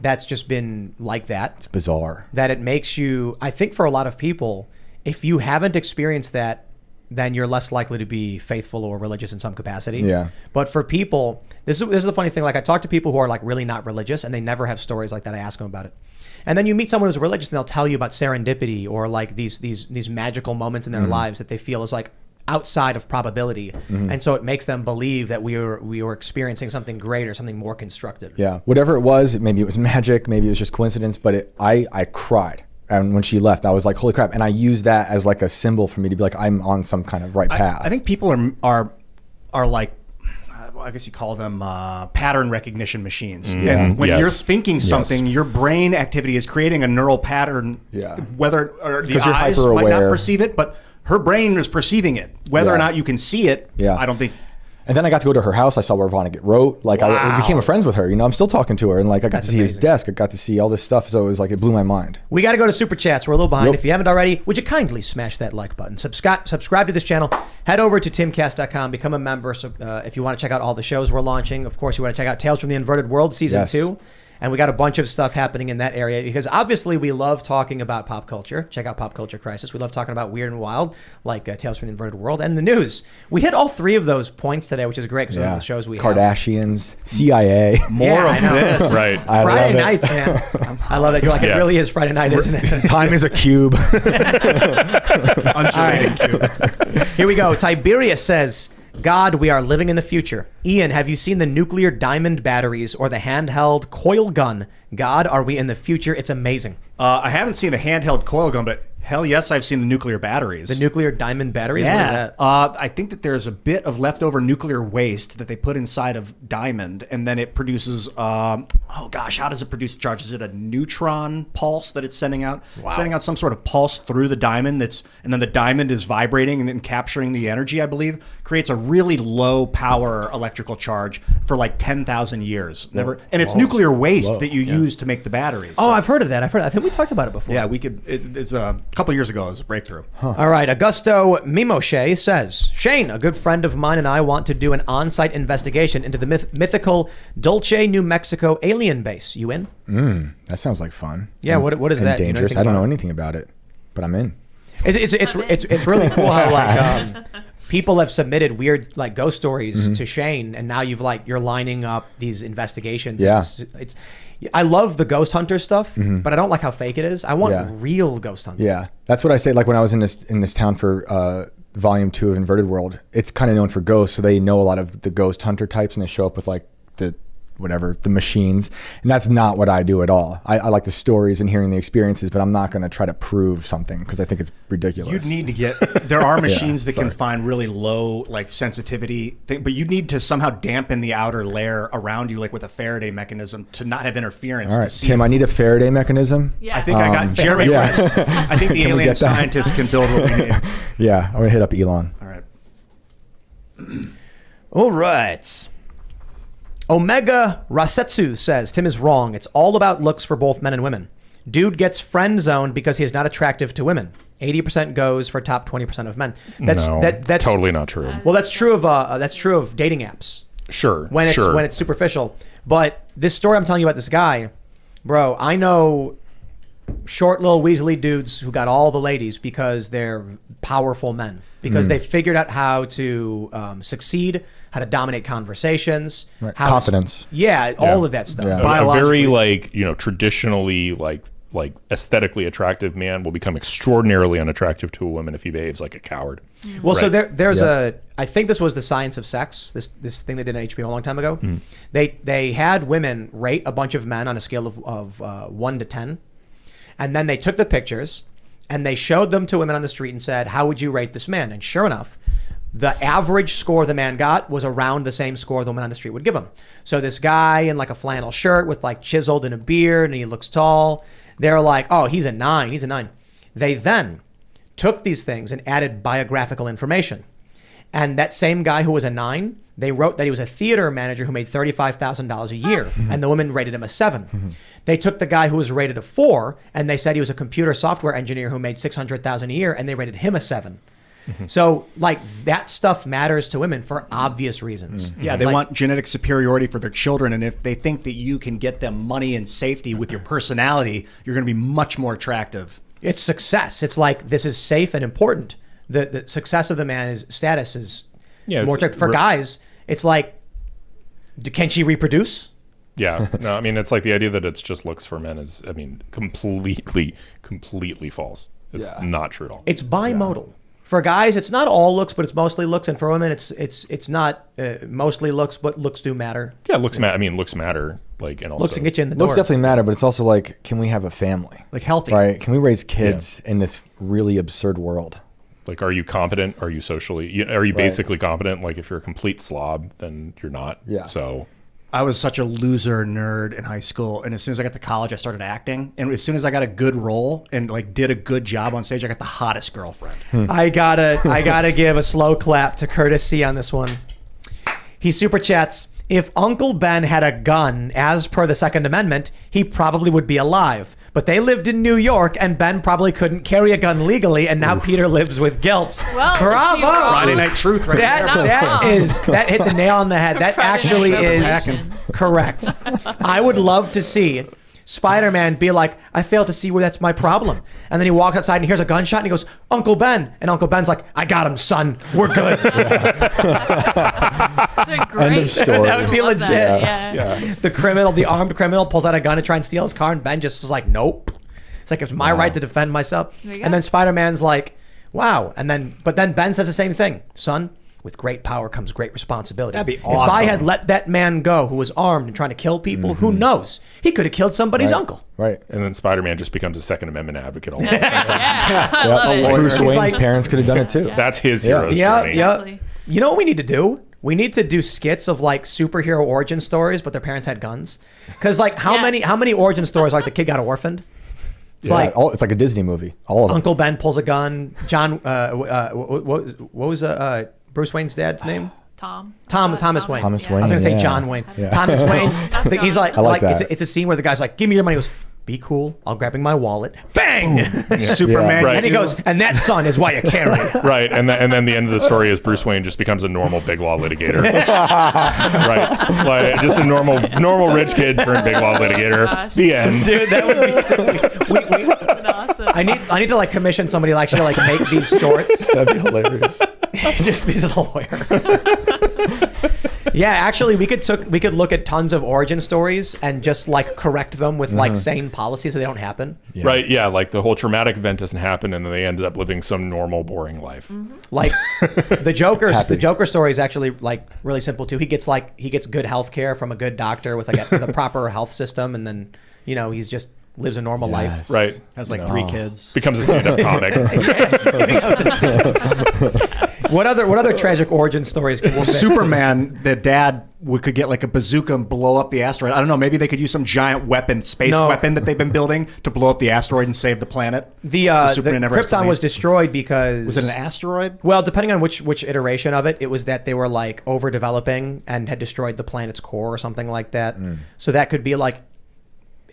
that's just been like that. It's bizarre. That it makes you, I think for a lot of people, if you haven't experienced that, then you're less likely to be faithful or religious in some capacity. Yeah. But for people, this is the funny thing. Like I talk to people who are like really not religious and they never have stories like that. I ask them about it. And then you meet someone who's religious and they'll tell you about serendipity or like these magical moments in their lives that they feel is like outside of probability. And so it makes them believe that we were experiencing something great or something more constructive. Yeah. Whatever it was, maybe it was magic, maybe it was just coincidence, but I cried. And when she left, I was like, holy crap. And I used that as like a symbol for me to be like, I'm on some kind of right path. I think people are like, I guess you call them pattern recognition machines. Yeah. And when Yes. you're thinking something, your brain activity is creating a neural pattern. Yeah. Whether or the 'Cause you're eyes might not hyper-aware. perceive it, but her brain is perceiving it. Whether or Yeah. not you can see it, Yeah. I don't think. And then I got to go to her house. I saw where Vonnegut wrote. Like I became friends with her. You know, I'm still talking to her, and like I got to see his desk. I got to see all this stuff. So it was like it blew my mind. We got to go to Super Chats. We're a little behind. If you haven't already, would you kindly smash that like button? Subscribe to this channel. Head over to timcast.com. Become a member. So, if you want to check out all the shows we're launching. Of course, you want to check out Tales from the Inverted World Season 2. And we got a bunch of stuff happening in that area because obviously we love talking about pop culture. Check out Pop Culture Crisis. We love talking about weird and wild, like Tales from the Inverted World and the news. We hit all 3 of those points today, which is great because those are the shows we have. Kardashians, CIA. More of this. Right. Friday nights, man. I love that. You're like, it really is Friday night, isn't it? Time is a cube. Undulating cube. Here we go. Tiberius says, God, we are living in the future. Ian, have you seen the nuclear diamond batteries or the handheld coil gun? God, are we in the future? It's amazing. I haven't seen the handheld coil gun, but hell yes, I've seen the nuclear batteries. The nuclear diamond batteries? Yeah. What is that? I think that there's a bit of leftover nuclear waste that they put inside of diamond, and then it produces, how does it produce charge? Is it a neutron pulse that it's sending out? Wow. Sending out some sort of pulse through the diamond and then the diamond is vibrating and then capturing the energy, I believe, creates a really low power electrical charge for like 10,000 years. And it's nuclear waste that you use to make the batteries. Oh, I've heard of that. I think we talked about it before. Yeah, we could. It's a couple years ago. It was a breakthrough. All right. Augusto Mimoshe says, Shane, a good friend of mine and I want to do an on-site investigation into the mythical Dulce, New Mexico alien base. You in? That sounds like fun. Yeah. What is that? Dangerous. You know I don't know anything about it, but I'm in. It's really cool how like people have submitted weird like ghost stories to Shane, and now you're lining up these investigations. Yeah. It's I love the ghost hunter stuff, but I don't like how fake it is. I want real ghost hunting. Yeah, that's what I say. Like when I was in this town for Volume 2 of Inverted World, it's kind of known for ghosts, so they know a lot of the ghost hunter types, and they show up with like the machines, and that's not what I do at all. I like the stories and hearing the experiences, but I'm not going to try to prove something because I think it's ridiculous. You'd need to get there are machines that can find really low like sensitivity thing, but you need to somehow dampen the outer layer around you like with a Faraday mechanism to not have interference. All right, to see Tim, I need a Faraday mechanism. Yeah. I think I got Jeremy West. I think the Can we alien get that? scientists can build what we need. Yeah, I'm going to hit up Elon. All right. All right. Omega Rasetsu says, Tim is wrong. It's all about looks for both men and women. Dude gets friend zoned because he is not attractive to women. 80% goes for top 20% of men. That's totally not true. Well, that's true of dating apps. Sure. When it's superficial. But this story I'm telling you about this guy, bro, I know short little weaselly dudes who got all the ladies because they're powerful men. Because they figured out how to succeed, how to dominate conversations, Right. how Confidence. all of that stuff. Yeah. A very like traditionally like aesthetically attractive man will become extraordinarily unattractive to a woman if he behaves like a coward. Well, so Right. there's I think this was The Science of Sex, this thing they did on HBO a long time ago. They had women rate a bunch of men on a scale of 1 to 10, and then they took the pictures and they showed them to women on the street and said, how would you rate this man? And sure enough, the average score the man got was around the same score the woman on the street would give him. So this guy in like a flannel shirt with like chiseled and a beard and he looks tall, they're like, oh, he's a 9. They then took these things and added biographical information. And that same guy who was a 9, they wrote that he was a theater manager who made $35,000 a year, and the woman rated him a 7. They took the guy who was rated a 4, and they said he was a computer software engineer who made $600,000 a year, and they rated him a 7. So, like, that stuff matters to women for obvious reasons. Yeah, they want genetic superiority for their children, and if they think that you can get them money and safety with your personality, you're going to be much more attractive. It's success. It's like, this is safe and important. The success of the man is status is more attractive. For guys, it's like, can she reproduce? Yeah. No, I mean, it's like the idea that it's just looks for men is, I mean, completely false. It's not true at all. It's bimodal. For guys, it's not all looks, but it's mostly looks. And for women, it's not mostly looks, but looks do matter. Yeah, looks matter. I mean, looks matter. Like, and also Looks can get you in the door. Looks definitely matter, but it's also like, can we have a family? Like healthy. Right? Can we raise kids in this really absurd world? Like, are you competent? Are you socially? Are you basically competent? Like, if you're a complete slob, then you're not. Yeah. So, I was such a loser nerd in high school, and as soon as I got to college, I started acting. And as soon as I got a good role and like did a good job on stage, I got the hottest girlfriend. I gotta give a slow clap to Courtesy on this one. He super chats, if Uncle Ben had a gun, as per the Second Amendment, he probably would be alive. But they lived in New York, and Ben probably couldn't carry a gun legally, and now Peter lives with guilt. Well, Bravo! Friday Night Truth right there. That hit the nail on the head. That Friday actually Night is Revolutions. correct. I would love to see Spider-Man be like, I fail to see where that's my problem. And then he walks outside and hears a gunshot and he goes, Uncle Ben. And Uncle Ben's like, I got him, son. We're good. They're great. End of story. That would be Love legit. that, Yeah. The armed criminal pulls out a gun to try and steal his car, and Ben just is like, nope. It's like, it's my right to defend myself. There you go. And then Spider-Man's like, wow. But then Ben says the same thing. Son, with great power comes great responsibility. That'd be If I awesome. had let that man go who was armed and trying to kill people, who knows? He could have killed somebody's Right. uncle. Right. And then Spider-Man just becomes a Second Amendment advocate. All the time. Yeah, I Yep. love it. Bruce He's Wayne's like- parents could have done it too. That's his Yeah. hero's Yeah, journey. yeah. Exactly. You know what we need to do? We need to do skits of like superhero origin stories, but their parents had guns. Because like how Yes. many origin stories like the kid got orphaned? It's Yeah, like it's like a Disney movie. All of them. Uncle Ben pulls a gun. John, what was Bruce Wayne's dad's name? Thomas Wayne. Thomas I Wayne. was gonna say yeah. John Wayne. Yeah. Thomas Wayne. He's like, I like that. It's a scene where the guy's like, "Give me your money." He goes, "Be cool. I'll grabbing my wallet." Bang! Superman. Right. And he goes, "And that son is why you carry it." Right, and then the end of the story is Bruce Wayne just becomes a normal big law litigator. Right, like just a normal rich kid turned big law litigator. gosh. The end. Dude, that would be so. Awesome. I need to like commission somebody to actually like make these shorts. That'd be hilarious. Just because of the lawyer. Yeah, actually, we could look at tons of origin stories and just like correct them with like sane policies so they don't happen. Yeah. Right, yeah, like the whole traumatic event doesn't happen, and then they ended up living some normal, boring life. Like the Joker's Happy. the Joker story is actually like really simple too. He gets good health care from a good doctor with like a proper health system, and then he's just lives a normal life. Yes. Right, Has like 3 kids. becomes a stand-up comic. What other tragic origin stories can we fix? Superman, the dad could get like a bazooka and blow up the asteroid. I don't know. Maybe they could use some giant space No. weapon that they've been building to blow up the asteroid and save the planet. The So Superman never has to Krypton leave. was destroyed because Was it an asteroid? Well, depending on which iteration of it, it was that they were like overdeveloping and had destroyed the planet's core or something like that. So that could be like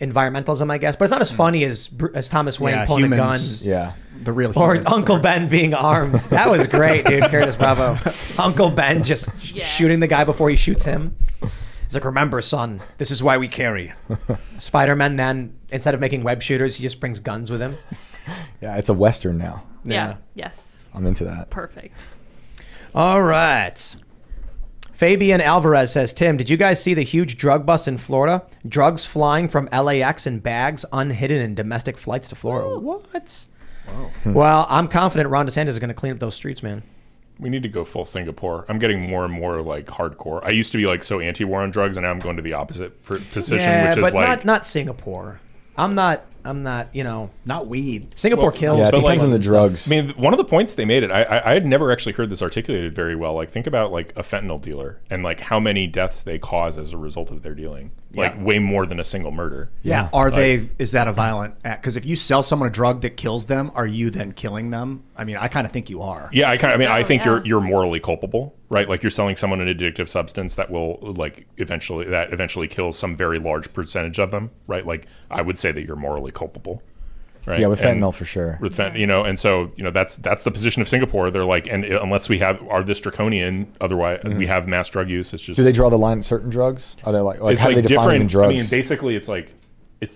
environmentalism, I guess, but it's not as funny as Thomas Wayne Yeah, pulling humans. a gun. Yeah. The real Or human Uncle story. Ben being armed. That was great, dude. Curtis, bravo. Uncle Ben just Yes. shooting the guy before he shoots him. He's like, remember, son, this is why we carry. Spider-Man then, instead of making web shooters, he just brings guns with him. Yeah. It's a Western now. Yeah. Yes. I'm into that. Perfect. All right. Fabian Alvarez says, Tim, did you guys see the huge drug bust in Florida? Drugs flying from LAX in bags unhidden in domestic flights to Florida. What? Well, I'm confident Ron DeSantis is going to clean up those streets, man. We need to go full Singapore. I'm getting more and more like hardcore. I used to be like so anti-war on drugs, and now I'm going to the opposite position, which is but like not Singapore. I'm not, Not weed. Singapore Well, kills. Yeah, it But, depends like, on the drugs. I mean, one of the points they made it, I had never actually heard this articulated very well. Like, think about like a fentanyl dealer and like how many deaths they cause as a result of their dealing. Like way more than a single murder. Yeah. Is that a violent act? Because if you sell someone a drug that kills them, are you then killing them? I mean, I kind of think you are. Yeah, I think yeah. you're morally culpable, right? Like you're selling someone an addictive substance that will like eventually kills some very large percentage of them, right? Like I would say that you're morally culpable. Right? Yeah, with And fentanyl for sure. With and so that's the position of Singapore. They're like, and unless we are this draconian, otherwise we have mass drug use. It's just Do they draw the line at certain drugs? Are they like it's how do like they define different. drugs? I mean, basically, it's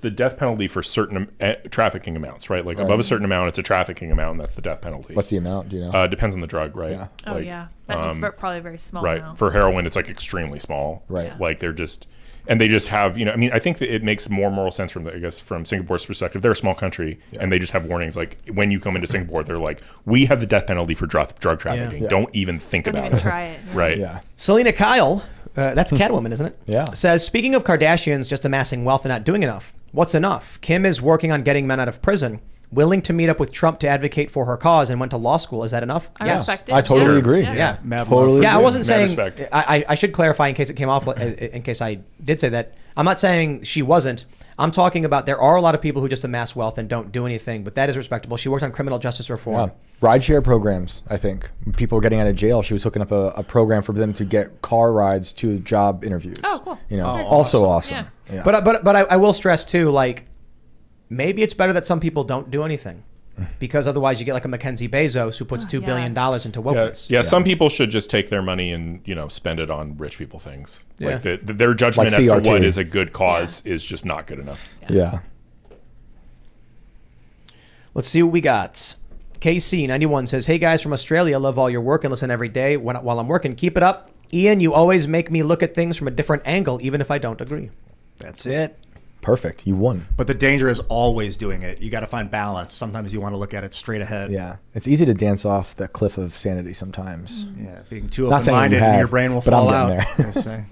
the death penalty for certain trafficking amounts, right? Like above a certain amount, it's a trafficking amount, and that's the death penalty. What's the amount? Do you know? Depends on the drug, right? Yeah. Oh, Like, yeah. Fentanyl's probably very small right. now. For heroin, it's like extremely small. Right. Yeah. Like they're just, and they just have, I mean, I think that it makes more moral sense from Singapore's perspective. They're a small country, and they just have warnings. Like when you come into Singapore, they're like, we have the death penalty for drug trafficking. Yeah. Don't even think Don't about even it. try it. Yeah. Right. Yeah. Selena Kyle, that's Catwoman, isn't it? Yeah. Says, speaking of Kardashians just amassing wealth and not doing enough, what's enough? Kim is working on getting men out of prison, willing to meet up with Trump to advocate for her cause, and went to law school. Is that enough? I Yes. respect it. I totally Yeah. agree. Yeah. Mad Totally love. Yeah, I agree. wasn't Mad saying. respect. I should clarify in case it came off. In case I did say that, I'm not saying she wasn't. I'm talking about there are a lot of people who just amass wealth and don't do anything, but that is respectable. She worked on criminal justice reform. Yeah. Rideshare programs, I think. When people were getting out of jail, she was hooking up a program for them to get car rides to job interviews. Oh, cool. You know, That's also awesome. Yeah. Yeah. But I will stress too, like, maybe it's better that some people don't do anything, because otherwise you get like a Mackenzie Bezos who puts $2 billion into wokeness. Yeah, some people should just take their money and spend it on rich people things. Yeah. Like their judgment Like as to CRT. what is a good cause is just not good enough. Yeah. Let's see what we got. KC91 says, hey guys from Australia, love all your work and listen every day while I'm working. Keep it up. Ian, you always make me look at things from a different angle, even if I don't agree. That's it. Perfect. You won. But the danger is always doing it. You got to find balance. Sometimes you want to look at it straight ahead. Yeah. It's easy to dance off the cliff of sanity sometimes. Yeah, being too Not saying you open-minded have, and your brain will but fall I'm out. getting there. I say.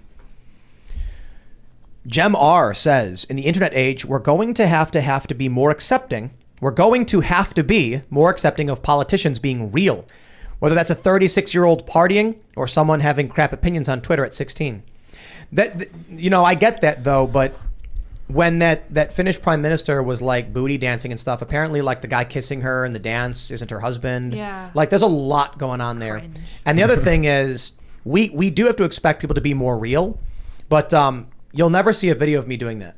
Gem R says, in the internet age, we're going to have to be more accepting. We're going to have to be more accepting of politicians being real, whether that's a 36-year-old partying or someone having crap opinions on Twitter at 16. I get that though, but when that Finnish prime minister was like booty dancing and stuff, apparently like the guy kissing her in the dance isn't her husband. Yeah. Like there's a lot going on there. Cringe. And the other thing is we do have to expect people to be more real, but you'll never see a video of me doing that.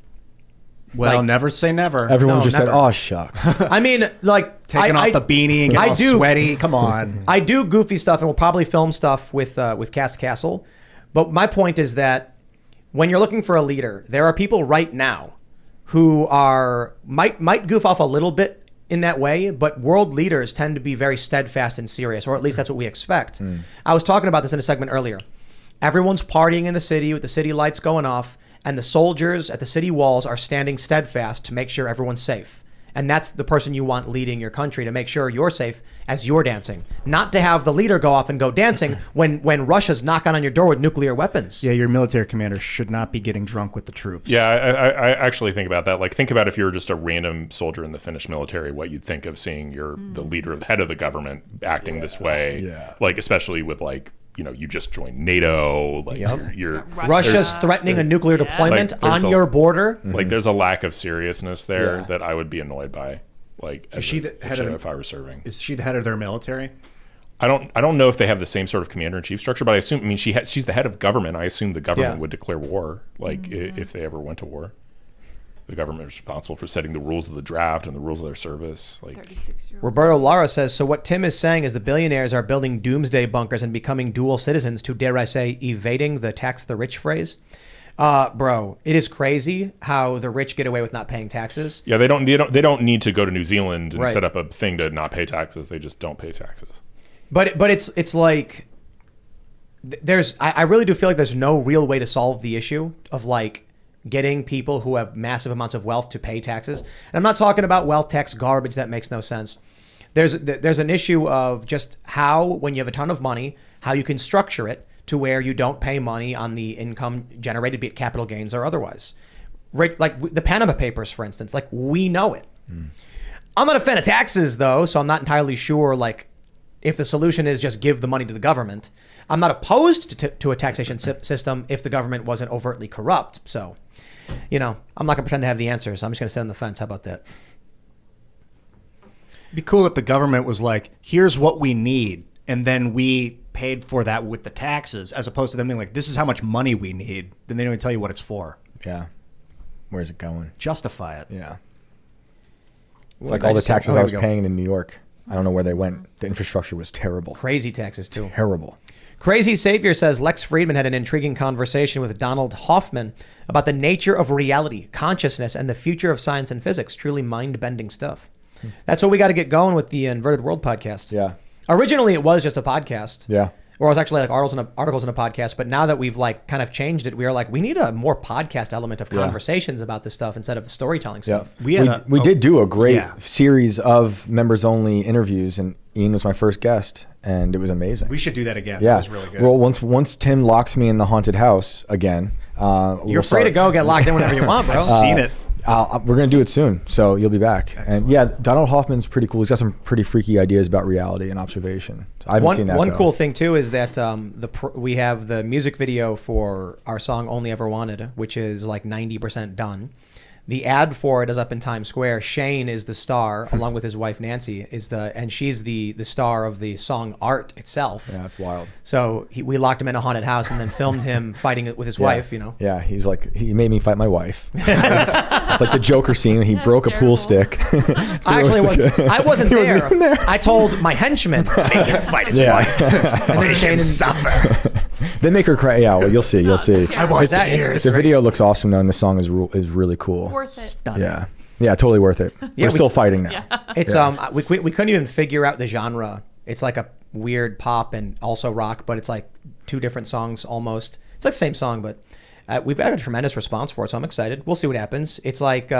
Well, Like- never say never. Everyone No, just never. said, oh, shucks. I mean, like Taking off the beanie and getting I all do- sweaty. Come on. I do goofy stuff, and we'll probably film stuff with Cass Castle. But my point is that when you're looking for a leader, there are people right now who might goof off a little bit in that way, but world leaders tend to be very steadfast and serious, or at least that's what we expect. I was talking about this in a segment earlier. Everyone's partying in the city with the city lights going off, and the soldiers at the city walls are standing steadfast to make sure everyone's safe. And that's the person you want leading your country, to make sure you're safe as you're dancing. Not to have the leader go off and go dancing when Russia's knocking on your door with nuclear weapons. Yeah, your military commander should not be getting drunk with the troops. Yeah, I actually think about that. Like, think about if you were just a random soldier in the Finnish military, what you'd think of seeing the leader, the head of the government, acting this way. Yeah. Like, especially with like, you just joined NATO. Like, you're Russia's threatening a nuclear deployment Like, there's on a- your border. like, there's a lack of seriousness there Yeah. that I would be annoyed by. Like, as she a- the head of- if I were serving. Is she the head of their military? I don't know if they have the same sort of commander in chief structure, but I assume. I mean, she's the head of government. I assume the government Yeah. would declare war, like if they ever went to war. The government is responsible for setting the rules of the draft and the rules of their service. Like, 36-year-old. Roberto Lara says, so what Tim is saying is the billionaires are building doomsday bunkers and becoming dual citizens to, dare I say, evading the tax the rich phrase. Bro, it is crazy how the rich get away with not paying taxes. yeah, they don't need to go to New Zealand and Right. set up a thing to not pay taxes. They just don't pay taxes. But it's like I really do feel like there's no real way to solve the issue of like getting people who have massive amounts of wealth to pay taxes. And I'm not talking about wealth tax garbage that makes no sense. There's an issue of just how, when you have a ton of money, how you can structure it to where you don't pay money on the income generated, be it capital gains or otherwise. Right, like the Panama Papers, for instance, like we know it. I'm not a fan of taxes though, so I'm not entirely sure like if the solution is just give the money to the government. I'm not opposed to a taxation system if the government wasn't overtly corrupt. So, I'm not going to pretend to have the answers. I'm just going to sit on the fence. How about that? It'd be cool if the government was like, here's what we need, and then we paid for that with the taxes, as opposed to them being like, this is how much money we need. Then they don't even tell you what it's for. Yeah. Where's it going? Justify it. Yeah. It's like all the taxes I was paying in New York. I don't know where they went. The infrastructure was terrible. Crazy taxes too. Terrible. Crazy Savior says Lex Friedman had an intriguing conversation with Donald Hoffman about the nature of reality, consciousness, and the future of science and physics. Truly mind-bending stuff. That's what we got to get going with the Inverted World podcast. Yeah. Originally, it was just a podcast. Yeah. Or it was actually like articles in a podcast. But now that we've like kind of changed it, we are like, we need a more podcast element of conversations about this stuff instead of the storytelling stuff. We did do a great series of members-only interviews, and Ian was my first guest, and it was amazing. We should do that again. Yeah. That was really good. Well, once Tim locks me in the haunted house again, You're free to go get locked in whenever you want, bro. I've seen it. we're going to do it soon, so you'll be back. Excellent. And yeah, Donald Hoffman's pretty cool. He's got some pretty freaky ideas about reality and observation. So I haven't seen that. One though. cool thing too is that we have the music video for our song "Only Ever Wanted," which is like 90% done. The ad for it is up in Times Square. Shane is the star, along with his wife Nancy, and she's the star of the song Art itself. Yeah, that's wild. So we locked him in a haunted house and then filmed him fighting it with his wife. Yeah, he's like, he made me fight my wife. It's like the Joker scene. He broke a pool stick. I wasn't there. Even there. I told my henchman, make him fight his wife, and then Shane suffer. They make her cry. Yeah, well, you'll see. I want that. The video looks awesome though, and the song is really cool. Worth it. Yeah, totally worth it. We're still fighting now. It's we couldn't even figure out the genre. It's like a weird pop and also rock, but it's like two different songs almost. It's like the same song, but we've had a tremendous response for it, so I'm excited. We'll see what happens. It's like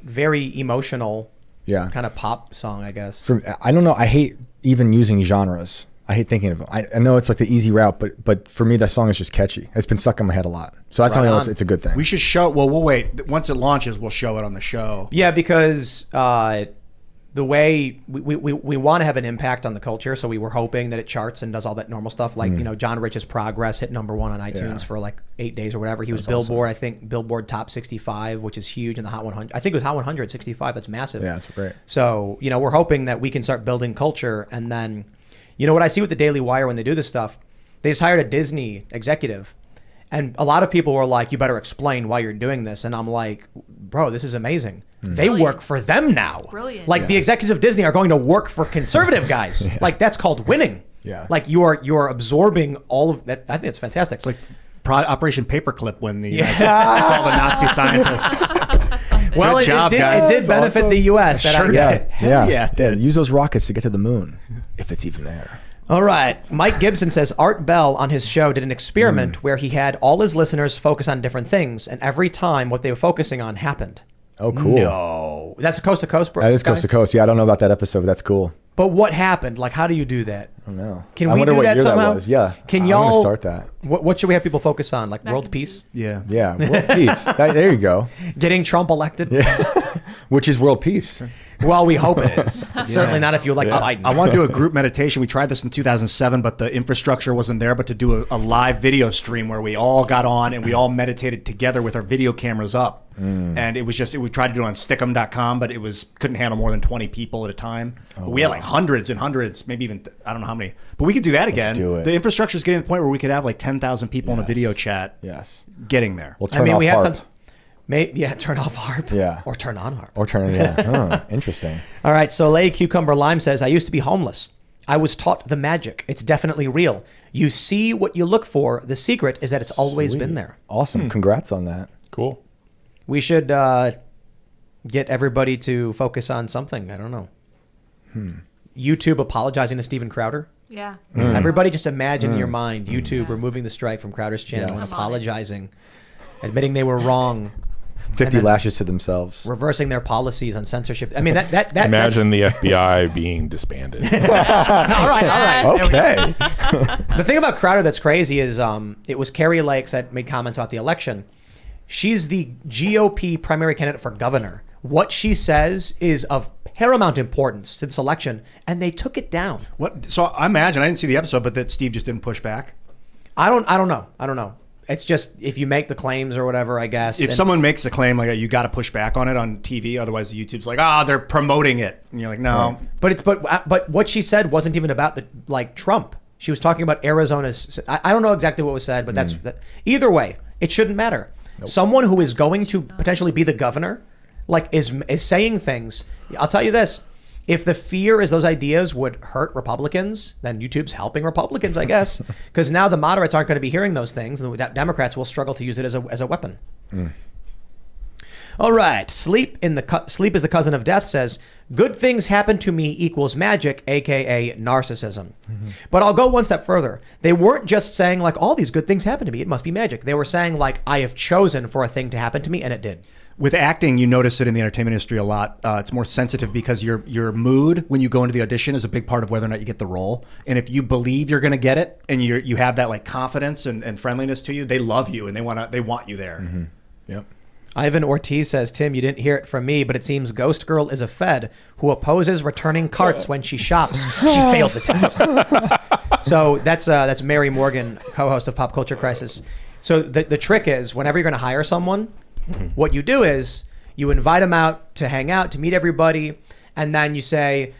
very emotional, kind of pop song, I guess. I don't know. I hate even using genres. I hate thinking of them. I know it's like the easy route, but for me, that song is just catchy. It's been stuck in my head a lot. So that's how I know it's a good thing. We should show. Well, we'll wait. Once it launches, we'll show it on the show. Yeah, because the way we want to have an impact on the culture, so we were hoping that it charts and does all that normal stuff. Like John Rich's Progress hit #1 on iTunes for like 8 days or whatever. He was Billboard, awesome. I think Billboard Top 65, which is huge, in the Hot 100. I think it was Hot 100 65. That's massive. Yeah, that's great. So we're hoping that we can start building culture, and then. What I see with the Daily Wire when they do this stuff, they just hired a Disney executive. And a lot of people were like, you better explain why you're doing this. And I'm like, bro, this is amazing. They work for them now. Brilliant. Like the executives of Disney are going to work for conservative guys. Like that's called winning. Yeah. Like you're absorbing all of that. I think it's fantastic. It's like Operation Paperclip when the all the Nazi scientists. Well, job, it did benefit awesome. the U.S. Yeah. Use those rockets to get to the moon, if it's even there. All right. Mike Gibson says Art Bell on his show did an experiment where he had all his listeners focus on different things, and every time what they were focusing on happened. Oh, cool. No. That's Coast to Coast, bro. That is Coast to Coast. Yeah, I don't know about that episode, but that's cool. But what happened? Like, how do you do that? I don't know. Can I we wonder do what that year somehow? That was. Yeah. Can I'm y'all gonna start that? What should we have people focus on? Like world peace? Yeah. Yeah, world peace. There you go. Getting Trump elected? Yeah. Which is world peace. Well, we hope it is. Certainly not if you like Biden. I want to do a group meditation. We tried this in 2007, but the infrastructure wasn't there. But to do a live video stream where we all got on and we all meditated together with our video cameras up. And it was we tried to do it on stickem.com, but couldn't handle more than 20 people at a time. But we had like hundreds and hundreds, maybe even, I don't know how many. But we could do that again. Let's do it. The infrastructure is getting to the point where we could have like 10,000 people in a video chat. Yes. Getting there. We'll turn off we have HARP. tons. Turn off HARP. Yeah. Or turn on HARP. Or turn it, yeah. Oh, interesting. All right, Soleil Cucumber Lime says, I used to be homeless. I was taught the magic. It's definitely real. You see what you look for. The secret is that it's always been there. Awesome. Congrats on that. Cool. We should get everybody to focus on something. I don't know. YouTube apologizing to Steven Crowder. Yeah. Everybody just imagine in your mind YouTube removing the strike from Crowder's channel and Yes. apologizing, admitting they were wrong. 50 lashes to themselves. Reversing their policies on censorship. I mean, that Imagine the FBI being disbanded. all right. Okay. The thing about Crowder that's crazy is it was Carrie Lake that made comments about the election. She's the GOP primary candidate for governor. What she says is of paramount importance to this election, and they took it down. What? So I imagine, I didn't see the episode, but that Steve just didn't push back. I don't know. It's just if you make the claims or whatever, I guess. If someone makes a claim like that, you got to push back on it on TV. Otherwise, YouTube's like, they're promoting it, and you're like, no. But what she said wasn't even about Trump. She was talking about Arizona's. I don't know exactly what was said, but that's either way. It shouldn't matter. Nope. Someone who is going to potentially be the governor, is saying things. I'll tell you this. If the fear is those ideas would hurt Republicans, then YouTube's helping Republicans, I guess, because now the moderates aren't going to be hearing those things, and the Democrats will struggle to use it as a weapon. All right, Sleep is the cousin of death says, good things happen to me equals magic, aka narcissism. But I'll go one step further. They weren't just saying all these good things happen to me, it must be magic. They were saying I have chosen for a thing to happen to me, and it did. With acting, you notice it in the entertainment industry a lot. It's more sensitive because your mood when you go into the audition is a big part of whether or not you get the role. And if you believe you're going to get it, and you have that confidence and friendliness to you, they love you and they want you there. Mm-hmm. Yep. Ivan Ortiz says, Tim, you didn't hear it from me, but it seems Ghost Girl is a Fed who opposes returning carts when she shops. She failed the test. So that's Mary Morgan, co-host of Pop Culture Crisis. So the trick is whenever you're going to hire someone, What you do is you invite them out to hang out, to meet everybody, and then you say,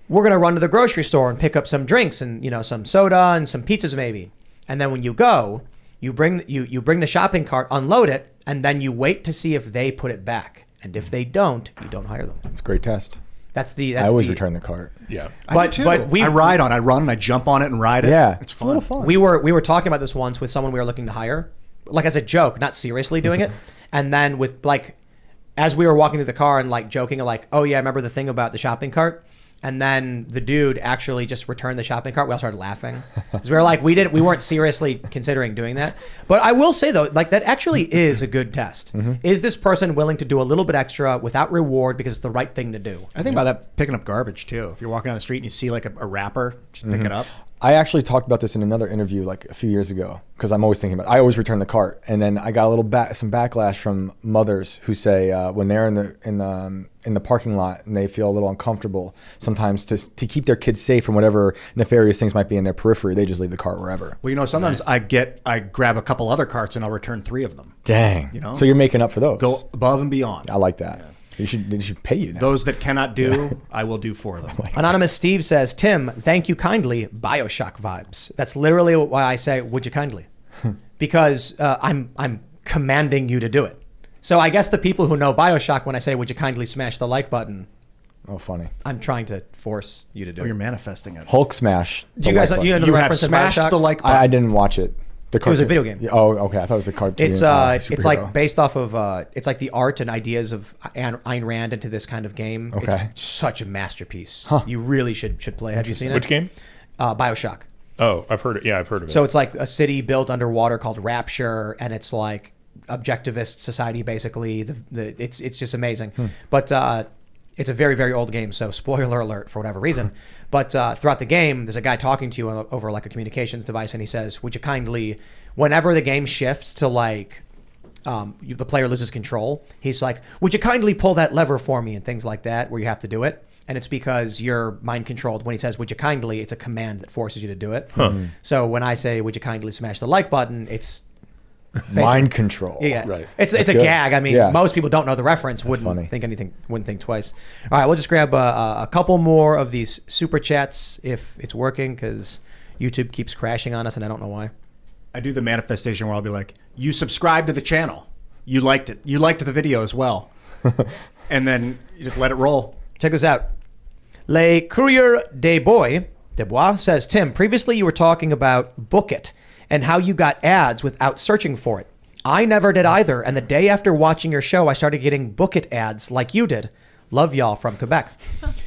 we're going to run to the grocery store and pick up some drinks and, some soda and some pizzas maybe. And then when you go, you bring the shopping cart, unload it, and then you wait to see if they put it back. And if they don't, you don't hire them. It's a great test. That's I always return the cart. Yeah. But I ride on, I run, and I jump on it and ride it. Yeah, it's a fun. little fun. We were talking about this once with someone we were looking to hire, like as a joke, not seriously doing it. And then with as we were walking to the car and joking, oh yeah, I remember the thing about the shopping cart. And then the dude actually just returned the shopping cart. We all started laughing because we were we weren't seriously considering doing that. But I will say though, that actually is a good test. Is this person willing to do a little bit extra without reward because it's the right thing to do? I think about that picking up garbage too. If you're walking down the street and you see a wrapper, just pick it up. I actually talked about this in another interview a few years ago because I'm always thinking about I always return the cart, and then I got some backlash from mothers who say when they're in the parking lot and they feel a little uncomfortable sometimes to keep their kids safe from whatever nefarious things might be in their periphery, they just leave the cart wherever. Well, sometimes I grab a couple other carts and I'll return 3 of them. Dang. So you're making up for those. Go above and beyond. I like that. Yeah. They should pay you that. Those that cannot do, I will do for them. Anonymous Steve says, Tim, thank you kindly, Bioshock vibes. That's literally why I say, would you kindly? Because I'm commanding you to do it. So I guess the people who know Bioshock, when I say, would you kindly smash the like button? Oh, funny. I'm trying to force you to do it. You're manifesting it. Hulk smash. Do you guys know the reference to smashed Bioshock? the like button. I didn't watch it. It was a video game. Oh, okay. I thought it was a cartoon. It's based off of it's the art and ideas of Ayn Rand into this kind of game. Okay. It's such a masterpiece. You really should play. Have you seen it? Which game? Bioshock. Oh, I've heard it. Yeah, I've heard of it. So it's a city built underwater called Rapture, and it's objectivist society basically. It's just amazing. But it's a very, very old game, so spoiler alert for whatever reason. But throughout the game, there's a guy talking to you over a communications device, and he says, would you kindly, whenever the game shifts to the player loses control, he's like, would you kindly pull that lever for me and things like that, where you have to do it. And it's because you're mind controlled. When he says, would you kindly, it's a command that forces you to do it. So when I say, would you kindly smash the like button, it's mind control. Yeah, right. It's a gag. I mean, most people don't know the reference. Wouldn't think twice. All right, we'll just grab a couple more of these super chats if it's working, because YouTube keeps crashing on us, and I don't know why. I do the manifestation where I'll be like, you subscribe to the channel. You liked it. You liked the video as well. And then you just let it roll. Check this out. Le Courrier des Bois says, Tim, previously you were talking about Book It and how you got ads without searching for it. I never did either, and the day after watching your show, I started getting Book It ads like you did. Love y'all from Quebec.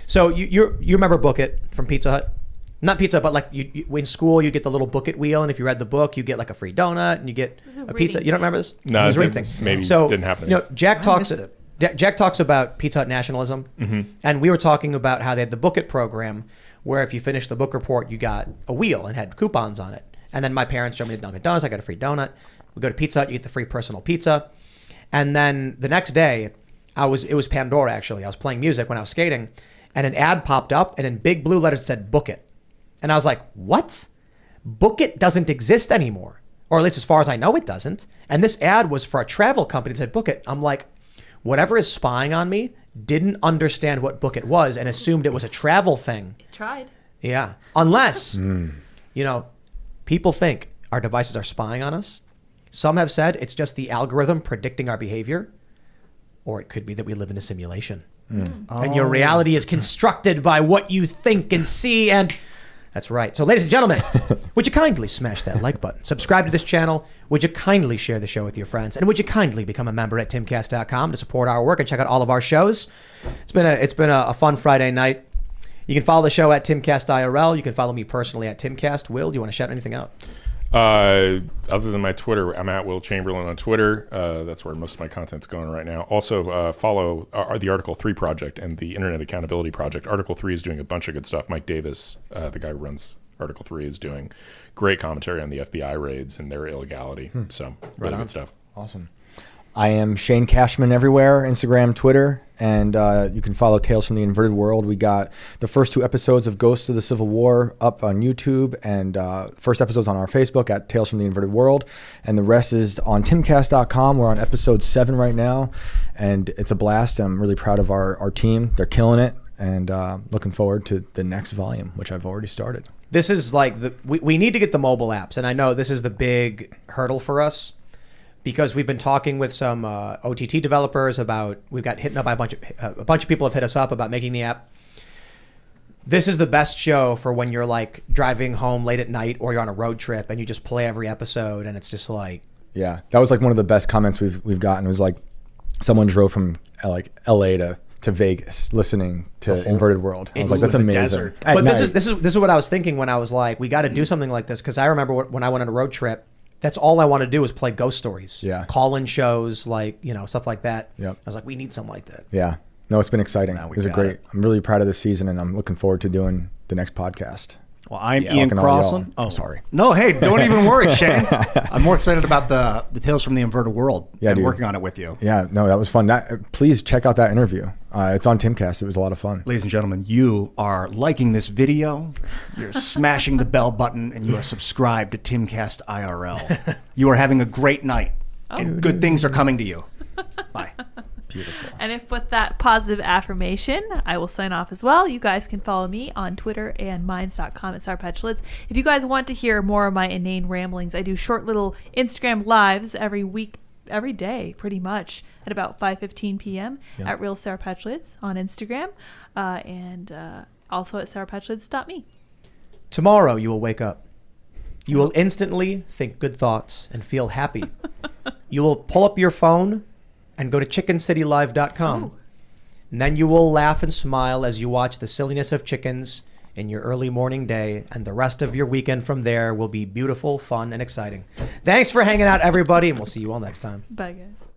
So you remember Book It from Pizza Hut? Not pizza, but you in school you get the little Book It wheel, and if you read the book, you get a free donut and you get a pizza. You don't remember this? No, it was a reading thing. thing. Maybe so, didn't happen. Jack talks about Pizza Hut nationalism, and we were talking about how they had the Book It program, where if you finished the book report, you got a wheel and had coupons on it. And then my parents drove me to Dunkin' Donuts. I got a free donut. We go to Pizza Hut. You get the free personal pizza. And then the next day, it was Pandora, actually. I was playing music when I was skating, and an ad popped up, and in big blue letters it said, Book It. And I was like, what? Book It doesn't exist anymore. Or at least as far as I know, it doesn't. And this ad was for a travel company that said, Book It. I'm like, whatever is spying on me didn't understand what Book It was and assumed it was a travel thing. It tried. Yeah. Unless, people think our devices are spying on us. Some have said it's just the algorithm predicting our behavior. Or it could be that we live in a simulation. And your reality is constructed by what you think and see. And that's right. So ladies and gentlemen, would you kindly smash that like button? Subscribe to this channel. Would you kindly share the show with your friends? And would you kindly become a member at timcast.com to support our work and check out all of our shows? It's been a fun Friday night. You can follow the show at Timcast IRL. You can follow me personally at Timcast. Will, do you want to shout anything out? Other than my Twitter, I'm at Will Chamberlain on Twitter. That's where most of my content's going right now. Also, follow the Article 3 Project and the Internet Accountability Project. Article 3 is doing a bunch of good stuff. Mike Davis, the guy who runs Article 3, is doing great commentary on the FBI raids and their illegality. So, really good stuff. Awesome. I am Shane Cashman everywhere, Instagram, Twitter, and you can follow Tales from the Inverted World. We got the first 2 episodes of Ghosts of the Civil War up on YouTube, and first episode's on our Facebook at Tales from the Inverted World, and the rest is on Timcast.com. We're on episode 7 right now, and it's a blast. I'm really proud of our team. They're killing it, and looking forward to the next volume, which I've already started. This is like we need to get the mobile apps, and I know this is the big hurdle for us. Because we've been talking with some OTT developers about, we've got hit up by a bunch of people have hit us up about making the app. This is the best show for when you're like driving home late at night or you're on a road trip and you just play every episode and it's just like. Yeah, that was like one of the best comments we've gotten. It was like someone drove from like LA to Vegas listening to Inverted World. I was like, that's amazing. But this is what I was thinking when I was like, we got to do something like this, because I remember when I went on a road trip. That's all I want to do is play ghost stories. Yeah. Call-in shows, like, stuff like that. Yep. I was like, we need something like that. Yeah. No, it's been exciting. Now we It was got great. it. I'm really proud of this season, and I'm looking forward to doing the next podcast. Well, I'm Yeah, Ian talking all Crosland. y'all. Sorry. No, hey, don't even worry, Shane. I'm more excited about the Tales from the Inverted World. Yeah, and dude. working on it with you. Yeah, no, that was fun. Please check out that interview. It's on Timcast. It was a lot of fun. Ladies and gentlemen, you are liking this video, you're smashing the bell button, and you are subscribed to Timcast IRL. You are having a great night, and good things are coming to you. Bye. Beautiful. And if with that positive affirmation, I will sign off as well. You guys can follow me on Twitter and minds.com at SourPetulets. If you guys want to hear more of my inane ramblings, I do short little Instagram lives every week, every day, pretty much, at about 5:15 p.m. at Real Sour Petulets on Instagram, and also at sourpetulets.me. Tomorrow you will wake up. You will instantly think good thoughts and feel happy. You will pull up your phone and go to chickencitylive.com. And then you will laugh and smile as you watch the silliness of chickens in your early morning day, and the rest of your weekend from there will be beautiful, fun, and exciting. Thanks for hanging out, everybody, and we'll see you all next time. Bye, guys.